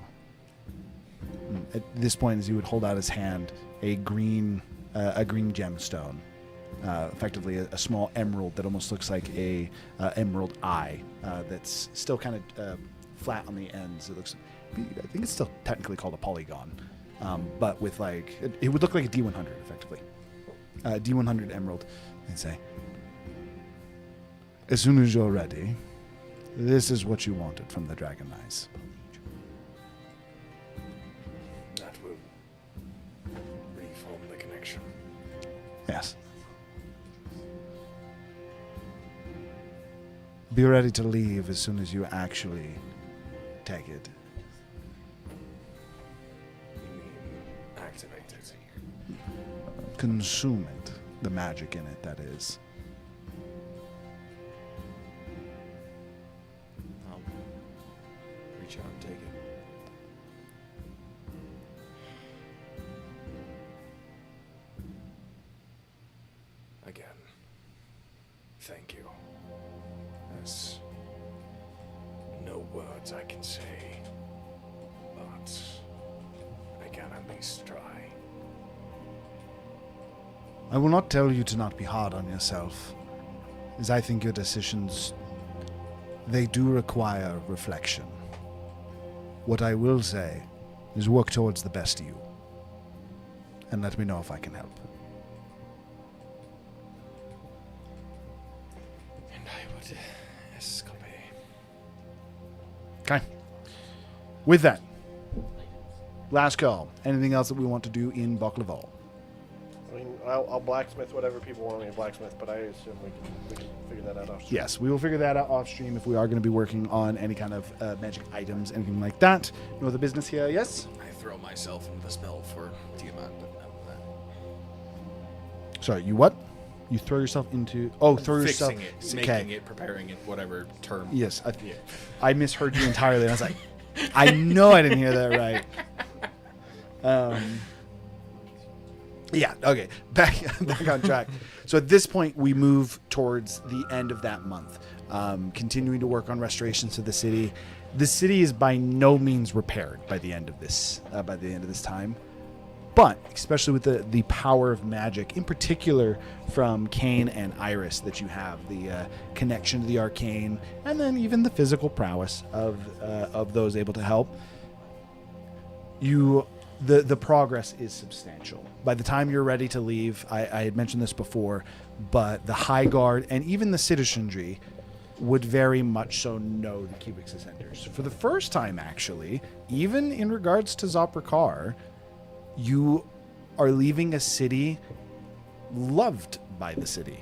At this point, as he would hold out his hand, a green gemstone, effectively a small emerald that almost looks like a emerald eye, that's still kind of flat on the ends. It looks, I think it's still technically called a polygon, but with like it would look like a D100 effectively, D100 emerald, and say, as soon as you're ready, this is what you wanted from the Dragon Eyes. That will reform the connection. Yes. Be ready to leave as soon as you actually take it. You mean activate it? Consume it. The magic in it, that is. I'll reach out and take it. Again, thank you. There's no words I can say, but I can at least try. I will not tell you to not be hard on yourself, as I think your decisions, they do require reflection. What I will say is work towards the best of you, and let me know if I can help. And I would escape. Okay. With that, last call. Anything else that we want to do in Baklaval? I mean, I'll blacksmith whatever people want me to blacksmith, but I assume we can figure that out off stream. Yes, we will figure that out off stream if we are going to be working on any kind of magic items, anything like that. No other business here, yes? I throw myself into the spell for Tiamat, but other than that. Sorry, you what? You throw yourself into... Oh, throw yourself... Fixing it, making it, preparing it, whatever term. Yes, Yeah. I misheard you entirely. And I was like, I know I didn't hear that right. Yeah, okay. Back on track. So at this point, we move towards the end of that month, continuing to work on restorations to the city. The city is by no means repaired by the end of this time. But especially with the power of magic, in particular from Cain and Iris, that you have the connection to the arcane, and then even the physical prowess of those able to help. You the progress is substantial. By the time you're ready to leave, I had mentioned this before, but the High Guard and even the citizenry would very much so know the Cubix Ascenders. For the first time, actually, even in regards to Zoprakar, you are leaving a city loved by the city.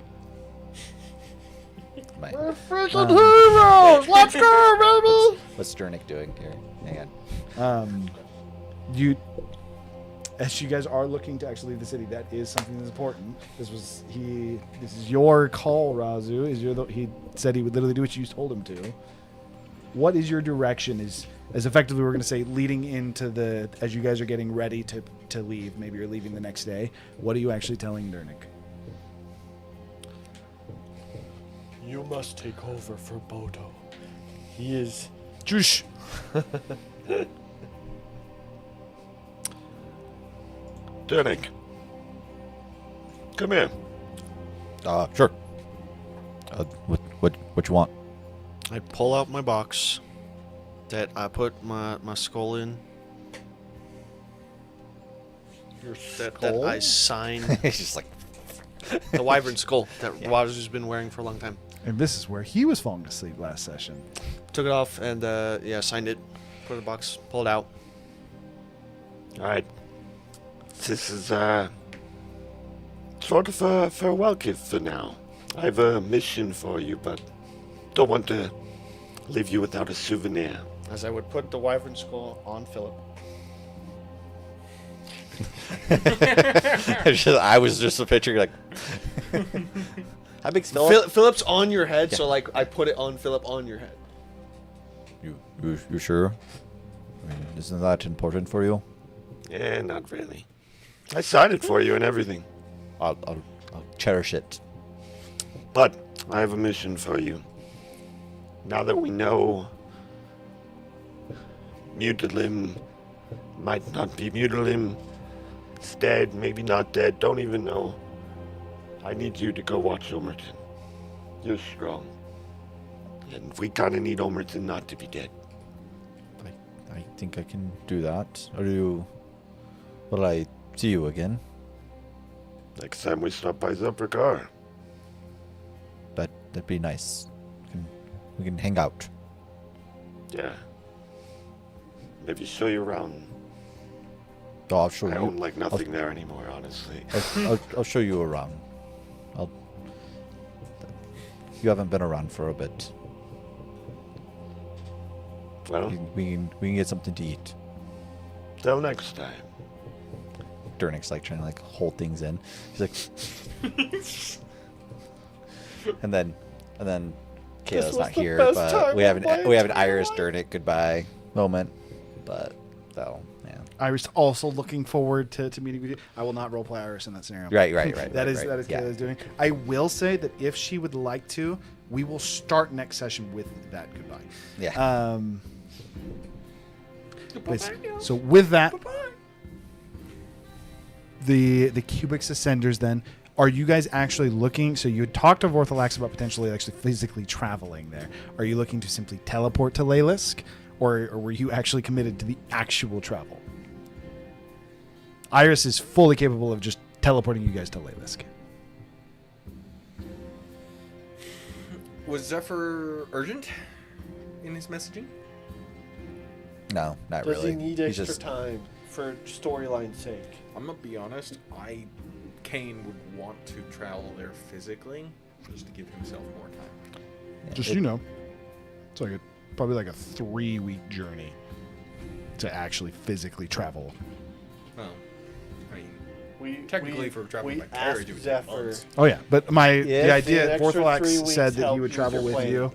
My, We're freaking heroes! Let's go, baby! what's Sternick doing here? Hang on. You, as you guys are looking to actually leave the city, that is something that's important. This is your call, Razu. He said he would literally do what you told him to. What is your direction? As effectively we're going to say leading into as you guys are getting ready to leave. Maybe you're leaving the next day. What are you actually telling Dernick? You must take over for Bodo. He is. Jush. Dernick, come here. Sure. What you want? I pull out my box that I put my skull in. Your That skull? I signed. He's just like, The wyvern skull that Wazu's been wearing for a long time. And this is where he was falling asleep last session. Took it off and signed it. Put it in the box. Pulled it out. All right. This is sort of a farewell gift for now. I have a mission for you, but don't want to leave you without a souvenir. As I would put the wyvern skull on Philip. I was just a picture like. How big's Philip? Philip's on your head, so like I put it on Philip on your head. You sure? I mean, isn't that important for you? Yeah, not really. I signed it for you and everything. I'll cherish it. But I have a mission for you. Now that we know Mutalim might not be Mutalim, it's dead, maybe not dead, don't even know. I need you to go watch Omerton. You're strong. And we kind of need Omerton not to be dead. I think I can do that. Will I see you again? Next time we stop by Zoprakar. That'd be nice. We can hang out. Yeah. Maybe show you around. Oh, I'll show I you. own like nothing there anymore, honestly. I'll show you around. You haven't been around for a bit. Well, We can get something to eat. till next time. Dernick's like trying to like hold things in. He's like, and then Kayla's was not the here, best but time we have of my an entire Iris life. Dernick goodbye moment. But so yeah. Iris also looking forward to meeting with you. I will not roleplay Iris in that scenario. Right. That is yeah. Kayla's doing. I will say that if she would like to, we will start next session with that goodbye. Yeah. So with that, the Cubix Ascenders then, are you guys actually looking, so you had talked to Vorthalax about potentially actually physically traveling there. Are you looking to simply teleport to Leylisk, or were you actually committed to the actual travel? Iris is fully capable of just teleporting you guys to Leylisk. Was Zephyr urgent in his messaging? No, not Does really. he need He's extra just time for storyline's sake? I'm gonna be honest. Kane would want to travel there physically, just to give himself more time. Just you know, it's like probably like a 3-week journey to actually physically travel. Well, I mean, We technically for traveling by carriage, it would take Zephyr. months. Oh yeah, but the an idea, extra 3 Vorthalax weeks said that he help would use travel your with plane. you,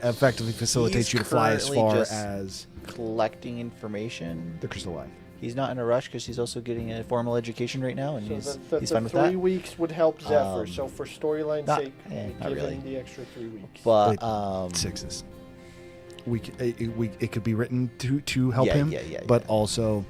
effectively facilitates He's you to fly as currently far just- as collecting information. the Crystal Line. He's not in a rush because he's also getting a formal education right now, and So he's the fine with 3 that. weeks would help Zephyr. Um, So for storyline's not- sake, eh, we not give really. him the extra 3 weeks. But Wait, 6s. It could be written to help Yeah, him, yeah, but yeah. also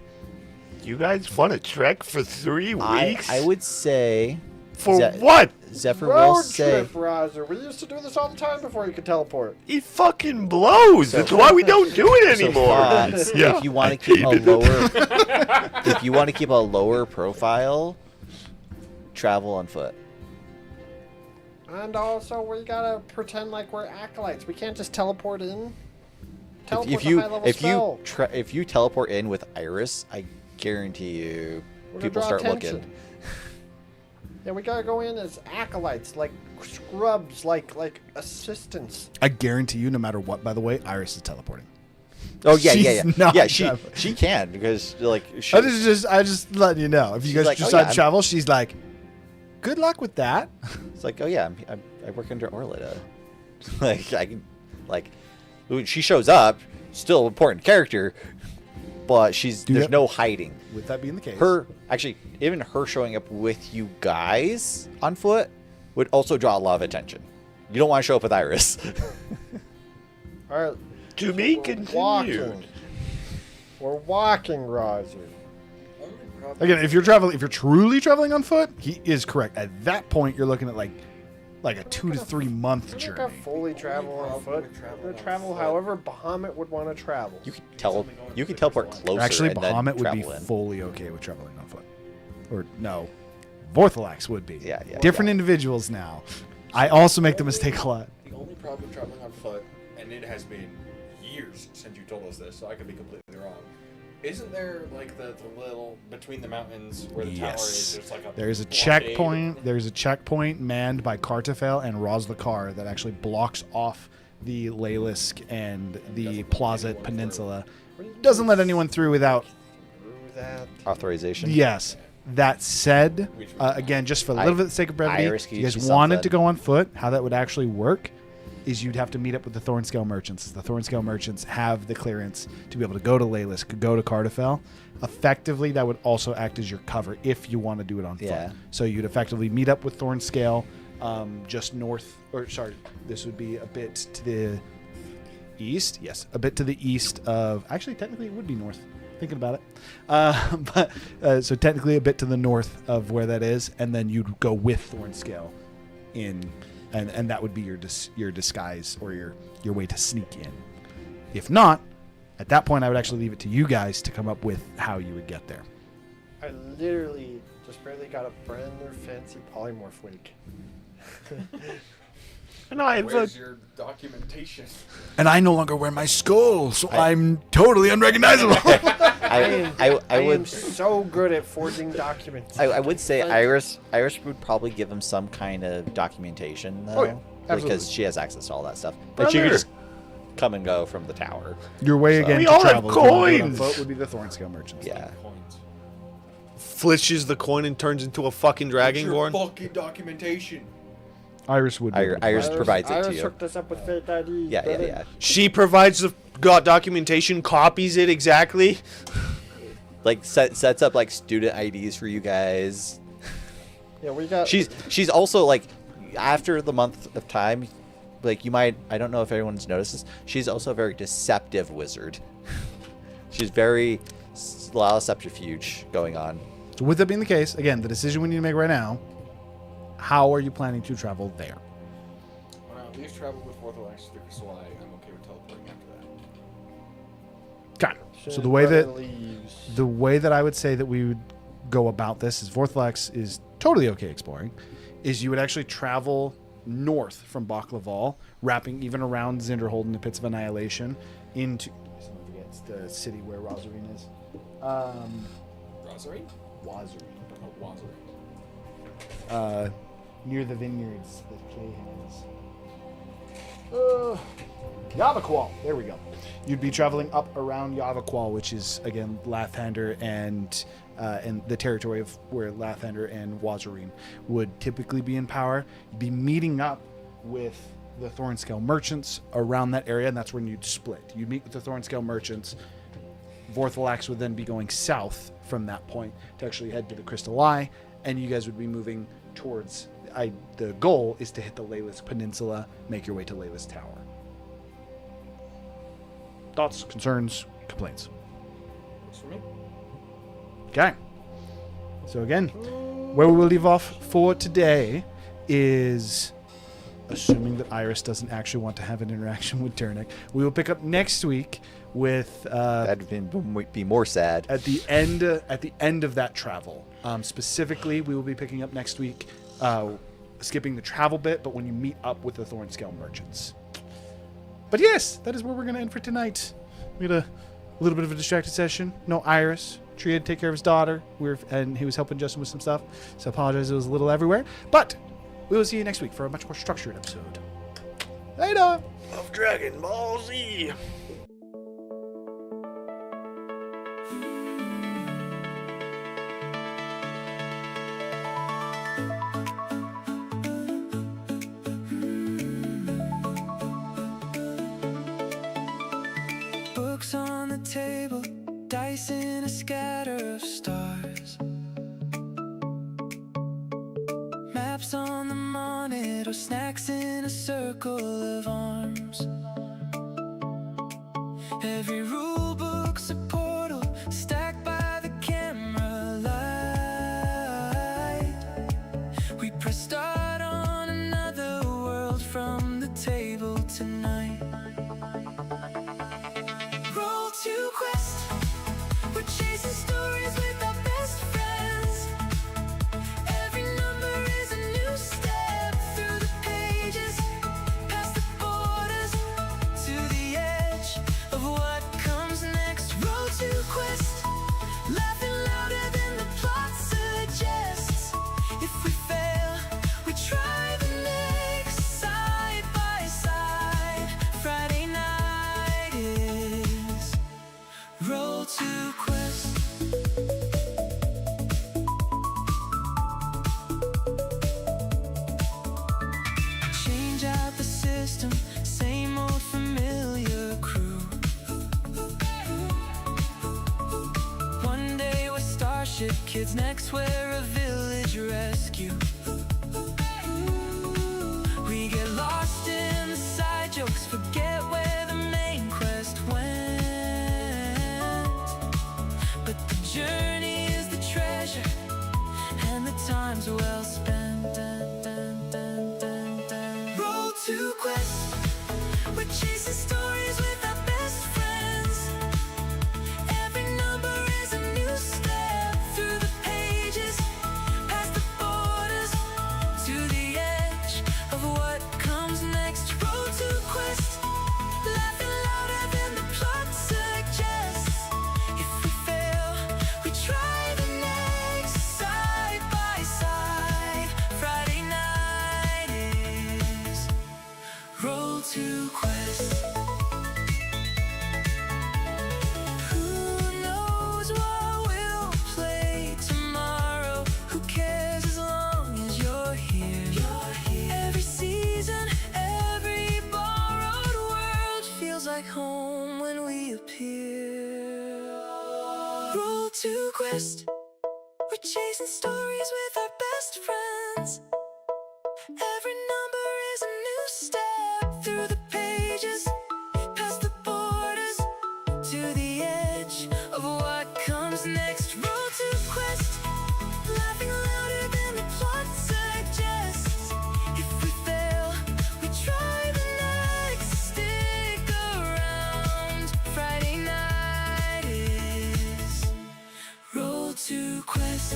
You guys want to trek for 3 weeks? I would say For Ze- what? Zephyr Road will say. trip, Roger. We used to do this all the time before you could teleport. It fucking blows. That's why we don't do it So anymore. Fox, Yeah. if you want to keep a lower, if you want to keep a lower profile, travel on foot. And also, we gotta pretend like we're acolytes. We can't just teleport in. Teleport If you a high-level spell. if you teleport in with Iris, I guarantee you We're gonna people draw start attention. looking. Yeah, we gotta go in as acolytes, like scrubs, like assistants. I guarantee you, no matter what, by the way, Iris is teleporting. Oh yeah, She's yeah. not Yeah, traveling. she can because like she, I just letting you know. If you She's guys like, oh, decide yeah, to travel, she's like, "Good luck with that." it's like, oh yeah, I work under Orlita. Like I can, like, when she shows up, still important character, but there's no hiding. With that being the case, Even her showing up with you guys on foot would also draw a lot of attention. You don't want to show up with Iris. All right, To be we're continued. walking. We're walking, Roger. again, if you're truly traveling on foot, he is correct. At that point, you're looking at like a 2 to 3 month We're not journey. gonna fully travel on foot. We're gonna travel however Bahamut would want to travel. You can teleport closer. Actually, and then Bahamut would be travel in. fully okay with traveling on foot. Or no, Vorthalax would be. Yeah. Different individuals now. I also make the mistake a lot. The only problem with traveling on foot, and it has been years since you told us this, so I could be completely wrong. Isn't there like the little between the mountains where the tower is? There's like a There's a blockade? checkpoint. There's a checkpoint manned by Kartafel and Rozlakar that actually blocks off the Leylisk and the Plaza Peninsula. Doesn't let anyone through without. Through that. Authorization. Yes. That said, again, just for a little bit of the sake of brevity, Iris, if can you you guys see wanted something? to go on foot, how that would actually work is you'd have to meet up with the Thornscale merchants. The Thornscale merchants have the clearance to be able to go to Leylisk, go to Kartafel. Effectively, that would also act as your cover if you want to do it on foot. Yeah. So you'd effectively meet up with Thornscale just north, or sorry, this would be a bit to the east. Yes, a bit to the east of, actually, technically it would be north. Thinking about it. So technically a bit to the north of where that is, and then you'd go with Thornscale in, and that would be your disguise or your way to sneak in. If not, at that point I would actually leave it to you guys to come up with how you would get there. I literally just barely got a brand new fancy polymorph wig. And I Where's your documentation? And I no longer wear my skull, so I'm totally unrecognizable. I am would so good at forging documents. I would say Like- Iris would probably give him some kind of documentation though, Oh, yeah, absolutely. because she has access to all that stuff. But she could just come and go from the tower. Your way again We to all have travel if you wanna do it on coins. foot would be the Thornscale merchants. Yeah. Flitches the coin and turns into a fucking dragonborn. Fucking documentation. Iris would be able to Iris provide it. provides it to Iris you. hooked us up with fake IDs. Yeah. brother. She provides the documentation, copies it exactly. Like sets up like student IDs for you guys. Yeah, we got. She's also like, after the month of time, like you might, I don't know if everyone's noticed this, she's also a very deceptive wizard. She's very, a lot of subterfuge going on. So with that being the case, again, the decision we need to make right now, how are you planning to travel there? Well, at least travel with Orthodox through Crystal Eye. I'm okay with teleporting after that. Got it. So the way that I would say that we would go about this is Vorthalax is totally okay exploring, is you would actually travel north from Baklaval, wrapping even around Zinderhold and the Pits of Annihilation into, someone forgets the city where Rosarine is. Rosary? Wazarine. Oh, Wazari. Near the vineyards that Kay has. Yavaqual. There we go. You'd be traveling up around Yavaqual, which is again Lathander and the territory of where Lathander and Wazarine would typically be in power. You'd be meeting up with the Thornscale merchants around that area, and that's when you'd split. You'd meet with the Thornscale merchants. Vorthalax would then be going south from that point to actually head to the Crystal Eye, and you guys would be moving towards. The goal is to hit the Leylisk Peninsula, make your way to Leylisk Tower. Thoughts, concerns, complaints? Works for me. Okay. So again, where we will leave off for today is, assuming that Iris doesn't actually want to have an interaction with Turnick, we will pick up next week with That'd be more sad. at the end of that travel. Specifically, we will be picking up next week, skipping the travel bit, but when you meet up with the Thornscale merchants. But yes, that is where we're going to end for tonight. We had a little bit of a distracted session. No Iris. Tree had to take care of his daughter, and he was helping Justin with some stuff. So I apologize, it was a little everywhere. But we will see you next week for a much more structured episode. Later! Of Dragon Ball Z. Books on the table, dice in a scatter of stars. Maps on the monitor, snacks in a circle of arms. Every rule book's a portal, stacked by the camera light. We press start on another world from the table tonight. Roll to quest, we're chasing stories with our best friends. Every number is a new step through the pages, past the borders, to the edge of what comes next. Roll to quest, laughing louder than the plot suggests. If we fail, we try the next, side by side. Friday night is Roll to quest. Change out the system, same old familiar crew. One day we're starship kids, next we're a village rescue. We get lost in the side jokes, forget where the main quest went. But the journey is the treasure, and the time's well spent. Roll to quest, we're chasing stories with our best friends. Every number is a new step through the pages, past the borders, to the edge of what comes next. Roll to quest, laughing louder than the plot suggests. If we fail, we try the next, side by side. Friday night is Roll to quest. Who knows what we'll play tomorrow? Who cares as long as you're here? Every season, every borrowed world feels like home when we appear. Roll to quest, we're chasing stories with our best friends. Every number is a new step through the pages, past the borders, to the edge of what comes next. Roll to quest, laughing louder than the plot suggests. If we fail, we try the next, stick around. Friday night is Roll to quest.